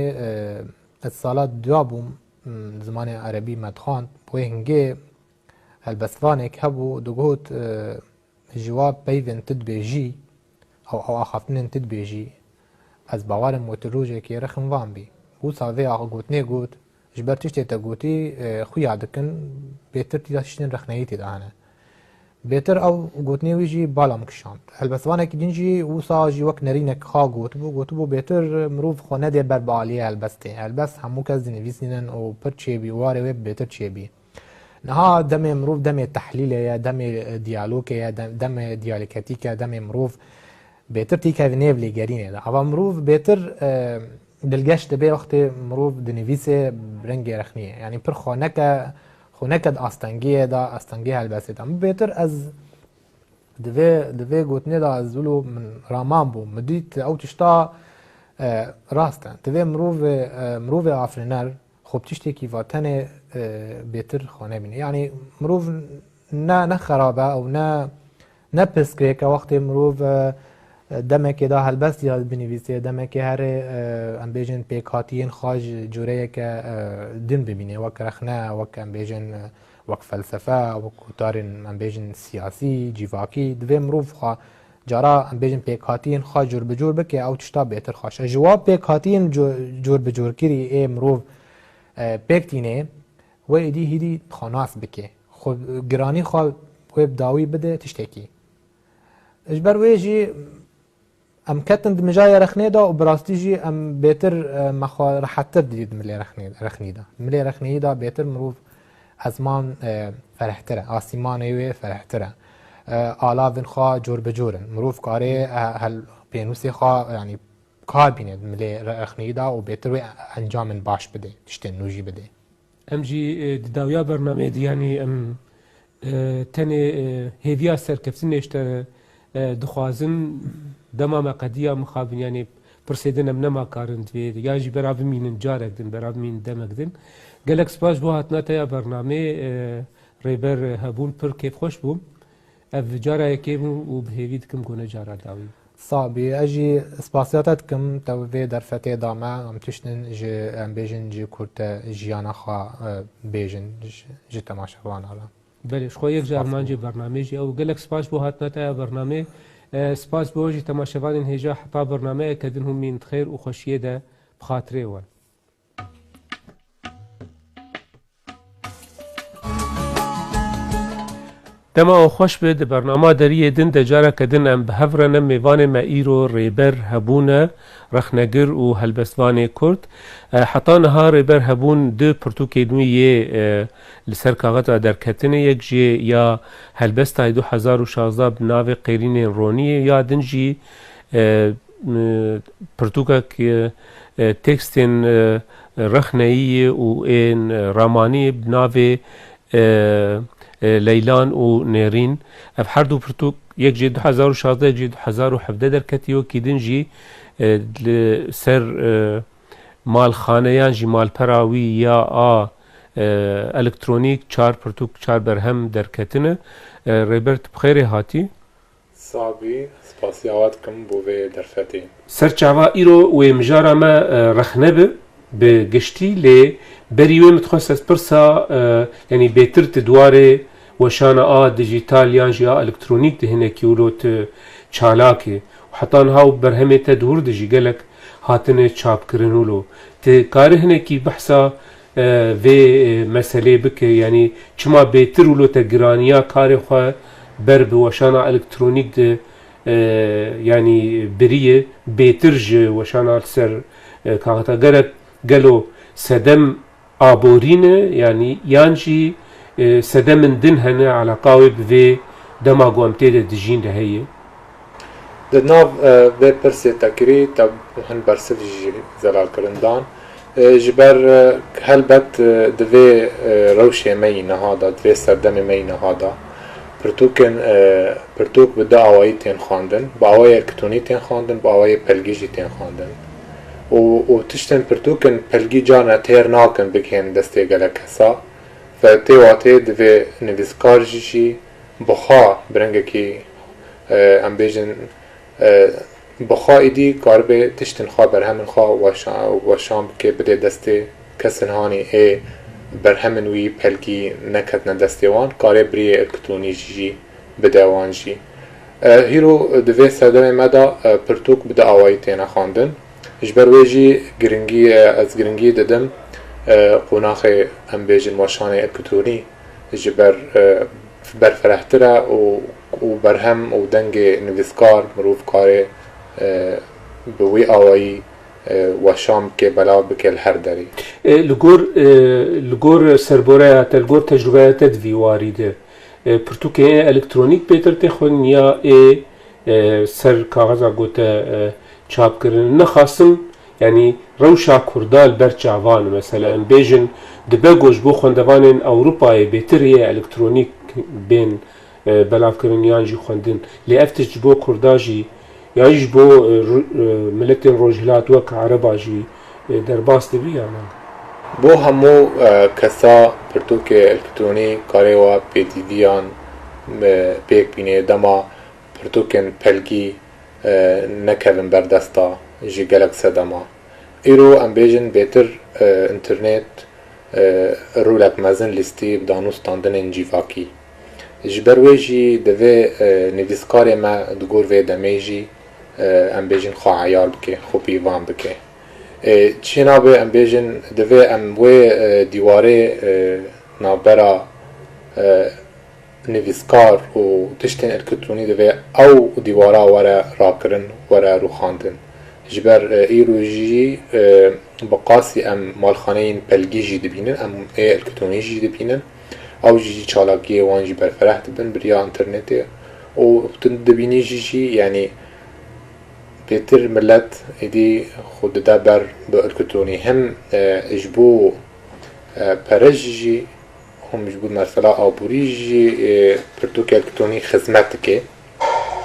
J: الصالات دوا بوم زمان عربی مدخان بوی هنگه هلبسوانک هبو دگوت جواب بیون تدبیجی او آخافتنین تدبیجی از باورم موتروجه که رخم وان بی بو ساوی آخا گوتنه گوت جبر تشتی تا گوتی خوی عدکن بهتر تیدا تشتین رخنهی تیدانه بهتر او گوتنه ویجی بالا مکشاند هلبسوانه که دینجی وسا جی وک نرینک خوا گوت بو بهتر مروف خونه ده بر بالیه هلبسته هلبس همو کس دینویسینن او پر چه بی واره وی بهتر چه بی نها دم مروف دم تحلیله یا دم دیالوگه یا دم دیالکتیکه دم مروف بهتر تیکه نیولی گرینه ده اما مروف بهتر دلگشت به وقت مروف دنویسه برنگ رخنیه یعنی پر خونک آستانگیه دا آستانگیه هلبسته ده بهتر از دوی گوتنه دا از ولو من رامان بو مدیت او تشتا راستن دوی مروف آفرینر خوب تشتی که واتنه بهتر خانه بینه یعنی مروف نه خرابه او نه پسکره که وقت مروف دمه که دا هلبست یا بنویسه دمه که هر ام بیجن پیکاتین خواج جوره که دین ببینه وک رخنه وک ام بیجن وک فلسفه وک کتارین ام بیجن سیاسی جیواکی دوی مروف خواه جارا ام بیجن پیکاتین خواه جور بجور بکه او تشتا بهتر خواهش جواب پیکاتین جور بجور کری ای مروف پیکتینه و ایدی هیدی خاناس بکه خود گرانی خواه ویب داوی بده تشتکی اجبر ویجی ام کتن دمجای رخنه دا و براستی جی ام بهتر مخوا راحتر دید ملی رخنی دا ملی رخنی دا بهتر مروف ازمان فرحتره آسیمانه فرحتره آلاوین خواه جور بجورن مروف کاره هل پینوسی خواه یعنی کار بینید ملی رخنی دا و بهتر وی انجام باش بده تشتن نوجی بده
I: ام جی داویا برنامه دی یعنی ام تنه هیویا سرکفتن اشتر دخوازن دما مقدیه مخابن یعنی پرسیدن ام نما کارند وید یا جی براب مین جارک دن براب مین دمک دن گلک سپاس بو هاتنا تا برنامه ریبر هبون پر کیف خوش بوم اف جارا یکیم و بهوید کم گونه جارا داوی
J: صابي اجي سباسياتات كم توفي درفتي داما ام تشتن جي ام بيجن جي كورت جيانا خا بيجن جي تماشاوان على
I: بله شخو یک جار مانجی برنامه جی او گلک سپاس بو هاتنا تا برنامه سپاس بو جی تماشاوان هجا حتا برنامه کدن هم من خیر و خوشیه ده بخاطره وان دما خوش به ده برنامه دریه دن دجاره کدن ام بهورن میوان ما ایرو ریبر هبونه رخنگر و هلبستوان کرد حتی نها ریبر هبون دو پرتوکی نویه لسر کاغت در کتن یک جی یا هلبستای 2016 بناو قیرین رونیه یا دنجی پرتوکا که تکستین رخنهی و این رامانی بناو لیلان و نیرین اف هر دو پرتوک یک جی 2016 یک جی 2017 در کتیو کی دنجی سر مال خانه جی مال پراوی یا الکترونیک 4 پرتوک 4 برهم در کتنه ریبرت بخیر هاتی
B: صابي سپاسیاوات کم بوه درفتی
I: سر چاوا ایرو و مجارا ما رخنبه بگشتی لی بریوه متخصص از پرسا یعنی بهتر تدواره وشانا دیجیتال یا جا الکترونیک دهنه کیولوت چالاکه و حتی هاو برهمه تدور دجی گلک هاتنه چاپ کرنولو تکاره هنه کی بحثا و مسئله بکه یعنی چما بهتر ولو تگرانیا کار خواه بر بوشانا الکترونیک ده یعنی بریه بهتر جه وشانا سر کاغتا گرک گلو سدم آبورینه یعنی یانجی سدم دن هنه علاقاوی به دما قوامته ده دجین ده هیه
B: دناو و پرسه تکری تب هن برسف جی زلال کرندان جبر هلبت دوی روشه می نهادا دوی سردم می نهادا پرتوک بده آوایی تین خواندن با آوای الکترونی تین خواندن با آوای پلگی جی تین خواندن و تشتن پرتوکن پلگی جانا تیر ناکن بکن دسته گلک حسا فتی واته دوی نویسکار جی بخوا برنگه کی ام بیجن بخوا ایدی کار به تشتن خواه برهمن خواه و شام که بده دسته کسن هانی ای برهمن وی پلگی نکت ندسته وان کاره بری الکترونی جی بده وان جی هیرو دوی سردم مدا پرتوک بده آوائی تینا خواندن جبر ویجی گرنگی از گرنگی ددم قناخ ام بیجن واشان الکترونی جبر برفرحتره و برهم و دنگ نویسکار مروف کاره بوی آوائی و شام که بلا بکل هر داری
I: لگور سربوره تلگور تجربه تدوی واریده پرتوکه الکترونیک بیتر تخون یا سر کاغذا گوته چاپ کردن نخواستم یعنی روشا کردال برچاوان مثلا بیجن دبگوش بو خوندوان اوروپای بیتریه الکترونیک بین بلاف کردن یانجی خوندن لی افتش بو کرداجی یایش بو ملت روجلات وک عربا جی در باست بیانا
B: بو همو کسا پرتوک الکترونی کاری و پیدیویان پیک بینه دما پرتوکن پلگی نکلن بردستا جی گلکس دما ایرو ام بیجن بیتر انترنت رولک مزن لیستی بدانوستاندن انجیواکی جبروی جی دوی نویسکار ما دگور وی دمی جی ام بیجن خواه عیار بکه خواه پیوان بکه چینا به ام بیجن دوی ام وی دیواره نابرا نویسکار و تشتین الکترونی دوی او دیوارا وره راکرن وره رو خاندن جبر ایرو جی بقاسی ام مالخانه این پلگی جی دبینن ام الکترونی جی دبینن او جی چالاکی وان جی برفرح دبن بریا انترنته و دبینی جی یعنی بيتر ملت ایدی خود دبر به الکترونی هم اجبو پرجی هم اجبو مثلا آبوری جی پرتوک الکترونی خدمت که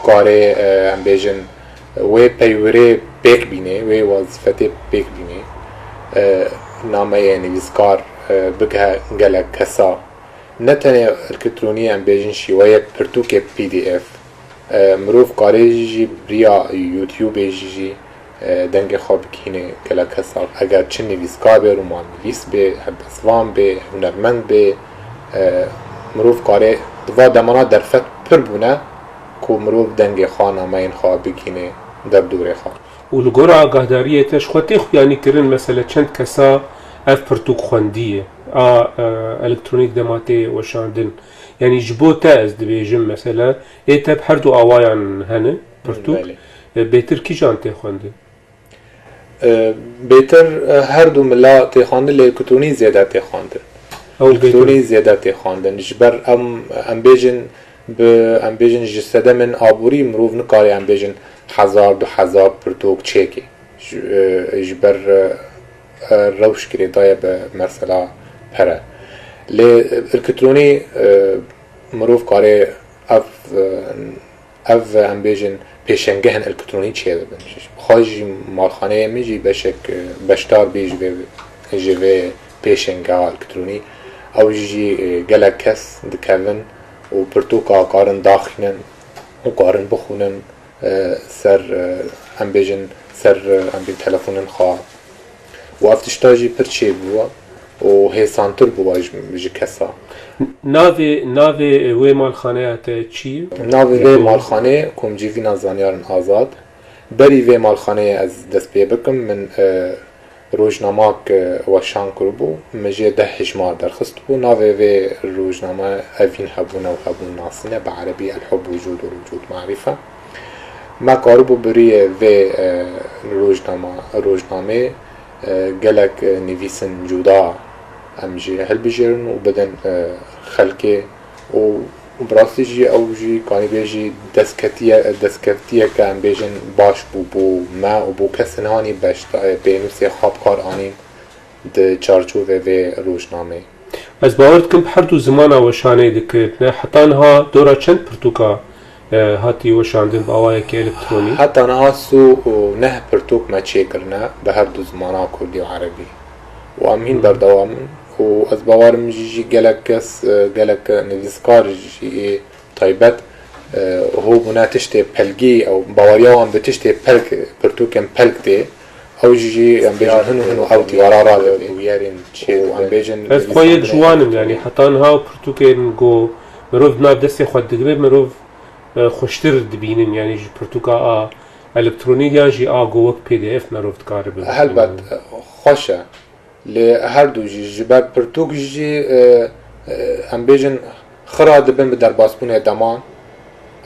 B: کاره ام بیجن وی پیوره بیک بینه وی وظیفته بیک بینه نامه نویسکار بگه گلک کسا نتنه الکترونی ام بیجن شیوه پرتوک پی دی اف مروف کاری جی بریا یوتیوب جی دنگ خواب کینه کلا کسا اگر چه نویسکار به رومان نویس به هلبسوان به هنرمند به مروف کاری دوا دمانا درفت پر بونه که مروف دنگ خانه مین خواب کینه در دوره خواه
I: و لگور آگاهداریه تش خواهی خویانی کرن مثلا چند کسا اف پرتوک خواندیه الکترونیک دماته وشاندن يعني جبوتا از دبيجم مثلا ايتا بحردو آوايان هنه برتوك بيتر كي جان تخوانده
J: بيتر هردو ملا تخوانده لكتوني زيادة تخوانده الكتوني زيادة تخوانده نجبر ام بيجن جسده من آبوري مروف نكاري ام بيجن 1000 برتوك تشيكي جبر روش كري دايا بمرسلا پره الكتروني مروف كاري اف ام بيجن پیشنگهن الکترونی چیه دادن خواهی مالخانه میجی بشتار بیج جوه پیشنگه الکترونی او جی گلک کس دکوون و پرتوکا کارن داخلن و کارن بخونن سر ام بیجن سر ام بین تلفونن خواه و افتشتاجی پرچه بوا و هیسانتر بوا جی کسا
I: ناوی وی مالخانه اتا چیه؟
J: ناوی وی مالخانه کم جیوی نازانیارن آزاد بری وی مالخانه از دست پی بکم من روزنامه وشان کربو مجی 10 هجمار درخست بو ناوی وی روزنامه اوین هبونه و هبون ناسینه بعربی الحب وجود و وجود معرفه ما کاربو بری وی روزنامه گلک نویسن جدا امجي هل بيجرن وبدن خلقه وبراسي جي او جي كاني بيجي دسكتيه كان بيجن باش بو ما وبو كسن هاني باش بينوسي خاب كار اني د چارچو و روزنامه
I: از باورت كم بحردو زمانه وشانه دكتنا حتى انها دورا چند پرتوكا هاتي وشاندن باوايا كي الكتروني
J: حتى انها سو نه پرتوك ما چيكرنا بهردو زمانه كردي وعربي وامين بردوامن و از باورم جي گلک نویسکار جي طيبت هو بنا تشتي پلگي او باورياوان بتشتي پلگ پرتوكن پلگ دي او جي ام بيجن هنو او تيارارا ويارين و ام بيجن
I: از خويك جوانم يعني حتى انها پرتوكن جو مروف ناف دستي خود دقريب مروف خوشتر دبينن يعني جي پرتوكا الكتروني يا جي جو وقت PDF مروف تقارب
J: هلبت خوشه لهر دو جبر پرتوک جی ام بیجن خرا دبن به در باسپونه دمان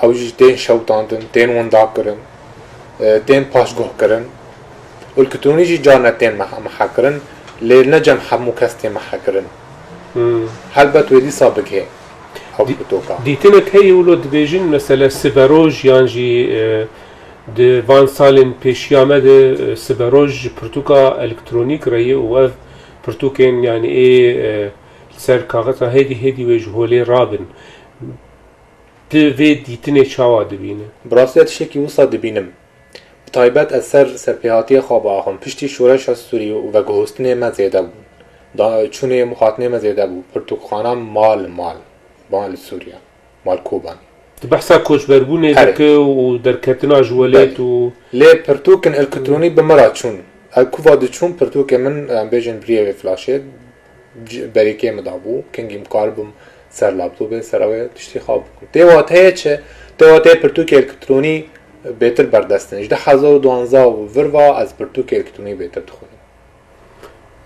J: او جی تین شوتاندن تین وندا کرن تین پاشگاه کرن الکترونی جی جارنا تین محا کرن لی نجم همو کس تین محا کرن هلبت ویدی سابقه او پرتوکا
I: دیتنک هی ولو دبیجن مثلا سبروج یانجی د وان سالن پیشیامه د سبروج پرتوکا الکترونیک رایه و پرتوکن يعني ايه سر كاغطا هيدي وجهولي رابن في ديتني شاوا دبينه
J: براسيات شكي وصا دبينم بطايبات اثر سرپيهاتي خواباهم پشتي شورش السوري و گهستنه ما زياده بو چونه مخاطنه ما زياده بو پرتوکخانه مال سوريا مال كوبان
I: بحثا كوشبربونه دك و دركتنا جولات و
J: ليه پرتوكن الكتروني بمراتشون الكوفا دچون پرتوك من بيجن بريه فلاشيت بريكي مدابو كنگي مقاربم سر لابتوب سراوي تشتي خواب دوات هيچه دوات پرتوك الكتروني بهتر بردستن 2012 و وروا از پرتوك الكتروني بهتر تخوني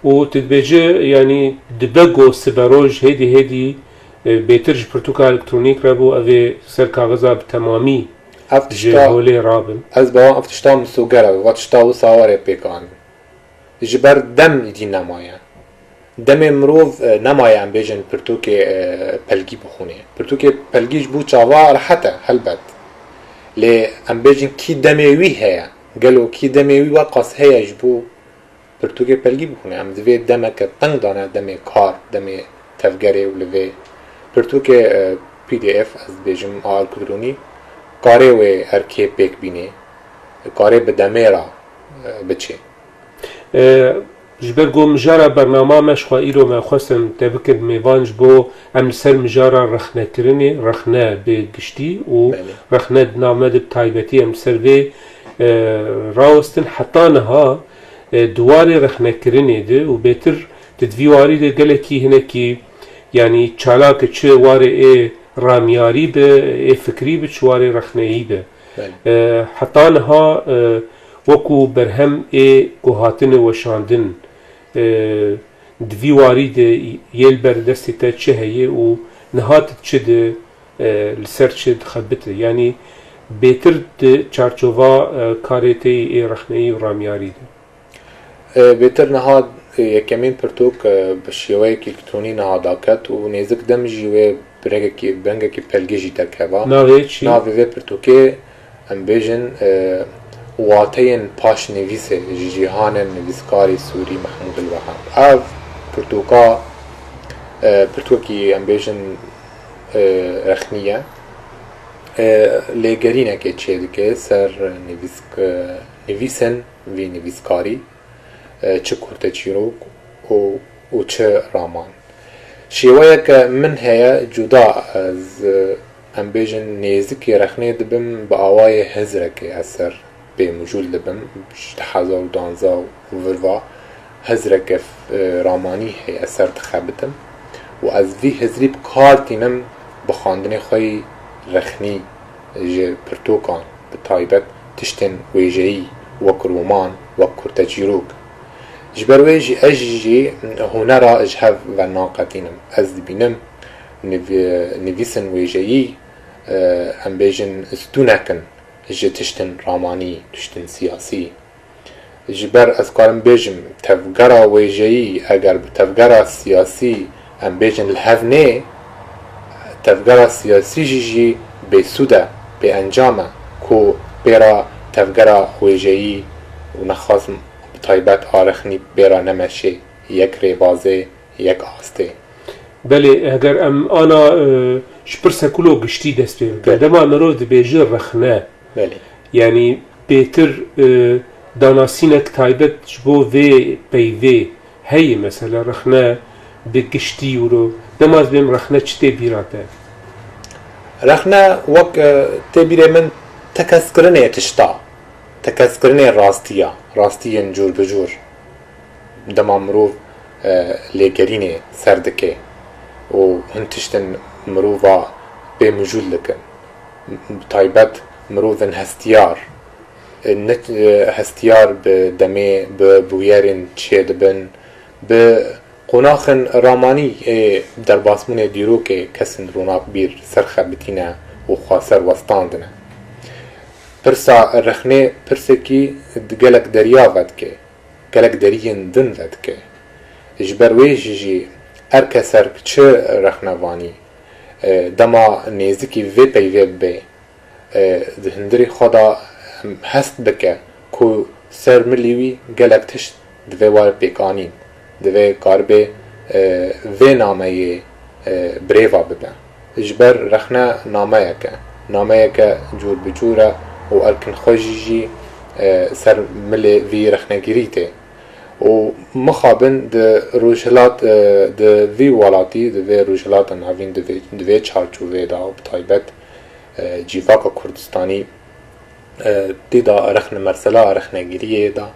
I: و تدبيجي يعني دبگو سبروج هيدي بهتر پرتوك الكترونيك رابو اوه سر كاغذا بتمامي جهولي رابن
J: از باوان افتشتا مسوگره واتشتا و ساواره پیکان جبر دم يدي نمايا دم مروف نمايا ام بيجن پرتوكي پلگي بخونه پرتوكي پلگيش بو چاوا راحته هلبت لي ام بيجن كي دموي هيا قالو كي دموي وقص هيا جبو پرتوكي پلگي بخونه ام دوي دمك تنگ دانه دم كار دم تفگره ولوي پرتوكي PDF از بيجن الكتروني کاری و هر کی پیک بینه کاری به دمیرا بچه
I: جبر گو مجارا برنامه مشخوا ایرو ما خواستم تبکر میوانج بو ام سر مجارا رخنه کرنه رخنه به گشتی و رخنه نامه دب تایبتی ام سر به راوستن حتی نها دواری رخنه کرنه ده و بهتر تدویواری ده گله کی هنه کی یعنی چالاک چه واره ای رامیاری به فکری به چواری رخنه‌ای به حتی نها وکو برهم گوهاتن و شاندن دویواری ده یل بر دستی تا چه هیه و نهات تشد لسر تشد خبته يعني بهتر چارچوبا کارتی رخنه‌ای و رامیاری ده
J: بهتر نهاد یکمین پرتوک بشیوه که الکترونی نهاداکت و نزدیک دم جیوه برنگه که پلگیجی ترکبا
I: ناوی چی؟
J: ناوی پرتوکه ام بیجن واتین پاش نویسه جیهان نویسکاری سوری محمود الوهاب او پرتوکی ام بیجن رخنیه لگرینه که چه دکه سر نویسن وی نویسکاری چه کرده چیروک و چه رامان شیوه که من هیا جدا از ام بیجن نیزکی رخنه دبم با آوای هزره که اثر به مجول دبم 2012 و وروا هزره که رامانی هی اثر تخبتم و از وی هزری بکارتینم بخاندن خوی رخنی جه پرتوکان بطایبت تشتن ویجهی وک رومان وک کرتجیروک جبروی جی اجی هنر اجهف و ناقتینم از بینم نویسن ویجهی ام بیجن استونکن جه تشتن رامانی تشتن سیاسی جبر از کارم بیجم تفگرا ویجهی اگر بتفگرا سیاسی ام بیجن الهفنه تفگرا سیاسی جی به سوده به انجامه که برا تفگرا ویجهی و نخواستم بطایبت آرخنی برا نمشه یک ریبازه یک آسته
I: بله اگر ام آنا شپر سکولو گشتی دست بیم دما مرو دبیجه رخنه
J: بله
I: یعنی بهتر داناسینک تایبت جبو وی پیوی هی مثلا رخنه بگشتی ورو دماز بیم رخنه چته بیراته
J: رخنه وک تبیره من تکسکرنه تشتا تکسکرنه راستیه جور بجور دما مرو لگرینه سردکه و هنتشتن مروفا به مجول لکن تایبت مروفن هستیار به دمه به بویرین چه دبن به قناخن رامانی در باسمون دیرو که کسن روناق بیر سرخه بتینه و خواسر وستاندنه پرسا رخنه پرسکی گلک دریا ود که گلک دریین دن ود که جبروی جی ارکسر چه رخنوانی دما نیزکی وی پیوی بی هندری خدا هست بکه که سر ملیوی گلک تشت دوی وار پیکانین دوی کاربه وی نامه بریوا ببن جبر رخنه نامه که جور بجوره و ارکن خوشی سر ملی وی رخنه گریته و مخابن ده روشلات ده وی والاتی ده وی روشلات ناوین ده وی چارچوبه دا و بطایبت جیواک کردستانی دیدا رخن مرسلا رخنگیریه دا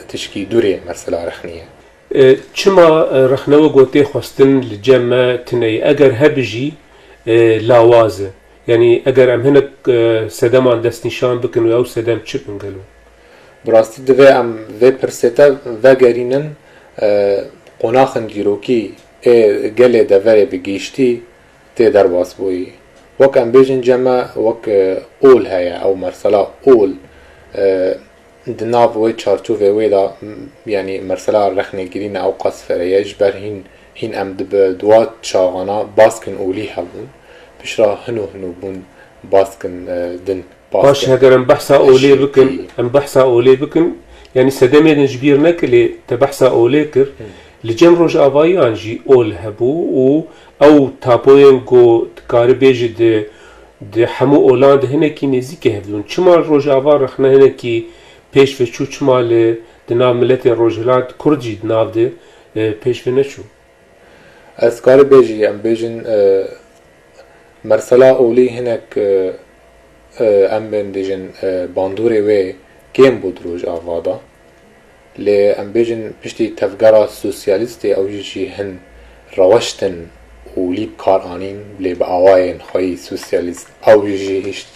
J: تشکی دوری مرسلا رخنیه
I: چما رخنه گوته خواستن لجمع تنی اگر هبجی لاوازه یعنی اگر ام هنک سدمان دست نشان بکن و او سدم چی بنگلو
J: براستی دوی ام وی پرسیتا و گرینن قناخن دیروکی گله دوره بگیشتی تی در باس بوی وک ام بیجن جمع وک اول هیا او مرسلا اول دناف وی چارچوه وی دا یعنی مرسلا رخنه گرین او قصفره جبر هین ام دوات شاغانا باسکن اولی هبون بشرا هنو بون باسکن دن
I: باش هگر ام بحثا اولی بکن یعنی سدمه نجبیر نکلی تبحثا اولی کر لجم روش آوایان جی اول هبو و او تاپوین گو تکاری بیجی ده همو اولان ده هنکی نزیکه هفدون چما روش آوا رخنه هنکی پیش و چو چما دناو ملت روشلات کردجی دناو ده پیش و نچو
J: از کار بیجی ام بیجن مرسلا اولی هنک ام بندیجن باندوری وی کم بود روش آوادا لی ام بیجن پشتی تفگرا سوسیالیستی او جی هن روشتن و لیب کار آنین لی با آواین خواهی سوسیالیست او جی هشت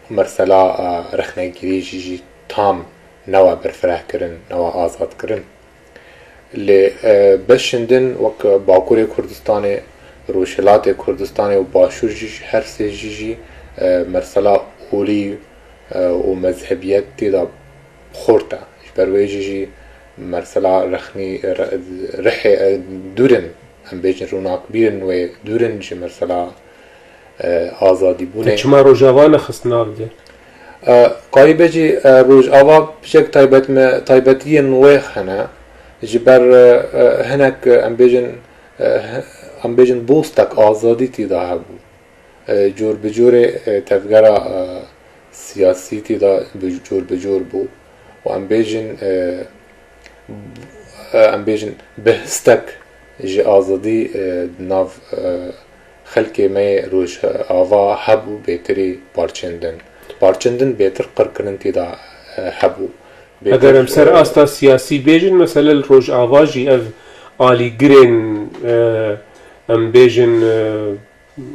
J: مرسلا رخنگیری جی تام نوا برفره کرن نوا آزاد کرن لی بشندن وک باکوری کردستان
K: روشلات کردستان و باشور جیش هر سه جیجی مرسلا اولی و مذهبیت تیدا خورتا بروی جیجی مرسلا رخنی رح دورن هم بیجن روناک بیرن و دورن جی مرسلا آزادی بونه
I: چما روجاوان خصنا بده
K: قاری بجی روج آوا بشک تایبتی نویخ هنه جبر هنک ام بیجن بوستک آزادی تیدا هبو جور بجور تفگرا سیاسی تیدا جور بجور بو و ام بیجن بهستک جی آزادی ناف خلقی می روش آوا هبو بیتری پارچندن بیتر قرکرن تیدا هبو
I: اگر ام سر آستا سیاسی بیجن مثلا روش آواجی اف آلی گرین ام بیجن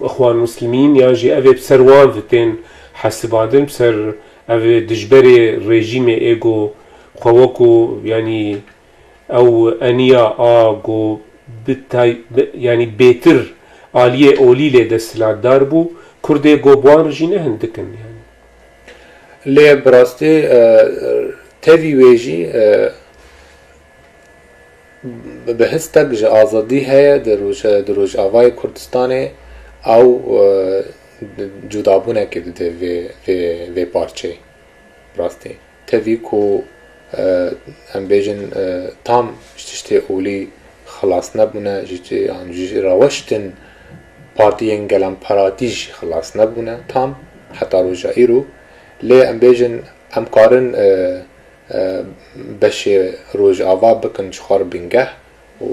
I: اخوان مسلمین یا جی اوه بسروان فتین حسبادن بسر اوه دجبری رژیم ایگو خواکو یعنی او انیا آگو یعنی بیتر آلیه اولیله دستلات دار بو کرده گوبوان رجینه هندکن یعنی
K: لی براستی تاوی ویجی بهستک جه آزادی هیا در روش آوای کردستانه او جدابونه که ده وی پارچه براستی تاوی کو هم بیجن تام شتشتی اولی خلاص نبونه جی روشتن پارتیین گلم پراتیج خلاص نبونه تام حتی روژا ایرو لی ام بیجن ام کارن بشی روژ آوا بکن چخار بینگه و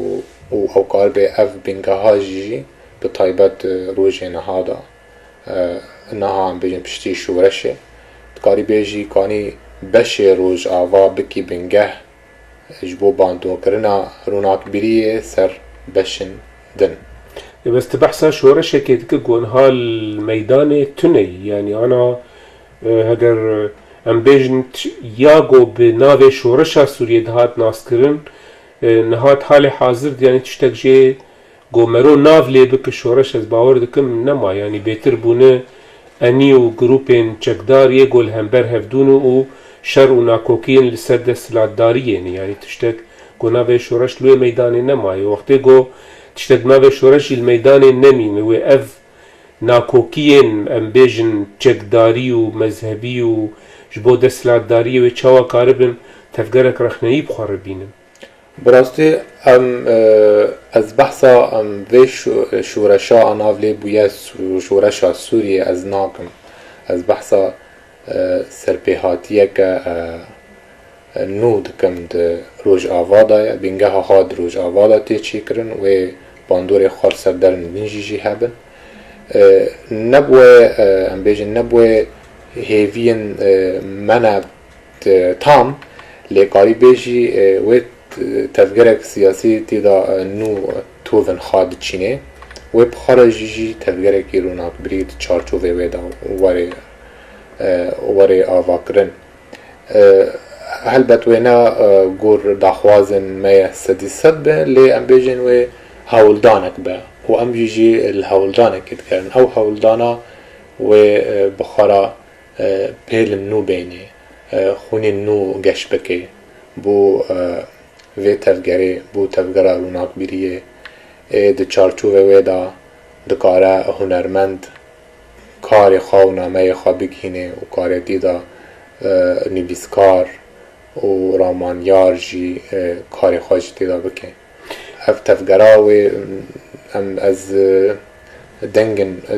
K: او کار به اف بینگه ها جی به طایبت روژ نهادا نها ام بیجن پشتی شورشه کاری بیجی کانی بشی روژ آوا بکی بینگه اجبو باندو کرنا روناک بریه سر بشن دن
I: بس تبحثا شورشه که دیگه گونها الميدان توني يعني انا هگر ام بیجن یاگو به ناو شورشا سوریه دهات ناس کرن نهات حال حاضر یعنی تشتک جه گو مرو ناو لی بک شورش از باور دکم نما یعنی بیتر بونه اني و گروپین چکدار یه گل همبر هفدونو و شر و ناکوکین لسر دستلات داریه یعنی تشتک گو ناو شورش لوی میدان نما وقتی گو تشتک ناو شورش الميدان نمین و اف ناکوکین ام بیجن چکداری و مذهبی و جبو دستلات داری و چاوا کاربن تفگرک رخنهی بخوار بینم
K: براستی ام از بحثا ام وی شورشا آناولی بویه شورشا سوریه از ناکم از بحثا سرپیهاتیه که نود کم ده روژ آوادا بینگه ها خاد روژ آوادا تی چی کرن و باندور خوار سردرن بینجیجی هبن نبوه ام بیجن نبوه هیوین منه تام لیکاری بیجی و تفگرک سیاسی تیدا نو توون خاد چینه و بخار جیجی تفگرکی روناک برید چارچوه ویدا وری آوا کرن هلبت وینا گور داخوازن میا سدی صد به لی ام بیجن و هاولدانک به و ام جیجی الهاولدانک کد کرن او هاولدانا و بخارا پیل نو بینی خونی نو گش بکی بو وی تفگری بو تفگرا روناک بریه ده چارچوه ویدا دکاره هنرمند کار خواه و نامه خواه بگینه و کار دیدا نویسکار و رامانیار جی کار خواه جی دیدا بکن اف تفگرا و از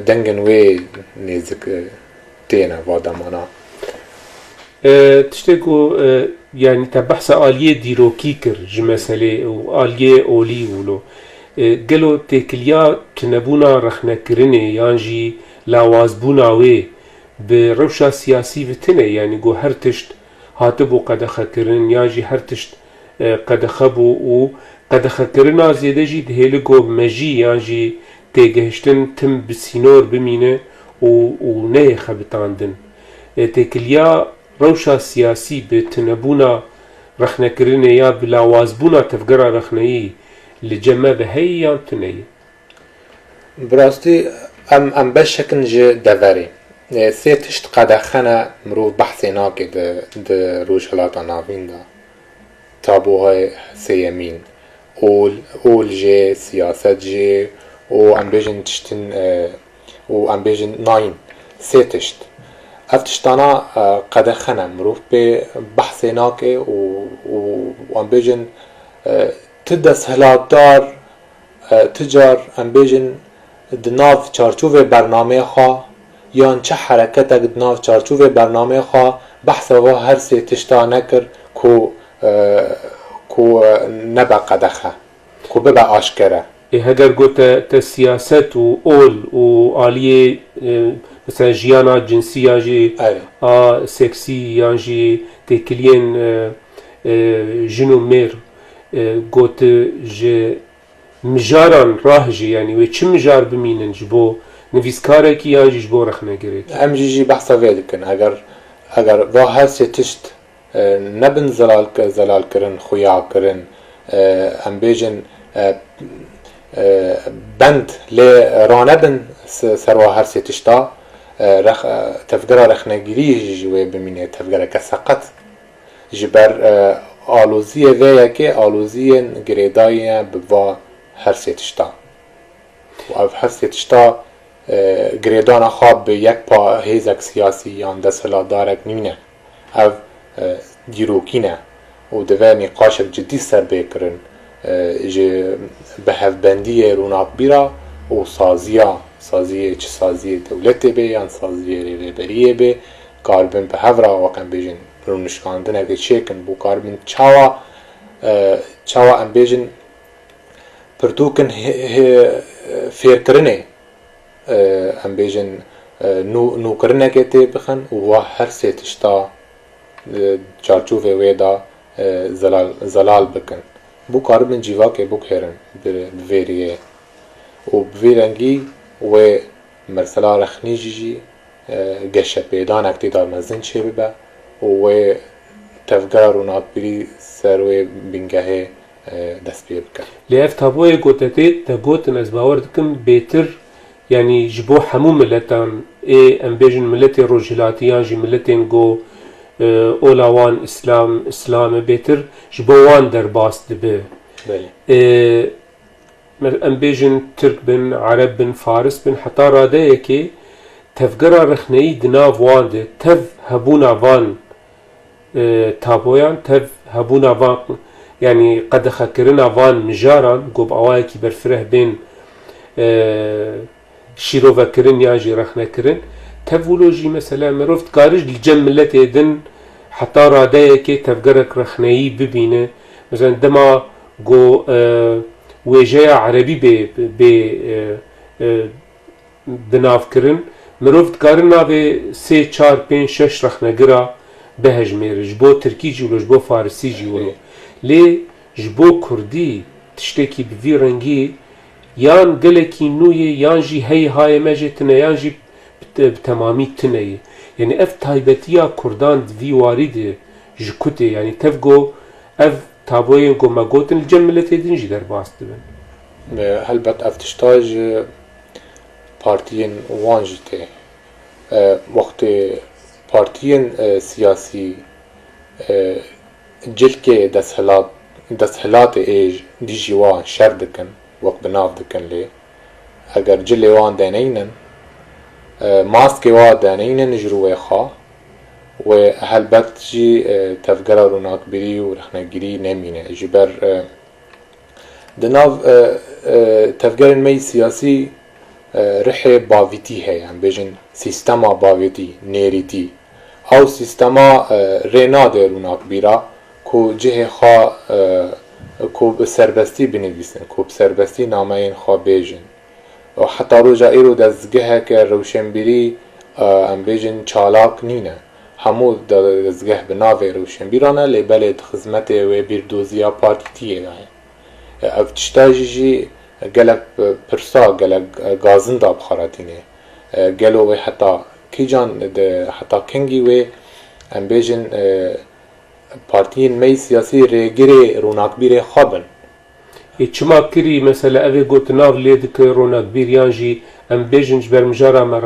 K: دنگن وی نیزک تینه وادمانا
I: تشتكو يعني تبحث آلية ديروكي كر جمسالي و آلية أولي ولو قالوا تكليا تنبونا رخنا كرني يانجي لاوازبونا وي بروشا سياسي فتنة يعني قو هرتشت هاتبو قدخا كرن يانجي هرتشت قدخبو و قدخا كرنا زيادة جي دهيلقو مجي يانجي تيجهشتن تم بسينور بمينة و نيخا بتاندن تكليا روشا سیاسی به تنبونا رخنکرینه یا بلاوازبونا تفگرا رخنهی لجمع به هی یا تنهی
K: براستی ام بشکن جه دوری سه تشت قدخنه مروف بحثی ناکه ده روش حلاتا ناوین دا تابوهای سیمین اول جه سیاست جه و ام بیجن تشتن و ام بیجن ناین سه تشت افتشتانا قدخنه مروف به بحثی ناکه و ام بیجن تدس هلات دار تجار ام بیجن دناف چارچوب برنامه خواه یان چه حرکتک دناف چارچوب برنامه خواه بحث و هر سی تشتا نکر کو نبا قدخه کو ببا آشکره
I: هەگەر گوتە تە سیاست و ئۆل و ئالیێ مثلا ژیانە جنسی یاژی سێکسی یانژی تێکلیێن ژن و مێر گوت ji mijaran rahjî yanî wê çi mijar bimînin ji bo nivîskareki yan jî ji bo rexnegerek
K: em jî behsa vê dikin eger va her sê tişt nebin zelal kirin xuya kirin em bêjin bend lê ranebin serva her sê tişta tevgera rexnegirî ji wê bimîne tevgereke seqet ji ber aloziyê vê yekê aloziyên girêdayî bi va her sê tişta û ev her sê tişta girêdana xwe bi yek pa hêzek siyasî yan desthilatdarek nîne ev dîrokî ne û divê nîqaşek ciddî serbê kirin ji bihevbendiyê rûnakbîra û saziyê çi saziyê dewletê bê yan saziyê rêveberiyê bê karibin bi hev re wek em bêjin rûnişkandinekê çêkin bû karibin çawa em bêjin pirtûkin fêrkirinê em bêjin nûkirinekê tê bixin û wa her sê tişta çarçûvê wê da zelal bikin bû karibin cîvakê bikêrin bi vêriyê û bi vê rengî wê mersela rexnî jî geşepêdanek tê da mezin çê bibe û wê tevgera rûnakbîrî ser wê bîngehê dest pê bike.
I: Lê ev taboyê gotetê te gotin ez bawer dikim bêtir yanî ji bo hemû milletan ê em bêjin milletê rojhilatiyan jî milletên got ola wan îslamê bêtir ji bo wan derbas dibe. Em bêjin Tirk bin, Arab bin, Faris bin heta radeyekê tevgera rexneyî di nav wan de tev hebûna van taboyan tev hebûna van yani qedexekirina van mijaran gob awayekî berfireh bên şîrovekirin yan jî rexnekirin tevûlo jî mesela mirov dikarî li cem milletê din heta radeyekê tevgerek rexneyî bibîne mesela dema got wêjeya erebî bê binavkirin mirov dikarin navê 3 4 5 6 rexnegira bihejmêre ji bo Tirkî jî wilo ji bo Farisî jî wilo lê ji bo Kurdî tiştekî bi vî rengî yan gelekî nû yê yan jî hey hayê me jê tune yan jî bi temamî tune ye yani ev taybetiya Kurdan di vî warî de ji kutê yani tev got ev taboyên ku me gotin li cem milletê din jî derbas dibin.
K: Helbet ev tişta ji partiyên wan jî tê wextê partiyên siyasî cilkê desthilatê ê dî jî wan şer dikin wek bi nav dikin lê eger cilê wan deneynin maskê wan deneynin ji rûyê xwe wê helbet jî tevgera rûnakbîrî û rexnegirî nemîne ji ber di nav tevgerên me yî siyasî rihê bavîtî heye em bêjin sîstema bavêtî nêrîtî ew sîstema rê nade rûnakbîra ku cihê xwe ku bi serbestî binivîsin ku bi serbestî nameyên xwe bêjin heta roja îro dezgeheke rewşenbîrî em bêjin çalak nîne hemû dezgeh bi navê rewşenbîran e lê belê di xizmetê wê bîrdoziya partîtiyê de ye ev tişta jî gelek pirsa gelek gazin da bixaretîne gelo wê heta kîjan heta kengî wê em bêjin partiyên me siyasî rêgirê rûnakbîrê xwe bin
I: چما کری مثلا اوی گوت ناو لید که روناک بیریان جی ام بیجنج برمجارا ما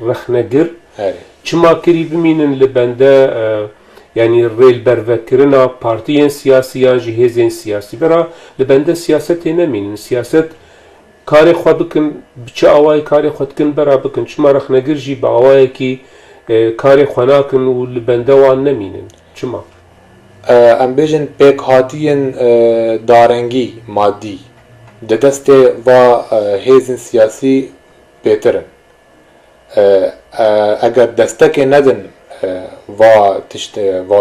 I: رخنگر چما کری بمینن لبنده يعني الريل برفكرنا بارتيين سياسية جهازين سياسي برا لبنده سياسة نمين سياسة كاري خوا بكن بچه آواي كاري خوا تكن برا بكن چما رخ نگرجي با آواي كي كاري خوا ناكن و لبنده وان نمينن چما
K: ام بيجن بيك هاتين دارنگي مادي ددسته و هيزن سياسي بيترن اگر دستك ندن و تشت و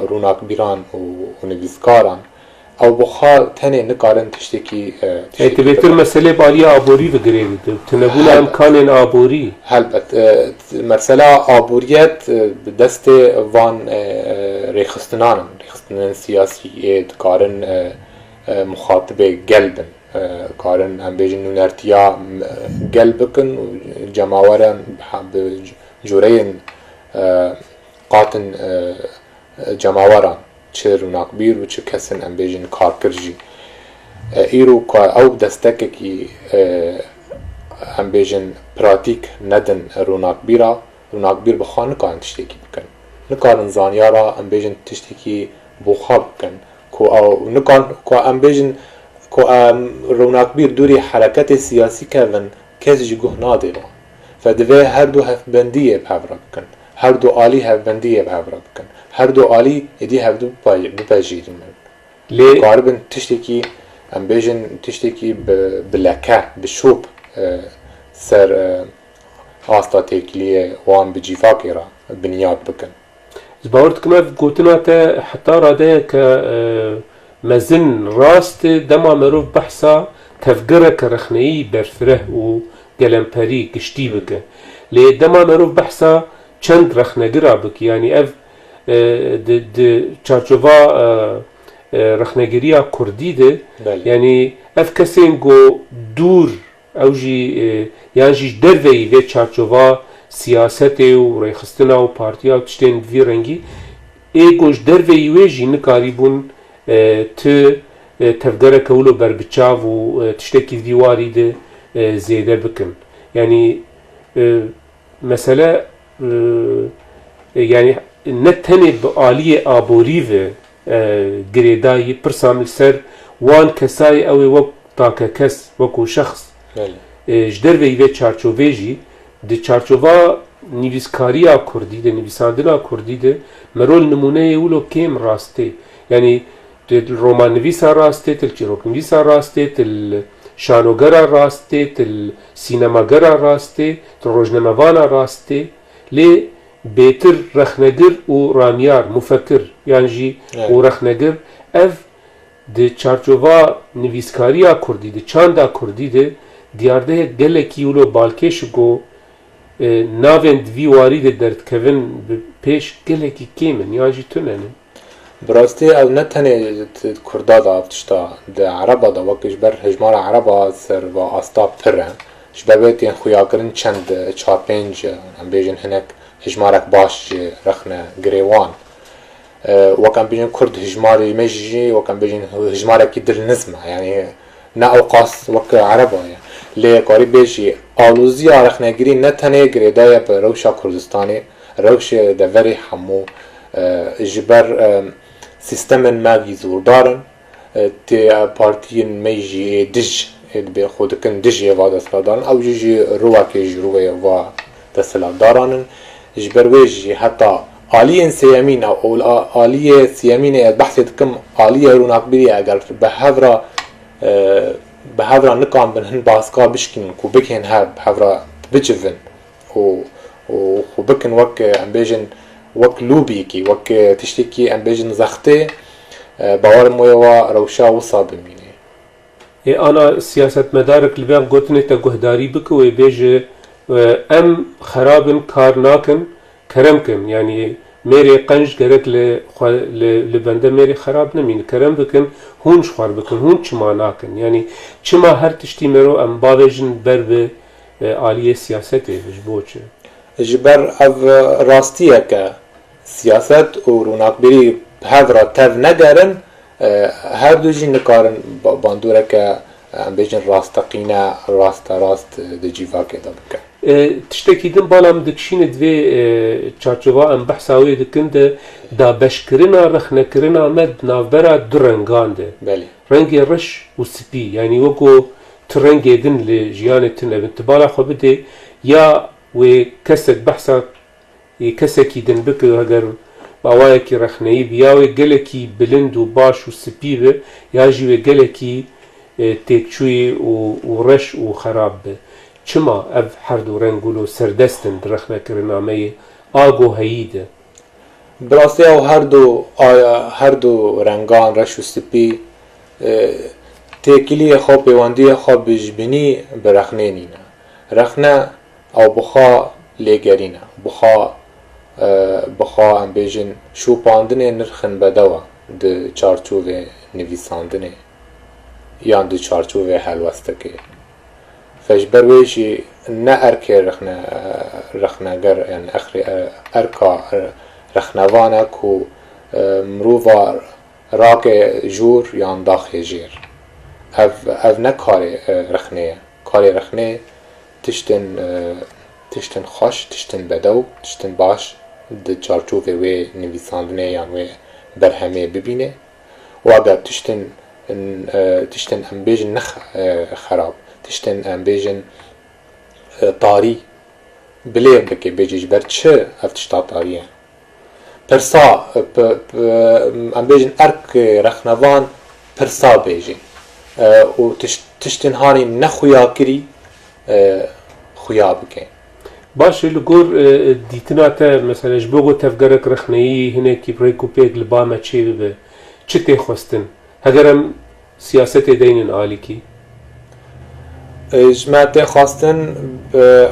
K: روناک بیران و نویسکاران او بخار تنه نکارن تشتکی
I: تبیتر مسئله بالی آبوری بگیرید تنبول امکان آبوری
K: هلبت مسئله آبوریت دست وان ریخستنان سیاسی کارن مخاطب قلبن کارن هم بیجن نونرتیا قلبکن و جماورن بجورین قاتن جماوران چه روناک بیر و چه کسن ام بیجن کارکرجی ایرو او دستکه کی ام بیجن پراتیک ندن روناک بیر بخواه نکارن تشتکی بکن نکارن زانیارا ام بیجن تشتکی بخواه بکن که ام بیجن که روناک بیر دوری حرکت سیاسی کردن کسی جی گوه ناده با فدوه هر دو هفبندیه بهورا بکن هر دو عالی هفبندیه بهورا بکن هر دو عالی ادی هفدو بپاجیرن قاربن تشتکی ام بیجن تشتکی بلکه بشوب سر آستا تکلیه وان بجیفاکی را بنیاد بکن
I: زباورت كما قوتنا تا حتى راده ك مزن راست دما مروف بحثا تفقره كرخنهي برفره و قلمپري قشتي بك لي دما مروف بحثا چند رخنگرا بك يعني اف د چارچوفا رخنگريا كردي ده يعني اف كسين گو دور او جي يعني جي دروي في چارچوفا سیاسته و ریخستنا و پارتیا و تشتین وی رنگی ایگوش در ویوه جی نکاری بون تفگره کولو بربچاو و تشتکی دیواری ده زیده بکن یعنی مثلا یعنی نتنه به آلی آبوری و گریدایی پرسامل سر وان کسای اوی وقت تاکه کس وکو شخص جدر ویوه چارچووه جی د چارچوبا نویسکاریا کردی ده نویساندنا کردی ده مرول نمونه اولو کم راسته یعنی تل رومان نویسا راسته تل چیروک نویسا راسته تل شانوگرا راسته تل سینماگرا راسته تل روزنامه‌وانا راسته لی بهتر رخنگر و رامیار مفکر یعنی جی و رخنگر اف د چارچوبا نویسکاریا کردی ده چاندا کردی ده دیارده گلکی اولو بالکش گو ناوند وی وارد درد کردن پیش گله کی کیمن یا جی تونن
K: براستی او نتنه کردا دا افتشتا ده عربا دا وکش بر هجمار عربا سر و آستا پرن شبابت ین خویا کرن چند 4-5 هم بیجن هنک هجمارک باش رخنه گریوان وکم بیجن کرد هجماری مجی وکم بیجن هجمارکی دل نزمه یعنی نه اوقاس وک عربا لی کاری بیشی آلوزی آرخنگری نتنه گریدای پر روشا کردستانی روش دوری همو جبر سیستم ماگی زور دارن تی پارتین میجی دج به خود کن دجی و دستلا دارن او جی رواکی جروی و دستلا دارن جبر ویجی حتی آلی سیامین او آلی سیامین بحثت کم آلی روناک بری اگر به هفرا نکام بنهن باسکا بشکن کو بکن هر هفرا بجفن و بکن وک امبیجن وک لوبی کی وک تشتکی امبیجن زخته باور مویوا روشا وصا بمینه
I: انا سیاست مدارک لبیان گوتنه تا گهداری بکو و بیج ام خرابن کار ناکن کرم کن یعنی میری قنج گرک لبنده میری خراب نمین کرم بکن هونش خوار بکن هون چما ناکن یعنی چما هر تشتی مرو ام باویجن بر به آلیه سیاسته بجبوچه
K: جبر او راستیه که سیاست و روناک بری هفرا تر نگرن هر دو جی نکارن باندوره که ام بیجن راستقینه راست ده جیوا که دا بکن
I: تشتكي دم بالام دكشين دوي چارچوبا ام بحثاوي دكند دا بشكرنا رخنكرنا مد نافبرا درنگان ده
K: بله
I: رنگي رش و سپي يعني وكو ترنگي دن لجيان تن ابن تبالا خو بده يا و كسك بحثا كسكي دن بك اگر باوايكي رخني بيا و گلكي بلند و باش و سپي به يا جي و گلكي تيكچوي و رش و خراب به چما اف هر دو رنگولو سردستن درخنه کرنامه آگو هیده
K: براستی او هر دو رنگان رش و سپی تکیلی خواب پیواندی خواب بجبینی برخنه نینه رخنه او بخوا لگرینه بخوا ام بیجن شو پاندنه نرخن بدوا ده چارچوه نویساندنه یان ده چارچوه حلوستکه فجبر ویشی نه ارکه رخنگر یعنی ارکا رخنوانه کو مروفا راک جور یان داخل جیر اف نه کاری رخنه تشتن خوش تشتن بدو تشتن باش ده چارچوه وی نویساندنه یان وی برهمه ببینه و اگر تشتن ام بیجن نخ خراب تشتن ام بیجن طاری بلیر بکی بیجیج بر چه افتشتا طاریه پرسا ام بیجن ارک رخنوان پرسا بیجین و تشتن هانی نخویا کری خویا بکن
I: باشه لگور دیتنا تا مثلا جبوگو تفگرک رخنهی هنه کی بریکو پیگ لبامه چه ببه چه تی خوستن هگرم سیاست دینن آلی کی
K: جماعت خواستن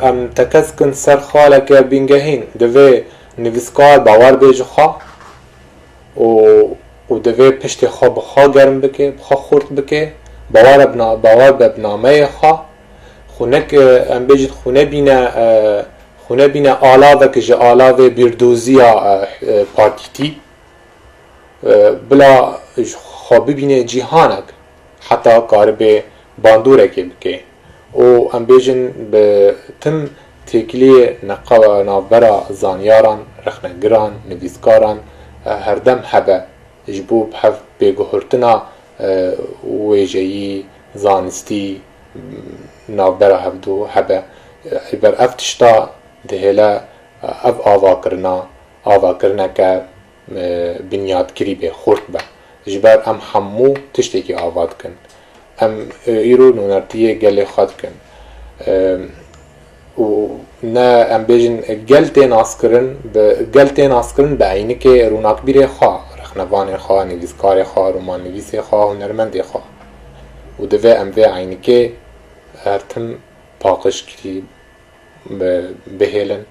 K: ام تکسکن سر خاله که بینگهین دوی نویسکار باور بیج خواه و دوی پشت خواه بخواه گرم بکه بخواه خورد بکه باور ببنامه خواه خونک ام بیجید خونه بینه آلاوه که جه آلاوه بیردوزی پارتیتی بلا خواه ببینه جیهانک حتی کار به باندوره که بکه و ام بیجن به تم تکلی نابرا زانیاران رخنگران نویسکاران هر دم حبه جبو بحف بگهرتنا ویجهی زانستی نابرا هفدو حبه بر افتشتا دهلا اف آوا کرنا که بنیاد کری به خورد به جبر ام حمو تشتی که آواد کن ام ایرو نونرتیه گل خود کن و نه ام بیجن گل تین آسکرن به اینه که روناک بیره خواه رخنوان خواه نویسکار خواه رومان نویس خواه هنرمند خواه و دوه ام وی اینه که هرتم پاقش کری بهیلن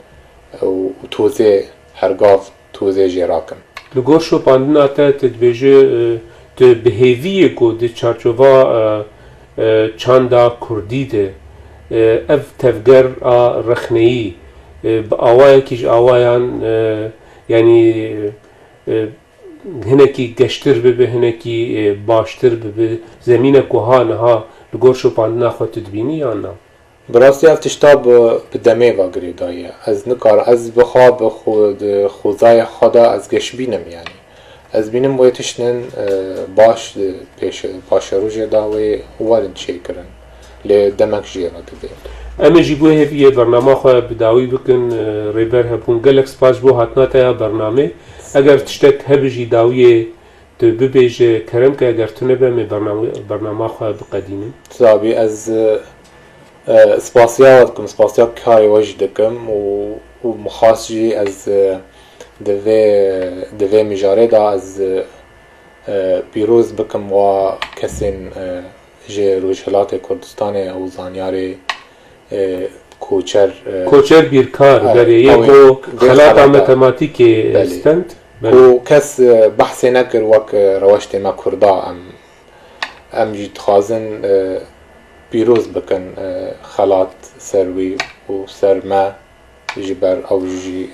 K: و توزه هرگاف توزه جراکن
I: لگور شو پاندنا تا تدبیجه ده بهیویه گو ده چارچوبا چاندا کردی ده اف تفگر رخنهی با آوائه کش آوائیان یعنی هنکی گشتر ببه هنکی باشتر ببه زمین کوها نها لگور شو پاندنا خود تدبینی یا نه؟
K: براستی افتشتا به دمه واگری دایه از نکار از بخوا به خوزای خدا از گش بینم یعنی از بینم باید تشنن باش پاش روژه داوی وارد چه کرن لی دمک جیرا دبه
I: اما جیبوه هفیه برنامه خواه بداوی بکن ریبر هبون گلک سپاس بو حتنا تایا برنامه اگر تشتک هبجی داویه تو ببیجه کرم که اگر تو نبه برنامه خواه بقدیمه
K: صابی از سپاسیا ودکم سپاسیا کاری وجه دکم و مخاصی از دوی مجاره دا از پیروز بکم و کسین جه روشهلات کردستان او زانیاری
I: کوچر بیرکار داره یکو خلات متماتیک استند
K: و کس بحثی نکر وک روشت ما کردا ام جید خوازن پیروز بکن خلات سروی و سرما جبر او جی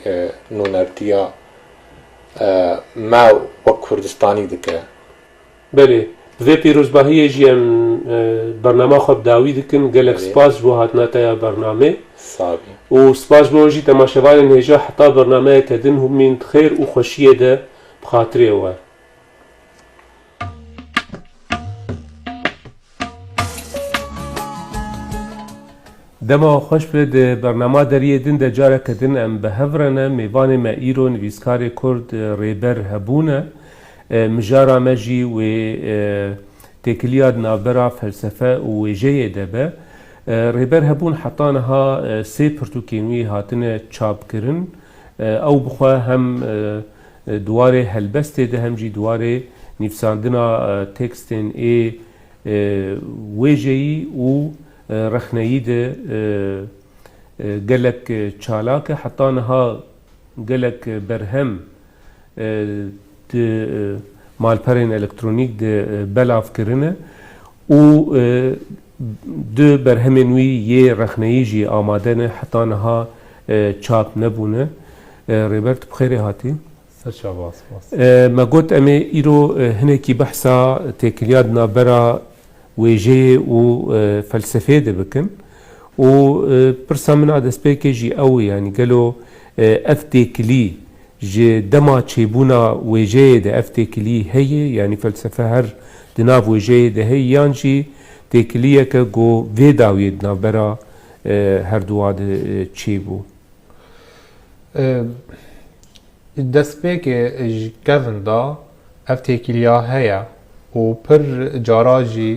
K: نونرتیا ما و کردستانی دکه
I: بله في پیروزباهی جی برنامه خوب داوی دکن گلک سپاس بو هاتنا تا برنامه
K: صافي
I: و سپاس بو جی تماشاوان نهجا حتی برنامه کدن هم من خیر و خوشیه ده بخاطره وار دما خوش به برنامه دریه دن ده جاره کدن ام به هفرنه میوان ما ایرو نویسکار کرد ریبر هبونه مجارا مجی و تکلیات نابرا فلسفه و ویجه دبه ریبر هبون حتانها سه پرتوکینوی هاتن چاپ کرن او بخواه هم دواره هلبسته ده هم جی دواره نفساندنا تکستن ای ویجهی و رخنهی ده گلک چالاک حتانها گلک برهم ده مالپرین الکترونیک ده بلاف کرنه و ده برهمنوی یه رخنهی جی آماده نه حتی نها چاپ نبونه ریبرت بخیری هاتی
K: سرشاباس
I: ما قلت امي ايرو هناكي بحثا تكليات نابرا ويجي و فلسفه ده بكن و برسا من عاد سبيكي جي قوي يعني قالوا اف تكلي جي دما تشيبونا ويجي ده اف تكلي هي يعني فلسفه هر دناف ويجي ده هي يانجي تكليه كو فيداوي نابرا هر دواد تشيبو
J: دەستپێکێ کەڤندا ئەف تێکیلیا هەیە و پر جاراژی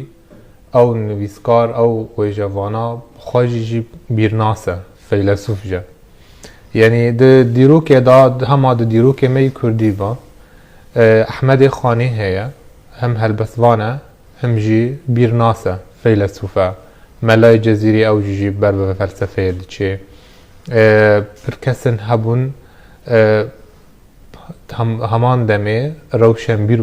J: ئەو نویسکار ئەو وێژەڤانە خۆشیژی بیرناسە فەیلسوفژە یعنی دیرۆکێدا هەما دیرۆکێ مەی کوردی بە ئەحمەدێ خانی هەیە هەم هەلبەسڤانە هەم ژی بیرناسە فەیلسوفە مەلای جەزیری ئەو ژی بەر بە فەلسەفەیە دچێ پر کەسن هەبوون همان دمه روشنبیر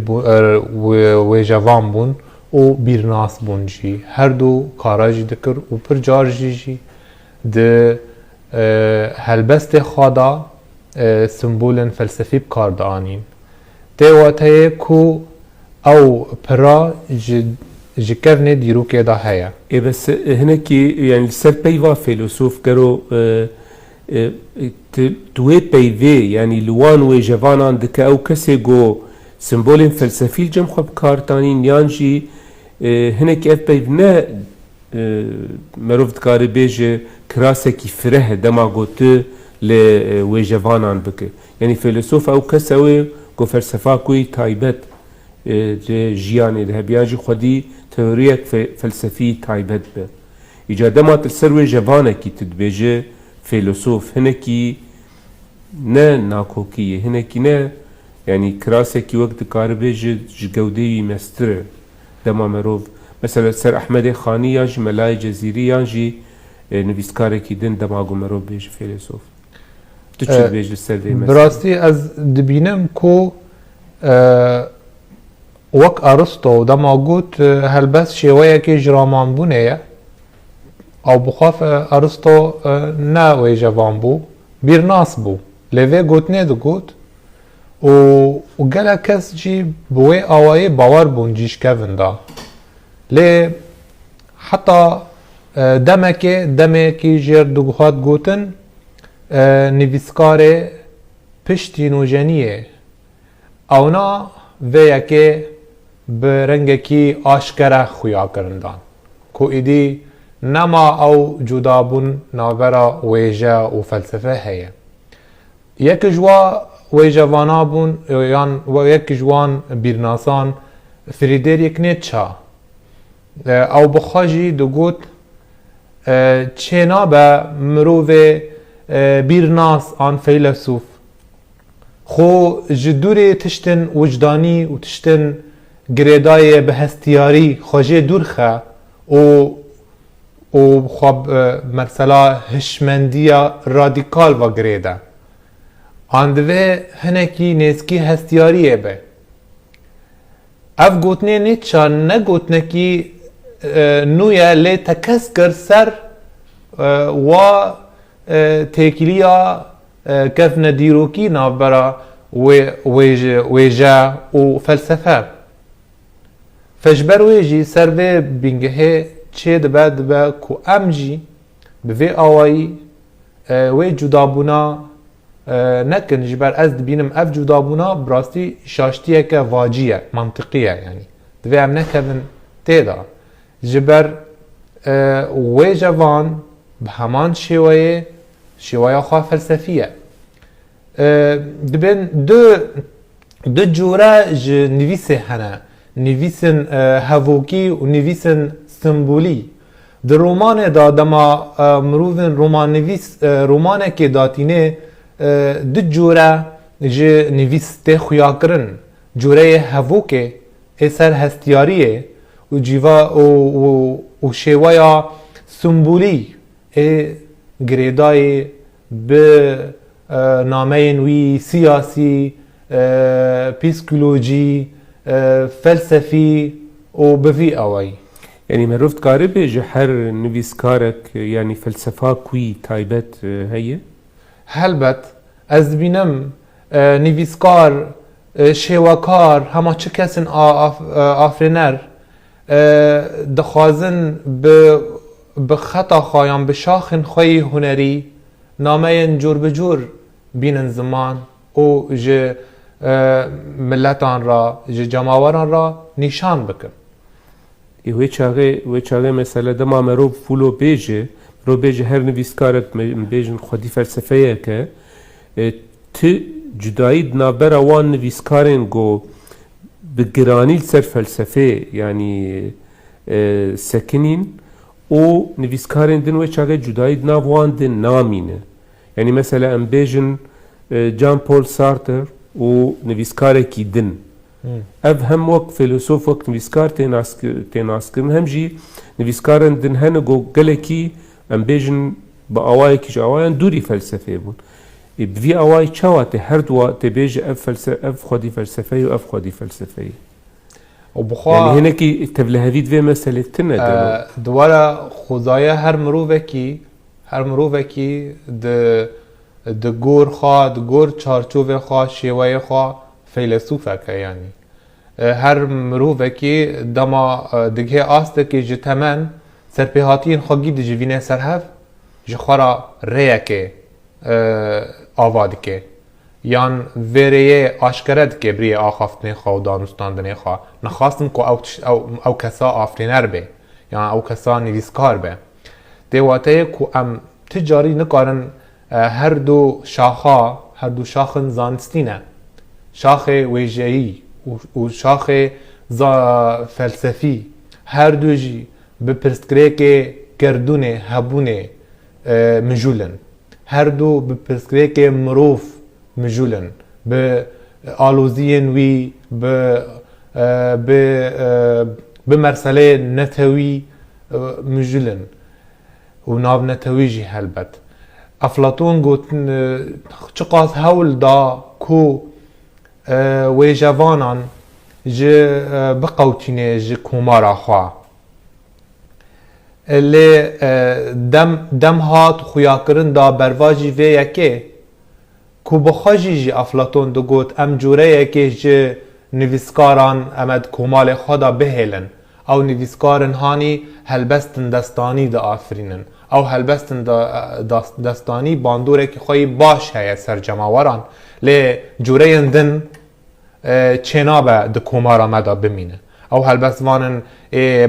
J: ویجوان بون و بیرناس بون جی هر دو کاراجی دکر و پر جارجی جی ده هلبست خدا سمبول فلسفی بکار دانین ده واتهی کو او پرا جکرنه دیرو که دا هیا
I: بس هنا كي يعني سر بيوا فيلسوف كرو توی پیوی یعنی لوان و جوانان دکه او کسی گو سمبول فلسفی جم خوب کارتانین یانجی هنه که اف پیو نه مروفت کاری بیجه کراسه کی فره دما گوته و جوانان بکه یعنی فیلسوف او کسی او گو فلسفه کوی تایبت جیانی ده بیانجی خودی تئوریک فلسفی تایبت به ایجاده ما تلسر و جوانه کی تدبیجه فيلسوف هناكي نا ناكوكية هناكي نا يعني كراسكي وقت كاربيج جودي مستر دما مروف مثلا سر أحمد خاني يانجي ملاي جزيري يانجي نويسكاركي دن دماغو مروف بيج فيلسوف تشو بيج السر دي مثلا
J: براستي از دبينم كو وك أرسطو دماغوت هلبس شوية كي جرامان بونيه او بخواف ارسطو نه ویجوان بو بیرناس بو لیوه گوت نه دو گوت و گله کس جی بوی آوایی باور بون جیش کون دا لی حتی دمکی جیر دوگوهات گوتن نویسکار پشتی نوجنیه اونا ویا که برنگه کی آشکره خویا کرندان کو ایدی نما او جدابون ناورا ویجه و فلسفه هیه یک جوا ویجه وانابون یا یک جوان بیرناسان فریدریک نیتشه او بخواجی دو گوت چینا به مروف بیرناس آن فیلسوف خو جدوری تشتن وجدانی و تشتن گریدای به هستیاری خواجه دورخه و خب مثلا هشمندیا رادیکال و گریده آندوه هنکی نیسکی هستیاریه به اف گوتنه نیچه نگوتنه کی نویا لی تکس گر سر و تکیلیا کف ندیروکی نابرا ویجه و فلسفه فجبر ویجی سر و بینگه چه دبه کو ام جی به وی آوایی وی جدابونا نکن جبر از دبینم اف جدابونا براستی شاشتیه که واجیه منطقیه یعنی دوی ام نکردن تیدا جبر وی جوان به همان شوایه خواه فلسفیه دبین دو جوره نویسه هنه نویسن هووکی و نویسن سمبولی در رومان دا دما مروفن رومان نویس رومانه که داتینه دو جوره جه نویس ته خویا کرن جوره هووکه اثر هستیاریه و جیوا و شوایا سمبولی گریدای به نامه نوی سیاسی پیسکولوژی فلسفی و بفی اوای
I: يعني مروفت كاري بيجي حر نويسكارك يعني فلسفة كوي تايبت هي
J: هلبت از بینم نویسکار شواکار همه چه کسین آفرینر دخوازن به خطا خوایم به شاخن خوی هنری نامه جور بجور بینن زمان او جه ملتان را جه جماوران را نشان بکن
I: وی چاغه مثلا دما مرو فولو بیجه رو بیجه هر نویسکارت بیجن خودی فلسفه که ت جدایی دنابر وان نویسکارن گو بگرانی سر فلسفه یعنی سکنین او نویسکارن دن وی چاغه جدایی دنابوان دن نامینه یعنی مثلا ام بیجن جان پول سارتر و نویسکاره کی دن اف هم وقت فیلسوف وقت نویسکار تیناس کرن هم جی نویسکارن دن هنه گو گلکی ام بیجن با آوای کش آوایان دوری فلسفه بون بوی آوای چواته هر دوا تبیج اف خودی فلسفه و اف خودی فلسفه يعني هنا كي تبلهفيد في مسألة تنا
J: دوارا خدايا هر مروفه كي د گور خواه د گور چارچوب خواه شیوه خواه فیلسوفه که یعنی هر مروفه که دما دگه آسته که جتمن سرپیهاتین خواهی د جوینه سرهف جخورا ریه که آواد که یان وریه آشکرد که بریه آخافتنه خواه و دانستاندنه خواه نخواستم که او کسا آفرینر به یان او کسا نویسکار به دیواته که ام تجاری نکارن هر دو شاخن زانستینه شاخ ویژه‌ای و شاخ فلسفی هر دو جی به پرسکره که گردونه هبونه مجولن هر دو به پرسکره که مروف مجولن به آلوزی نوی به مرسله نتوی مجولن و ناو نتوی جی هلبت افلاطون گوت چقاس هول دا کو و جوانان جه بقوتینه جه کومارا خواه لی دم هات خویا کرن دا برواجی وی یکی کو بخواجی جه افلاطون دو گوت ام جوره یکی جه نویسکاران امد کومال خدا بهیلن او نویسکارن هانی هلبستن دستانی دا آفرینن او هلبستن دستانی باندوره که خواهی باش هیا سر جماوران لی جوره اندن چنابه ده کومار آمده بمینه او هلبستوانن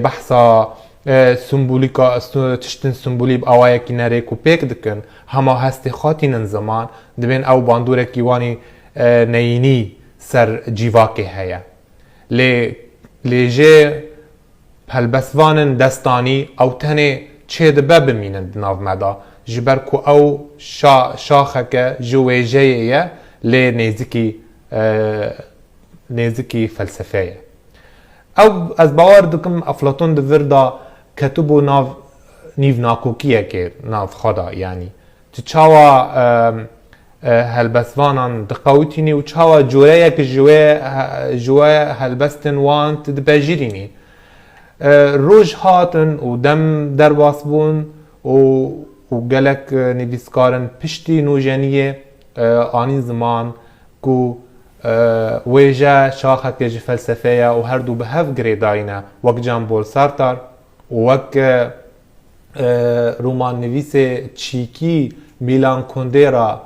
J: بحثا سمبولیکا تشتن سمبولی بآوائه که نره کو پیک دکن همه هستی خاطینن زمان دبین او باندوره که وانی نینی سر جیواکه هیا لی جه هلبستوانن دستانی او تنه چه دبه بمینن ناو مدا جبر کو او شاخه که جویجه یه لی نزدیکی فلسفه او از باور دکم افلاطون دور دا کتبو نیو ناکوکیه که ناو خدا یعنی چاوا هلبستوانان دقاوتینی و چاوا جوره که جوه هلبستن وان تدبجیرینی روش هاتن و دم درواس بون و گلک نویسکارن پشتی نوجنیه آنی زمان کو
K: ويجا شاخك جي فلسفية وهردو بهف جريداينا وك جامبول سارتر وك رومان نویس تشيكي ميلان كونديرا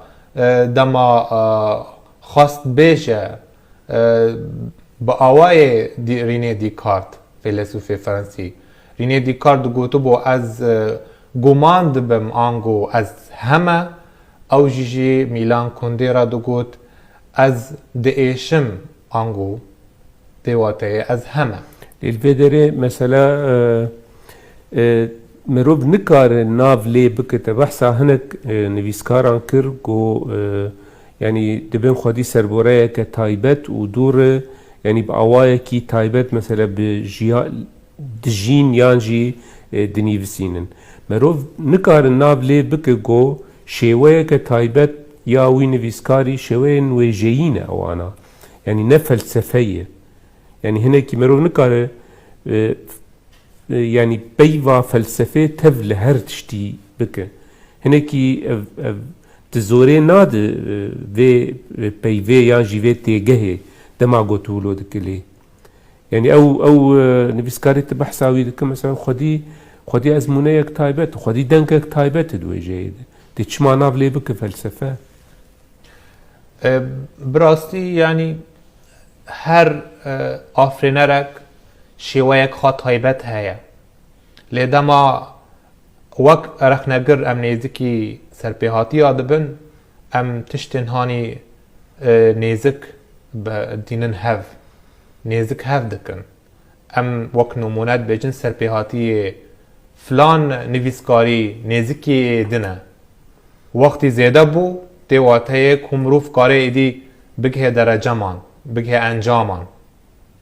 K: دما خواست بيجا بآواي ريني ديكارت فيلسوف فرنسي ريني ديكارت گوتو بو از گوماند بم آنگو از همه او جيجي ميلان كونديرا دو گوت از دئيشم آنگو دیواته از همه
I: الفيدري مثلا مروب نكار ناف لي بكت بحثا هنك نويسكاران كر جو يعني دبن خودي سربورية كتايبت ودور يعني بأوايا كي تايبت مثلا بجيا دجين يانجي دنيفسينن مروب نكار ناف لي بك جو شوية كتايبت يا وي نويسكاري شوية نويجيين أوانا يعني نفلسفية يعني هناك مروب نكار يعني بيوا فلسفه تف لهر تشتي بك هناكي تزوري ناد في بيفي يان جيفي تيجه دما قوتولو دكلي يعني او نبيسكاري تبحثاوي دك مثلا خدي ازمونيك تايبت خدي دنكك تايبت دوي جيد تشما نافلي بك فلسفه
K: براستی يعني هر آفرینرک شويك خط هيبت هيا لدما وك رخنگر ام نيزكي سربيهاتي آدبن ام تشتن هاني نيزك بدينن هف نيزك هف دكن ام وك نمونات بجن سربيهاتي فلان نویسکاری نزدیکی دنه وقتی زیاده بو دیواتای کمروف کاری ایدی بگه درجه من بگه انجامان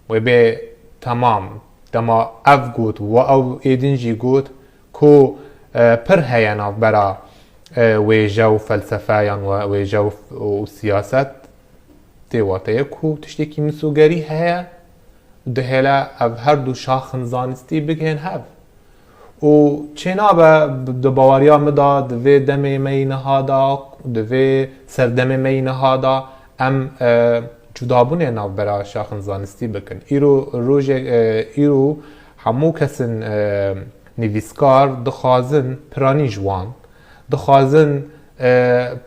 K: و به تمام دما اف گوت و او ایدنجی گوت کو پر هیانا برا ویجه و فلسفه و ویجه و سیاست دیواتای کو تشتکی مسوگری هیا دهلا اف هر دو شاخن زانستی بگهن هف و چنا به باوریا مدا دوی دم می نهادا دوی سردم می نهادا ام جدابونه ناو برا شاخن زانستی بکن ایرو همو کسن نویسکار دخوازن پرانی جوان دخوازن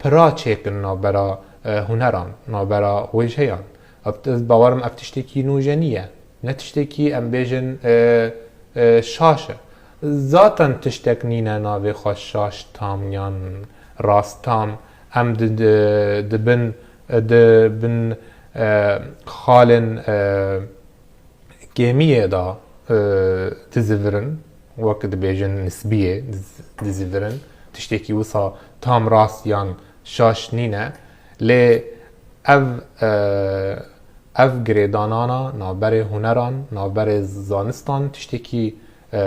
K: پرا چیکن ناو برا هنران ناو برا وجهیان باورم افتشتکی نوجنیه نتشتکی ام بیجن شاشه ذاتاً تشتک نینه ناوی خوش شاش تام یان راست تام ام دبن خالن گیمیه دا تزیورن وقت بیجن نسبیه تزیورن تشتکی وصا تام راست یان شاش نینه لی اف گریدانانا نابر هنران نابر زانستان تشتکی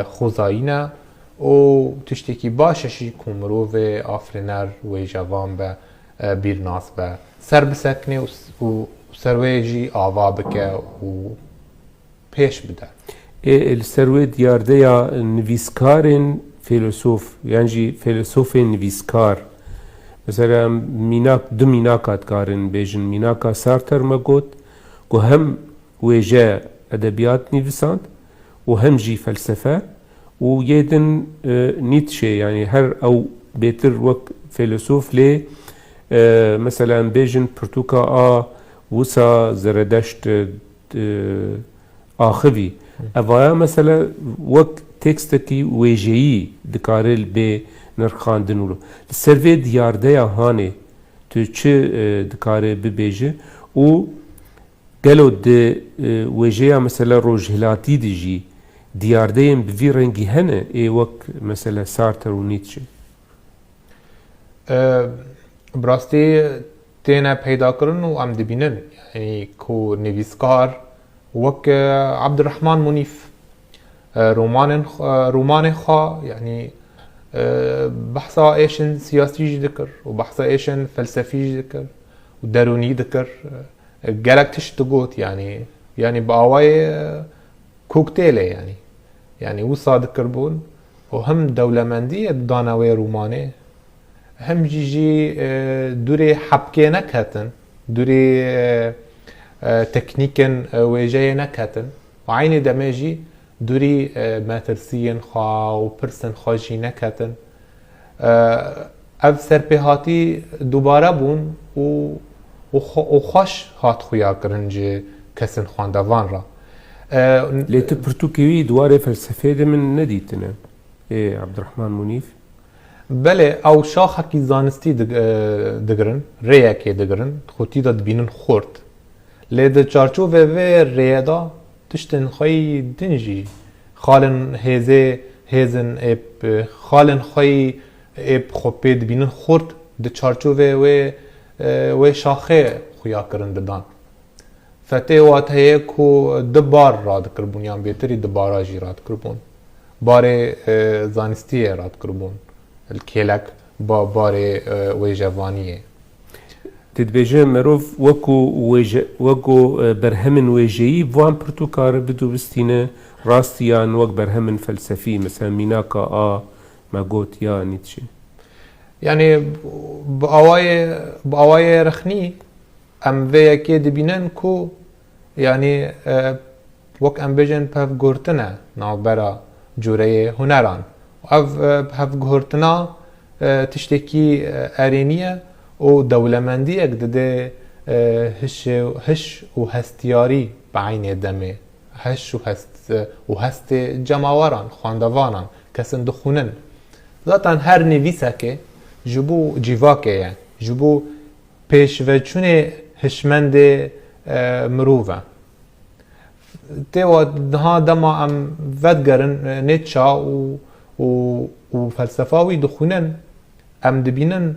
K: خوزایینه و تشتکی باششی کمرو و آفرینر و جوان به بیرناس به سر بسکنه و سروی جی آوا بکه و پیش بده
I: السروی دیارده یا نویسکارن فیلسوف یعنی فیلسوف نویسکار مثلا دو میناکات کارن بیجن میناکا سارتر مگوت که هم ویجه ادبیات نویساند و هم جي فلسفة ويدن نيتشه يعني هر أو بيتر وك فيلسوف لي مثلا بيجن برتوكا وسا زردشت آخوي أفايا مثلا وك تكستكي ويجيي دكارل بي نرخان دنولو السرفي ديارده يا هاني تو چه دكاري ببيجه و قالوا د وجهه مثلا روجهلاتي ديجي دياردين بفي رنگي هنا اي وك مثلا سارتر و نيتشه
K: براستی تینا پیدا کرن و ام دبینن یعنی کو نویسکار وک عبدالرحمن منیف رومان خوا يعني بحثا ايشن سياسي ذكر وبحثا ايشن فلسفي ذكر وداروني ذكر جالك تشتغوت يعني بقواي كوكتيلة يعني وصاد كربون وهم دولمندية دانوي روماني هم جيجي دوري حبكينك هاتن دوري تکنیکن ویژه نکتن و عین دمجی دوری مترسین خوا و پرسن خواجی نکتن اف سرپهاتی دوباره بون و خوش هات خویا کرن جه کسن خواندوان را
I: لێ تو پرتوکەوی دوارێ فەلسفەیە من نەدیتنە عەبدوڕەحمان مونیف
K: بله او شاخکی زانستی دگرن ریاکی دگرن خوتی دا دبینن خورد لی ده چارچو و ریادا تشتن خواهی دنجی خالن هیزن ایب خالن خواهی ایب خوبی دبینن خورد ده چارچو و شاخه خویا کرن ددان فته وات هی کو دبار راد کربون یان بهتری دباراجی راد کربون باره زانستی راد کربون الکیلک با باره ویجوانیه
I: تدبێژە مرۆڤ وەکو بەرهەمن وێژەیی بوان پرتوکارە بدوبستینە ڕاستیان وەک بەرهەمن فەلسەفی مەسەن میناکە مەگۆت یا نیتچێ
K: يعني بأواي رخني أم في كي دبينن كو يعني وك أم بيجن بهف غورتنا ناو برا جوري هنران أف بهف غورتنا تشتكي أرينية و دولمندي أقدده هش و هستياري بعين دمي هش و هست جماوران خواندوانان كسن دخونن ذاتاً هر نویسه که جبو جیواکه یعنی جبو پیشوچون هشمند مروفه تیوا ده دما ام ودگرن نیتشا و فلسفاوی دخونن ام دبینن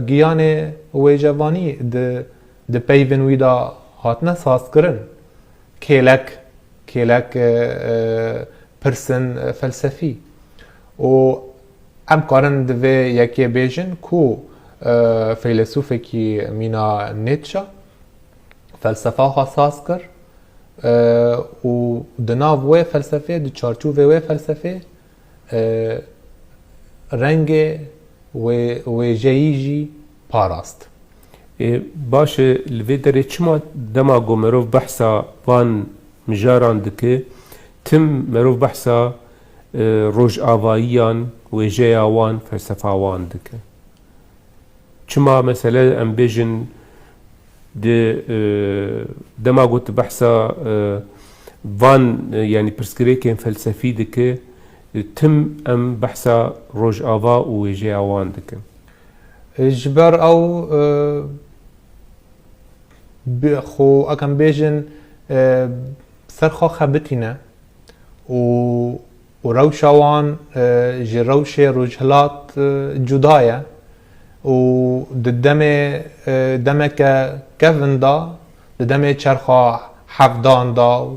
K: گیان ویجوانی ده پیون ویدا هاتنه ساز کرن کلک پرسن فلسفی و ام کارن دوی یکی بیجن کو فیلسوفه کی مینا نیتشه فلسفه ها ساز کر و دناو وی فلسفه دو چارچوب وی فلسفه رنگ و جیجی پاراست
I: باشه لوی داره چما دما گو مروف بحثا وان مجاران دکه تم مروف بحثا روج آوائیان و جیاوان فلسفاوان دکه چما مثلا ام بیجن دما گوت بحثا وان يعني برسكريكين فلسفي دكه تم ام بحثا روج آوا و جیاوان دکه
K: جبر او خو اكم بيجن سرخو خبتنا و روشوان جروش رجلات جدايا و دمك كفن دا دمه چرخا حفدان دا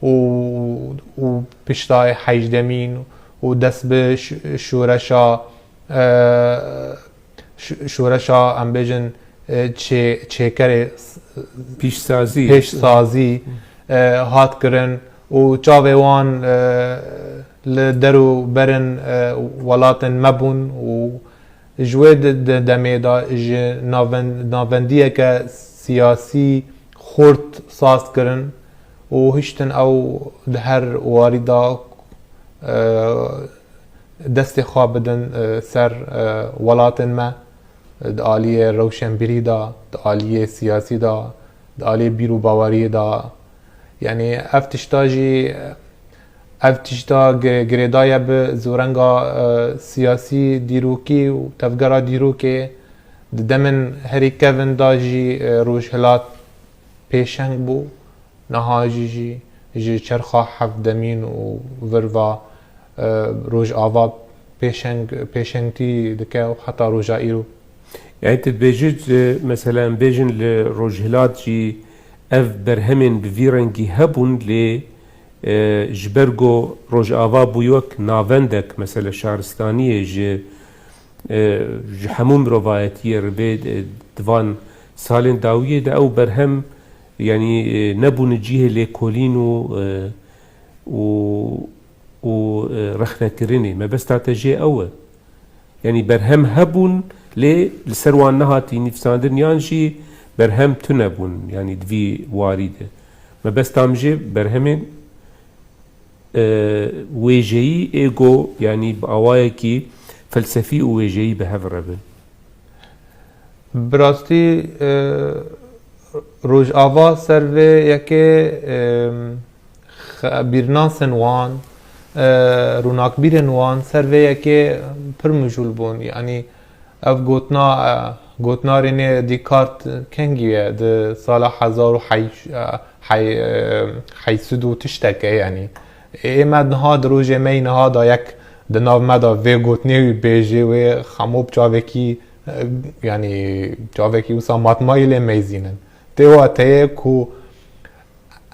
K: و پشتای حیجدمین و دست به شورشا ام بیجن چه
I: پیش سازی
K: هات کرن و چاوه وان لدرو برن ولاتن مبون و جوید دمه دا ناوندیه که سیاسی خورد ساز کرن و هشتن او هر واردا دست خواب بدن سر ولاتن ما دعالیه روشنبری دا دعالیه سیاسی دا دعالیه بیرو باوری دا یعنی افتشتا گریدای به زورنگا سیاسی دیروکی و تفگرا دیروکی دمن هری کون دا جی روشهلات پیشنگ بو نهاجی جی چرخا حفدمین و وروا روج آوا پیشنگتی دکه و حتی روجا ایرو
I: يعني تتبيجد مثلا بيجن لروجهلات جي اف برهمن بفيرنجي هبون ل جبرگو روج آوا بويوك ناوندك مثلا شهرستانية جي همون روايتي ربيد دوان سالين داوية دا او برهم يعني نبون جيه لكولين و رخنا كريني ما بس تعتجي اول يعني برهم هبون لسروان نهاتي نفساندن يانجي برهم تو نبون یعنی دوی واریده ما بس تامجه برهمین ویجهی ایگو یعنی باوایی که فلسفی و ویجهی به هف ربن
J: براستی روج آوا سروی یکی بیرناسن وان روناک بیرن وان سروی یکی پر مجول بون یعنی اف گوتنا رینه دیکارت کنگیه ده سال 1000 تشتکه یعنی ایمد نهاد روژه می نهاد یک دناو مدا وی گوتنی بیجی و خموب چاوکی یعنی چاوکی وسا ماتمایل میزینن تیوا تیه کو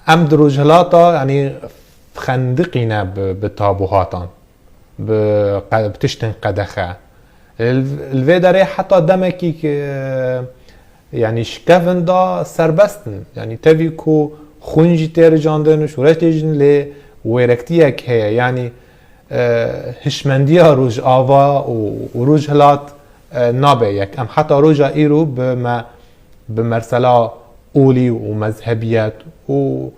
J: ام دروجهلاتا یعنی خندقینه به تابوهاتان بتشتن قدخه الوی داره حتی دمکی که یعنی شکفن دا سربستن یعنی تاوی کو خونجی تیر جاندن و شورش تیجن لی ویرکتیه که یعنی هشمندی روج آوا و روج هلات نابه یک ام حتی روج ایرو به مرسلا اولی و مذهبیت و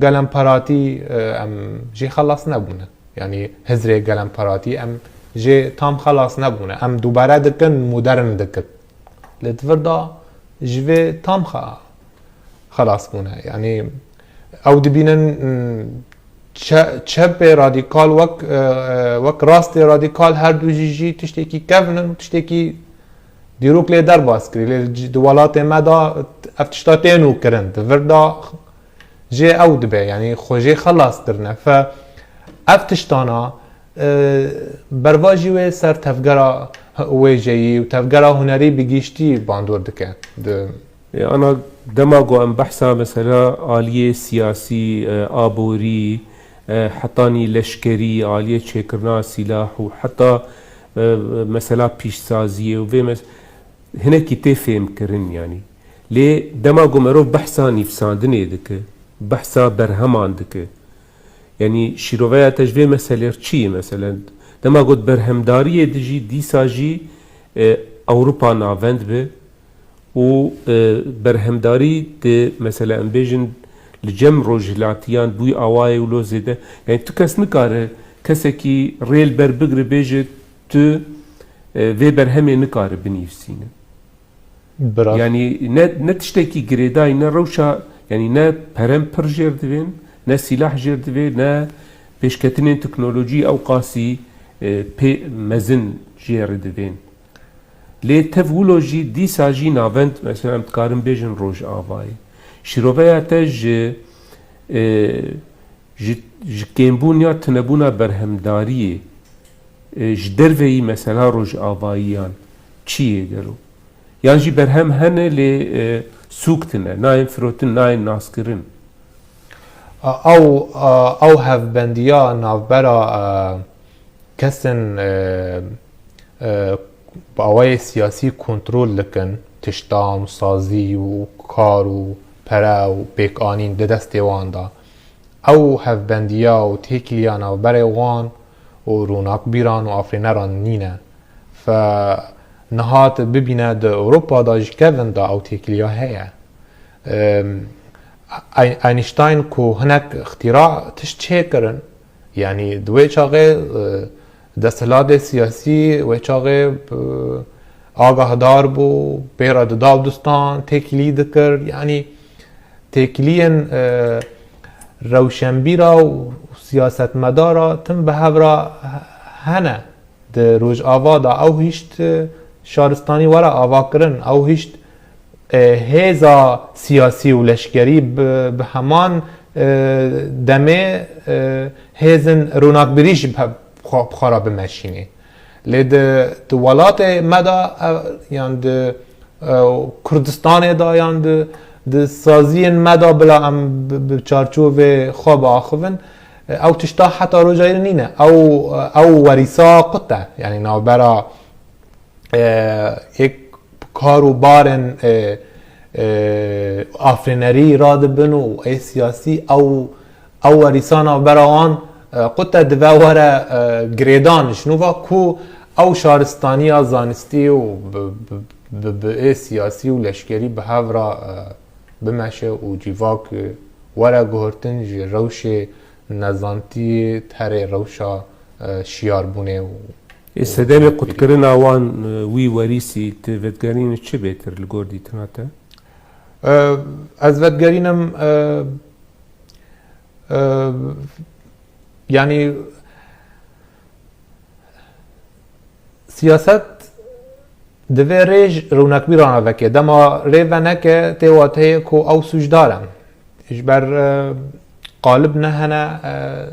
J: گلم پراتی ام جی خلاص نبونه یعنی هزره گلم پراتی ام جی تام خلاص نبونه ام دوباره دکن مدرن دکت لتفردا جوی تام خلاص بونه یعنی او دبینن چپ رادیکال وک راست رادیکال هر دو جی تشتکی کفنن و تشتکی دیروک لی در باز کری لی دوالات مدا افتشتاتینو کرن تفردا جی او دبه یعنی خوشی خلاص درنه فا افتشتانا برواجی و سر تفگرا ویجهی و تفگرا هنری بگیشتی باندور دکن
I: أنا دماغو أم بحثا مثلا آلية سياسي آبوري حطاني لشكري آلية شكرنا سلاح وحتى مثلا بيش سازية وفي هنا كي فهم كرن يعني ليه دماغو مروف بحثا نفساندني دك بحثا برهمان دك يعني شيروفيا تجوي مثلا چي مثلا دماغو برهمدارية دجي دي ساجي أوروبا نافند به و برهمداری ده مثلا امبیجن لجم روجلاتیان بوی آوای ولو زده یعنی تو کس نکاره کسی که ریل بر بگره بیجه تو وی برهمه نکاره بنیفسینه یعنی نه تشتکی گریدای نه روشا یعنی نه پرم پر جر دوین نه سلاح جر دوین نه پیشکتنین تکنولوژی او قاسی مزن جر دوین لی تفولوژی دی ساجی ناوند مثلا امتکارم بیجن روش آوایی شیروبایا تا جکیمبونیا تنبونا برهمداریه جدروی مثلا روش آواییان چیه گلو یعنی جی برهم هنه لی سوکتنه ناین فروتن ناین ناسکرن
J: او هف بندیا نافبرا کسن با آوای سیاسی کنترل لکن تشتام سازی و کار و پره و بیکانین ده دست وان دا او هفبندیا و تیکلیان و بره وان و روناک بیران و آفرینران نینه فنهات ببینه ده اوروپا دا جکوین دا او تیکلیا هیا اینشتاین که هنک اختراع تشت چه کرن یعنی دوی چاقه دستلات سیاسی و چاقه آگاهدار بو بیرا داو دستان تکلی دکر یعنی تکلین روشنبیرا و سیاست مدارا تم به هورا هنه ده روش آوا دا او هیشت شارستانی ورا آوا کرن او هیشت هیزا سیاسی و لشکری به همان دمه هیزن روناک بریش بخارا بمشینه لید دوالات مدا یعنی د کردستان دا یعنی د سازی مدا بلا ام بچارچوب خواب آخوون او تشتا حتی روجایر نینه او وریسا قطه یعنی نابرا یک کارو بارن آفرینری راد بنو ای سیاسی او وریسانا براوان قطه دواره گریدان شنووا کو او شارستانی زانستی و
K: به سیاسی و لشکری به هفرا بمشه و جیواک ورا گهرتن جی روش نزانتی تر روشا شیار بونه و
I: استدامه قد کرنا وان وی وریسی تودگرین چه بهتر لگوردی تناته؟
K: از ودگرینم یعنی سیاست دوی ریج رونک بیرانه وکه دما ریوه که تیواته که او سوش دارم اجبر قالب نهنه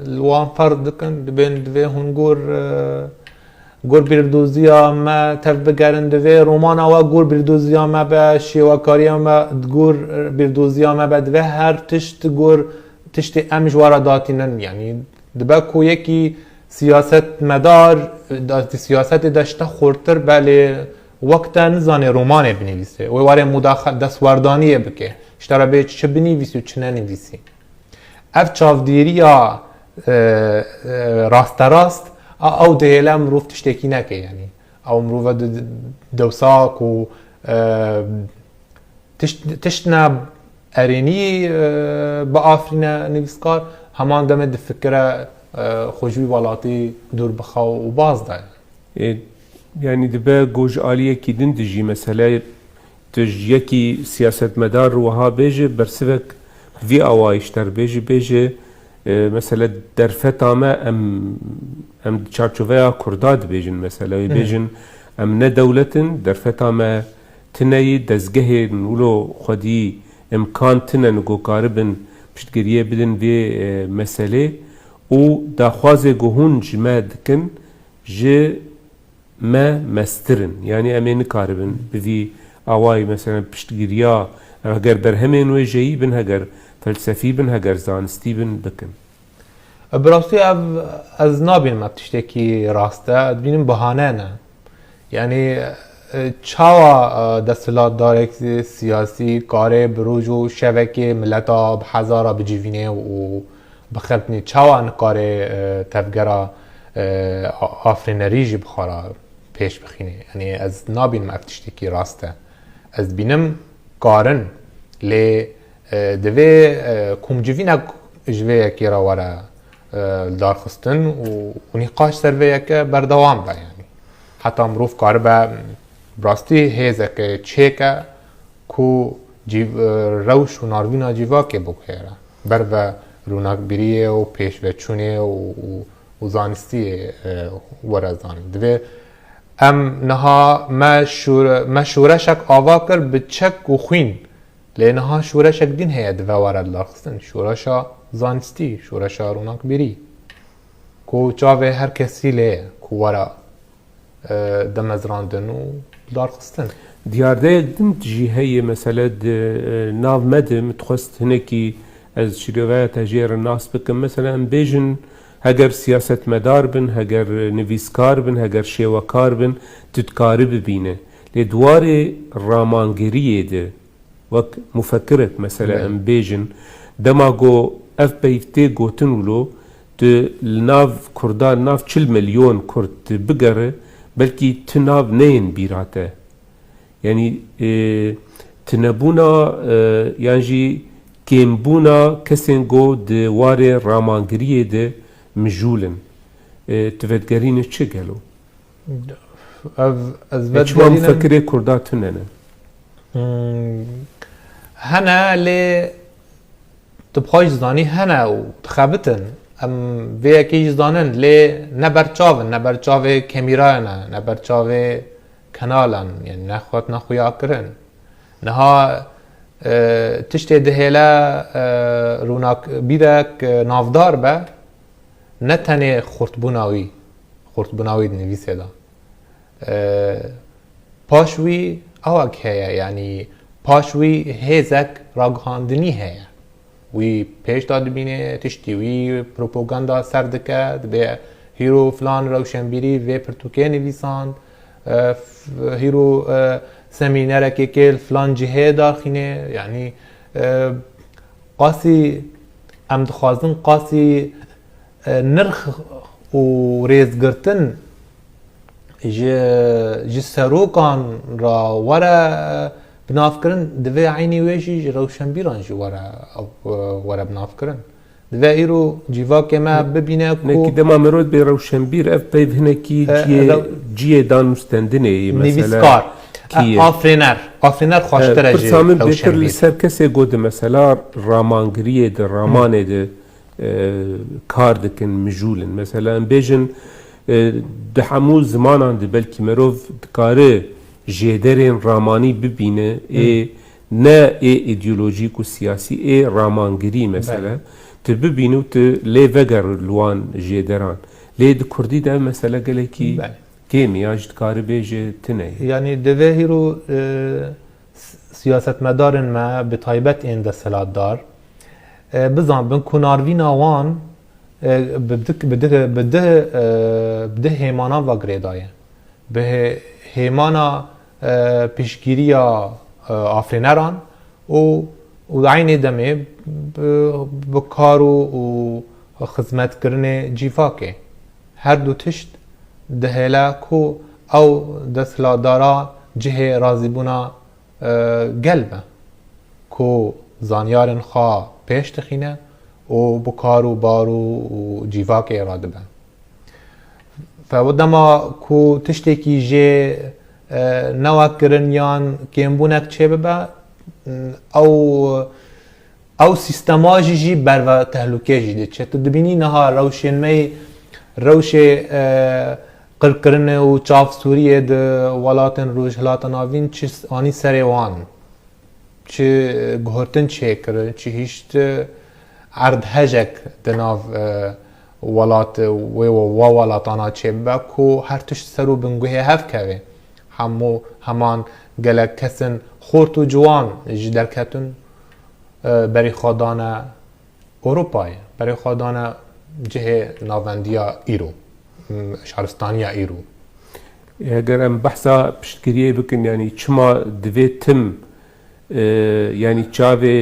K: الوان فرد دکن دبین دوی هنگور گور بیردوزیا ما تف بگرن دوی رومان و گور بیردوزیا ما به شیواکاریا ما گور بیردوزیا ما به دوی هر تشت گور تشت امش وارا داتینن یعنی دبا کو یکی سیاست مدار سیاست داشته خورتر بله وقتا نزانه رومانه بنویسه و واره مداخل دستوردانیه بکه اشترا به چه بنویسی و چه ننویسی اف چاودیری یا راست راست او دهیله مروف تشتکی نکه یعنی او مروف دوساک و تشتنا ارینی با آفرین نویسکار همان دمه دفکره خوشوی والاتی دور بخوا و باز داره
I: يعني دبا جوج آلية كيدن دجي مثلا تج يكي سياسة مدار وها بيجي برسبك في أوايشتر بيجي مثلا درفتا ما أم تشارشوفيا كرداد بيجن مثلا بيجن أم ندولة درفتا ما تناي دزجه نقولو خدي إمكان تنا نقو قاربن بشتقريه بدن في مسألة و داخوازه جهون جماد كن ج ما مسترن يعني امين كاربن بذي اواي مثلا بشتغيريا هجر برهمين وجاي بن هجر فلسفي بن هجر زانستي بن بكن
K: براستی از نابین ما بتشتکی راسته بینیم بهانه نه یعنی چاوا دستلات داره سیاسی کاره بروج و شبکه ملتا بحزارا بجیوینه و بخلطنی چاوا نکاره تفگرا آفرینریجی بخورا پیش بخینه یعنی از نابین ما بتشتکی راسته از بینم کارن لی دوی کمجوینه جوه یکی را وره دارخستن و نقاش سرویه که بردوام با یعنی حتی مروف کار با براستی هیزه که چه که روش و ناروینا جیوا که بکیره بر و روناک بریه و پیش و چونه و زانستی ورزان دوی ام نها ما شورشک آوا کر بچک و خوین لانها شورشک دین هیا دوی ورد دارخستن شورشا زانستی شورشا روناک بری کو چاوه هر کسی لی کو ورا دمزراندن و دارخستن
I: دیارده دم جیهی مثلا ناو مدم تخست هنکی از شریوه تجیر ناس بکن مثلا بیجن هگر سیاست مدار بن هگر نویسکار بن هگر شیوکار بن تدکاری ببینه لدوار رامانگریه ده وک مفکرت مثلا ام بیجن دماغو اف بیفته گوتن ولو ت ناف کردان ناف 40 میلیون کرد بگره بلکی تناف نین بیراته یعنی تنبونا یعنی کمبونا کسین گو دوار رامانگریه ده مجولن تفدگرین چه گلو؟ چما مفکره کرداتون نه؟
K: هنه لی تبخواش زانی هنه و تخبتن ام وی اکی زانن لی نبرچاوه کمیراینا نبرچاوه کنالن یعنی نخوات نخویا کرن نها تشتی دهیلا روناک بیرک نافدار به نه تنه خورتبوناوی نویسه دا پاشوی اوک هیا یعنی پاشوی هیزک راگهاندنی هیا وی پیش داد بینه تشتی وی پروپاگاندا سردکه به هیرو فلان روشنبیری و پرتوکه نویساند هیرو سمینره که فلان جهه داخینه یعنی قاسی ام دخوازن قاسی نرخ و ریزگرتن
J: ji serokan ra were binavkirin divê aynî wê jî ji rewşenbîran jî were binavkirin. Divê îro cîvakê me bibîne
I: Nekî dema mirov bê rewşenbîr ev peyv hinekî ciyê danûstendinê
J: nivîskar afrêner xweştir e ji
I: min bêtir li ser kesê got mesela ramangiriyê de ramanê de kar dikin mijûlin mesela em bêjin di hemû zimanan de belkî mirov dikare jêderên ramanî bibîne ne îdeolojîk û siyasî ramangirî mesela tu bibînî û tu lê veger li wan jêderan lê di Kurdî de mesele gelekî kêmî ya ji dikarî bêje tune
J: yanî divê îro siyasetmedarên me bi taybet ên desthilatdar bizanbin ku narvîna wan bi dih hêmanan ve girêdaye bi hêmana pêşgiriya afrêneran û aynê demê bi kar û xizmetkirinê cîvakê her du tişt dihêle ku ew desthilatdara cihê razîbûna gel be ku zanyarên xwe pêş dixîne û bi kar û bar û cîvakê radibe. Dema ku tiştekî jê newekirin yan kêmbûnek çêbibe ew sîstema jî ber ve tehlûkê jî diçe. Tu dibînî niha rewşên me rewşê qirkirinê û çavsûriyê di welatên rojhilata navîn çi anî serê wan çi guhirtin çêkirin çi hîşt erdhejek di nav welat wê welatana çêbibe ku her tişt ser û bingehê hevkeve heman gelek kesin xort û ciwan ji derketin berî xwedana Ewropayê berî xwedana cihê navendiya îro şaristaniya îro.
I: Eger em behsa piştgiriyê bikin yanî çima divê tim yanî çavê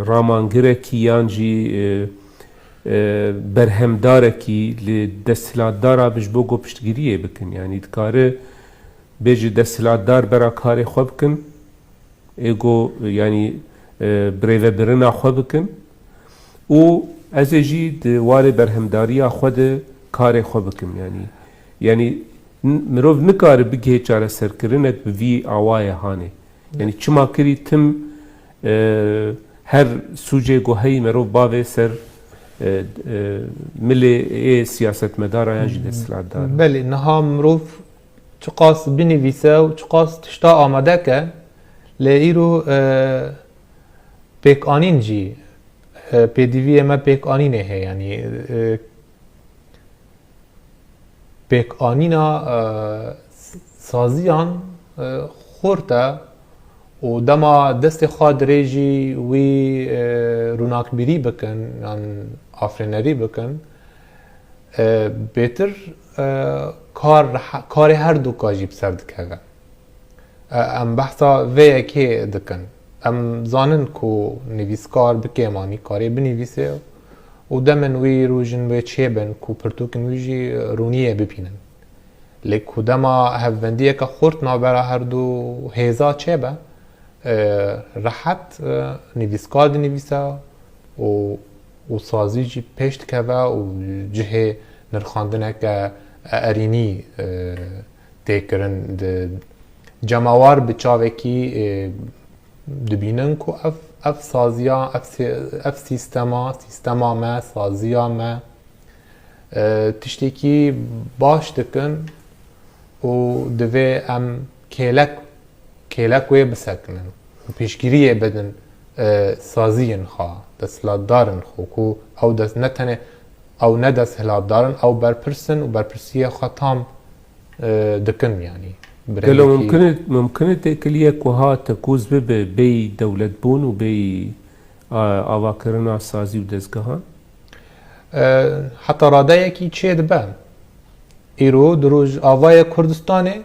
I: ramangirekî yan jî berhemdarekî li desthilatdara ji bo got piştgiriyê bikin yanî dikare bêjî desthilatdar bera karê xwe bikin êgo yanî birêvebirina xwe bikin û ez ê jî di warê berhemdariya xwe de karê xwe bikim yanî mirov nikare bigihê çareserkirinek bi vî awayê hanê yanî çima kirî tim her sûcê guheyî mirov bavê ser milê siyasetmedara yan jî desthilatdar.
J: Belê niha mirov çi qas binivîse û çi qas tişta amadeke lê îro pêkanîn jî pêdiviyê me pêkanînê heye yanî pêkanîna saziyan xort e û dema destê xwe dirê jî wî rûnakbîrî bikin yan afrênerî bikin bêtir karê her duka jî bi ser dikeve. Em behsa vê yekê dikin. Em zanin ku nivîskar bi kêmanî karê binivîse û demin wî rûjin wê çêbin ku pirtûkên wî jî rûniyê bibînin. Lê ku dema hevbendiyeke xort navbera her du hêza çêbe rehet nivîskar dinivîse û sazî jî pêş dikeve û cihê nirxandineke erînî têkirin cemawar bi çavekî dibînin ku ev saziya ev sîstema me saziya me tiştekî baş dikin û divê em kêlek wê bisekinin pêşgiriyê bidin saziyên xwe desthilatdarên xwe ku ew ne tenê ew ne desthilatdarin ew berpirsin û berpirsiyê xwe tam dikin yanî.
I: Gelo mumkin têkiliyek wiha tekûz bibe bêyî dewletbûn û bêyî avakirina sazî û dezgehan?
J: Heta radeyekî çê dibe. Îro di Rojavayê Kurdistanê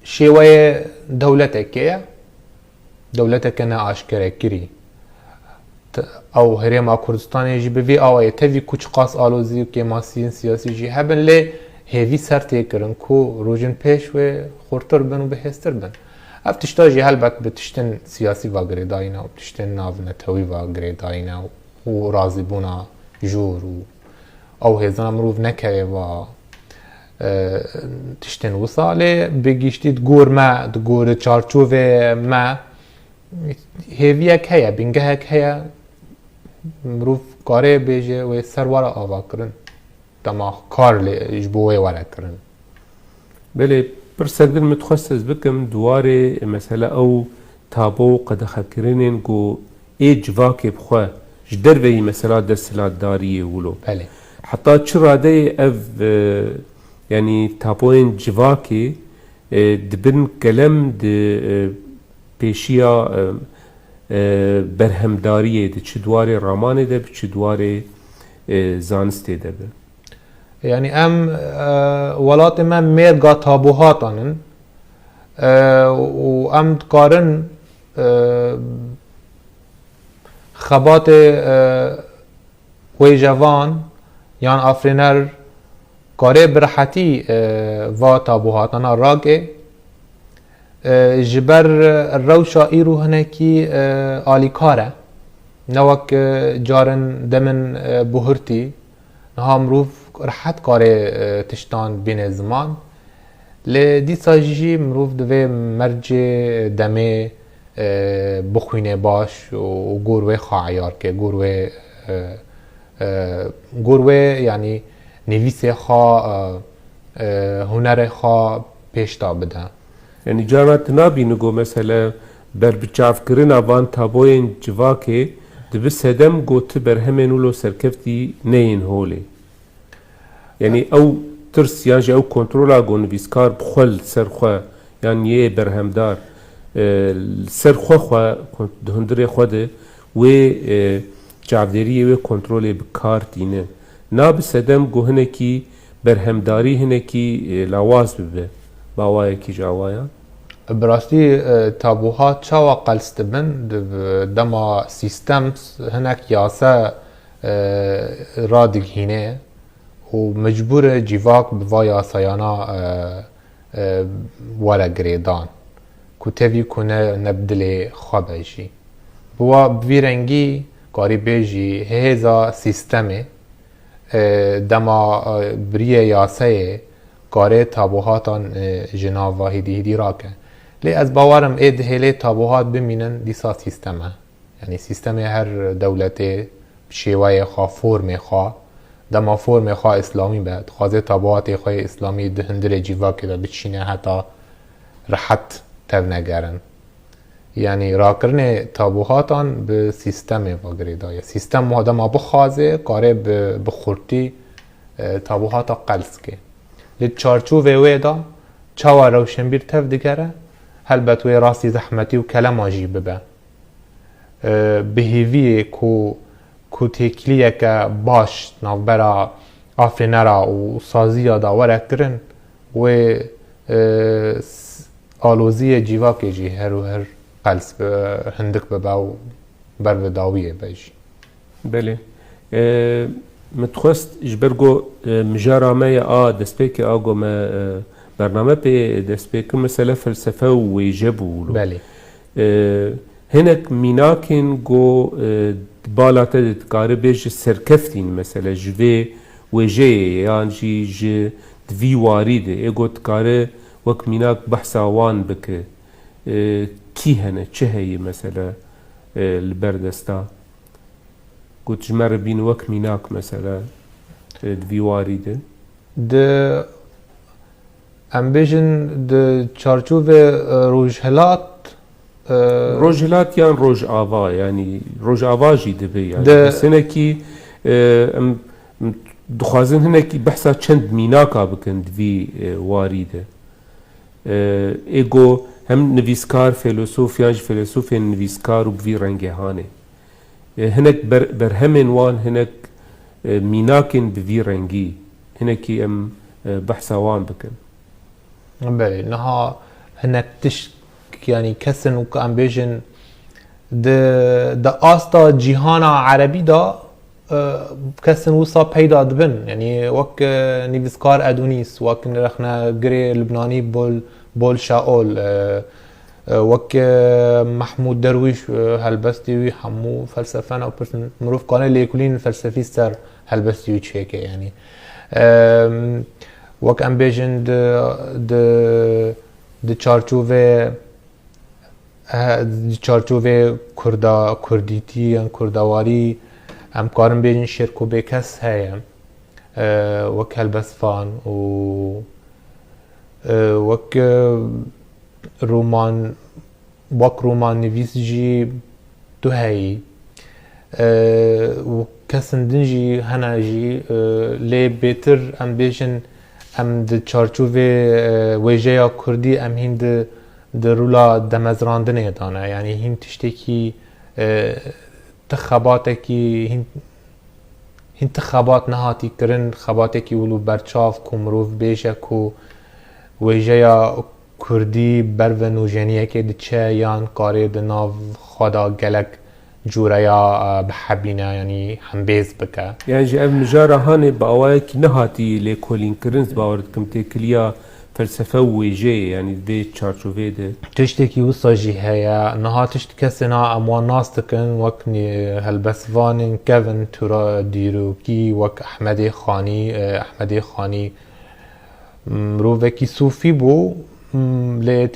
J: şêweyê dewletekê ye dewleteke neaşkerekirî ew herêma Kurdistanê jî bi vê awayê tevî ku çi qas alozî û kêmasiyên siyasî jî hebin lê
K: هیوی سر تیکرن کو روژن پیش و خورتر بن و بهستر بن اف تشتاجی هلبت به تشتن سیاسی و گریداینا و تشتن ناونتوی و گریداینا و راضی بونا جور و او هزان مروف نکه و تشتن وصاله بگیشتید گور ما گور چارچوب ما هیویک هیا بینگهک هیا مروف کاره بیجه و سروارا آوا کرن دما کار لجبوه ورا کرن
I: بله برسكدن متخصص بكم دواري مثلا او تابو قد خكرين جو جواكي بخوا جدر بي مثلا دسلات داريه ولو
K: بله
I: حتى تشرادي اف يعني تابوين جواكي دبن كلام د بيشيا برهمداريه د چدواري رامانه ده بچدواري زانسته ده
K: يعني ام ولات ما ميرغا تابوهاتانن و ام تقارن خبات وی جوان یان آفرینر کاره برحتی و تابوهاتانا راگه جبر روشا ایرو هنکی آلیکاره نوک جارن دمن بهرتی نها مروف راحت کاره تشتان بین زمان لدی ساجی مروف دوی مرج دمه بخوینه باش و گروه خواهیار که گروه یعنی نویس خواه هنر خواه پیشتا بده
I: يعني جانت نابي نقو مثلا بربچاف کرن آوان تابوين جواكي دبس هدم قو تبر همين ولو سركفتي نين هولي يعني او ترس يعني او كنترولا قو نبيسكار بخل سرخوا يعني يه برهمدار سرخوا خوا دهندري خوده و جعبداريه و كنترولي بكار تينه نابس هدم قو هنكي برهمداري هنكي لاواز ببه باوای کی جوایا
K: براستی تابوهات چاوا قلست بن دما سیستمز هنک یاسه رادگ هینه و مجبور جیواک بوا یاسایانا وره گریدان که تیوی کنه نبدل خوابشی بوا بویرنگی کاری بیجی هزا سیستمه دما بریه یاسه کاره تابوهاتان جناب واحدی هدی راکه لی از باورم اید هلی تابوهات بمینن دیسا سیستمه یعنی سیستم هر دولت شیوه خواه فرم خواه دما فرم خواه اسلامی بد خواه تابوهات خواه اسلامی دهندر جیوا که بچینه حتی راحت تب نگرن یعنی راکرن تابوهاتان به سیستم واگریدای سیستم مادم بخوازه کاره بخورتی تابوهاتا قلس که للچارچوب ويدا چاوا روشنبیر تف دگره هلبت وی راستی زحمتی و کلم آجی ببه بهیویه کو تکلیه که باش نافبرا آفرینرا و سازی داوره کرن و آلوزی جیوا که جی هر و هر قلس هندک ببه و بر داویه بجی
I: بله متخست جبرگو مجارامه دستپیک آگو ما برنامه پی دستپیک مثلا فلسفه و ویجبو
K: بله
I: هنک میناکن گو بالات دکاره بیج سرکفتین مثلا جوی ویجه یان جی دوی واریده ایگو دکاره وک میناک بحث آوان بکه کی هنه چه هی مثلا البردستا قلت جمر بين وك ميناك مثلا دوی واریده
K: ده امبیژن ده چارچوب روجهلات
I: روجهلات يعني روج آوا يعني روج آوا جي دبي يعني بس هنكي دخوازن هنكي بحثا چند ميناكا بكن دوی واریده ايگو هم نویسکار فیلسوف یانج فیلسوف نویسکار و بوی رنگه هانه هناك برهمن وان هناك ميناكن بفي رنجي هناك ام بحث وان بكن
K: بله نها هناك تش يعني كسن وكان بيجن د آستا جهانا عربي دا
J: کەسن وسا پەیدا دبن یعنی وەک نیڤیسکار ئەدونیس وەک رەخنە گرێ لبنانی بۆل شاول وەک محمود دەرویش هەلبەستی وی هەموو فەلسەفەن ئەو پرسن مرۆڤکانە لێکولین فەلسەفی سەر هەلبەستی وی چێکە یعنی وەک ئەم بێژن چارچۆvê کوردیتی یان کوردەواری ئەم کارم بێژن شێرک و بێکەس هەیە وەک هەلبەسفان و وەک ڕۆمان نویس jî tu heyî û kesên din jî hene jî lê bêtir em bêjin em di çarçovê wêjeya Kurdî em hîn di rûla demezrandinê dane yanî hîn tiştekî ti xebatekî hîn ti xebat nehatî kirin xebatekî wilo berçav ku mirov bêje ku wêjeya Kurdî berve nûjeniyekê diçe yan karê di nav xwe da gelek cûreya bihebîne yanî hembêz bike.
I: Yani ji ev mijara hanê bi awayekî nehatî lêkolînkirin ez bawer dikim têkiliya felsefe û wêjeyê yanî vê çarçovê de.
J: Tiştekî wisa jî heye niha tişt kesên em wan nas dikin wek helbestvanên kevin tura dîrokî wek Ehmedê Xanî mirovekî sûfî bû lê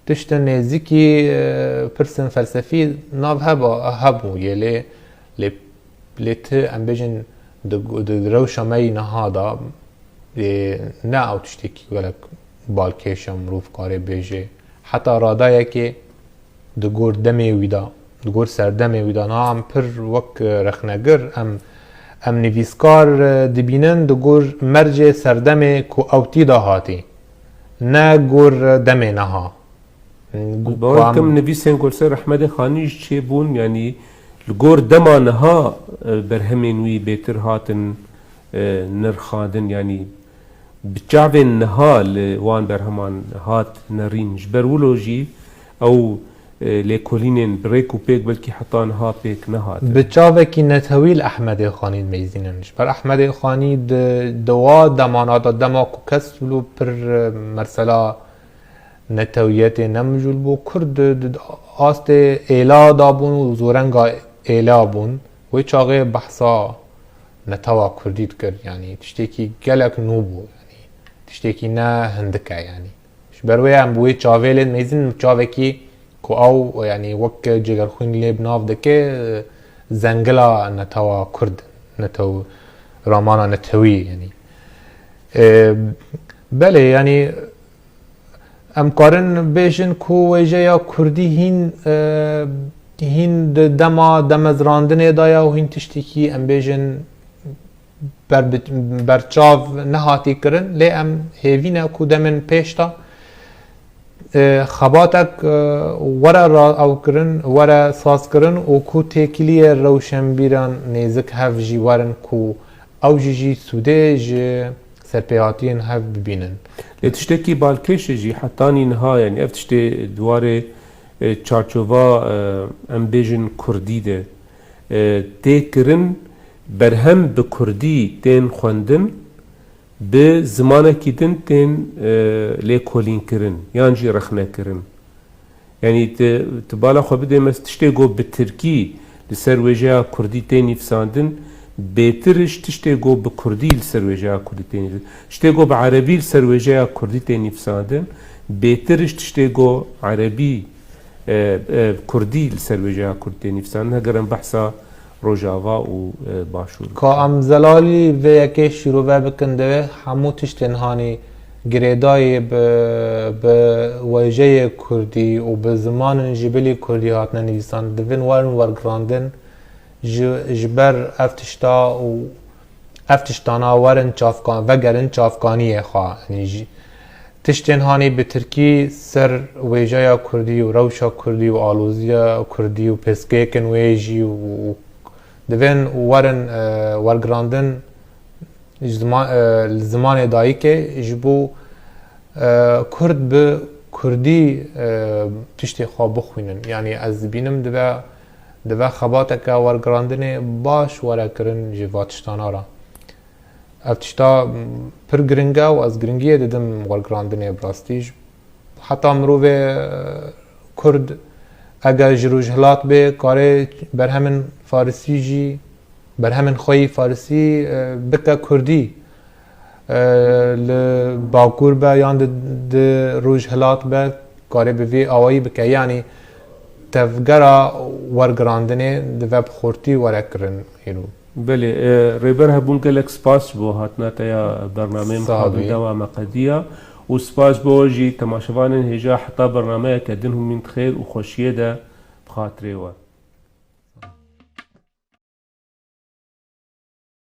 J: tiştin nêzîkî pirsên felsefî nav hebû yê lê ti em bêjin di rewşa me yî niha da ne ew tiştekî gelek balkêşa mirov karê bêje heta radayekê di gor demê wî da di gor serdemê wî da niha em pir wek rexnegir em nivîskar dibînin di gor mercê serdemê ku ew tî da hatî ne gor demê neha.
I: Bawer dikim nivîsên Gulser Ehmedê Xanî jî çêbûn yanî li gor dema niha berhemên wî bêtir hatin nirxandin yanî bi çavên niha li wan berheman hat nerîn ji ber wilo jî ew lêkolînên birêk û pêk belkî heta niha pêk nehatin.
J: Bi çavekî netewî li Ehmedê Xanî meyzînin ji ber Ehmedê Xanî di wa demana da dema ku kes wilo pir mersela netewiyetê nemicûl bû Kurd astê êla dabûn û zorenga êla bûn wê çaxê behsa netewa Kurdî dikir yanî tiştekî gelek nû bû yanî tiştekî ne hindik e yanî ji ber wê em bi wê çavê lê meyzînin çavekî ku ew yanî wek cigerxwîn lê bi nav dike zengila netewa Kurd netew ramana netewî yanî belê yanî em karin bêjin ku wêjeya Kurdî hîn di dema demezrandinê da ya û hîn tiştekî em bêjin berçav nehatî kirin lê em hêvîne ku demên pêş da xebatek were ew kirin were saz kirin û ku têkiliyê rewşenbîran nêzik hev jî werin ku ew jî Sûdê ji serpêhatiyên hev bibînin.
I: Lê tiştekî balkêşê jî hetanî niha yanî ev tiştê dwarê çarçova em bêjin Kurdî de tê kirin berhem bi Kurdî tên xwendin bi zimanekî din tên lêkolînkirin yan jî rexnekirin. Yanî tu bala xwe bidê me tiştê got bi Tirkî li ser wêjeya Kurdî tên nîvsandin bêtir ji tiştê got bi Kurdî li ser wêjeya Kurdî tên nîvsandin tiştê got bi Erebî li ser wêjeya Kurdî tên nîvsandin bêtir ji tiştê got Erebî Kurdî li ser wêjeya Kurdî tên nîvsandin heger em behsa Rojava û Başûr
J: Ka em zelalî vê yekê şîrove bikin divê hemû tiştên hanî girêdayê bi wêjeyê Kurdî û bi zimanên jî bilî Kurdî hatine nivîsan divin werin wergirandin ji ber ev tişta û ev tiştana werin vegerin çavkaniyê xwe tiştên hanî bi Tirkî ser wêjeya Kurdî û rewşa Kurdî û alûziya Kurdî û pêskêkên wê jî û divên werin wergirandin li zimanê dayîkê ji bo Kurd bi Kurdî tiştê xwe bixwînin yanî ez dibînim dibe
K: دوه خباتك ورگراندن باش وره کرن جواتشتانا را افتشتا پر گرنگه و از گرنگیه دیدم ورگراندن براستیش حتی مروه کرد اگر جروج هلات به کاره بر همین فارسی جی بر همین خوی فارسی بکه کردی باکور به یان ده روج هلات به کاره به وی آوایی بکه یعنی تفگرا ورگراندنه ده وب خورتی ورکرن ایرو
I: بله ریبر هبون گلک سپاس بو هاتنا تیا برنامه محاضره و مقدیه و سپاس بو جی تماشوان هجا حتی برنامه کدنهم من خیر و خوشیه ده بخاطره و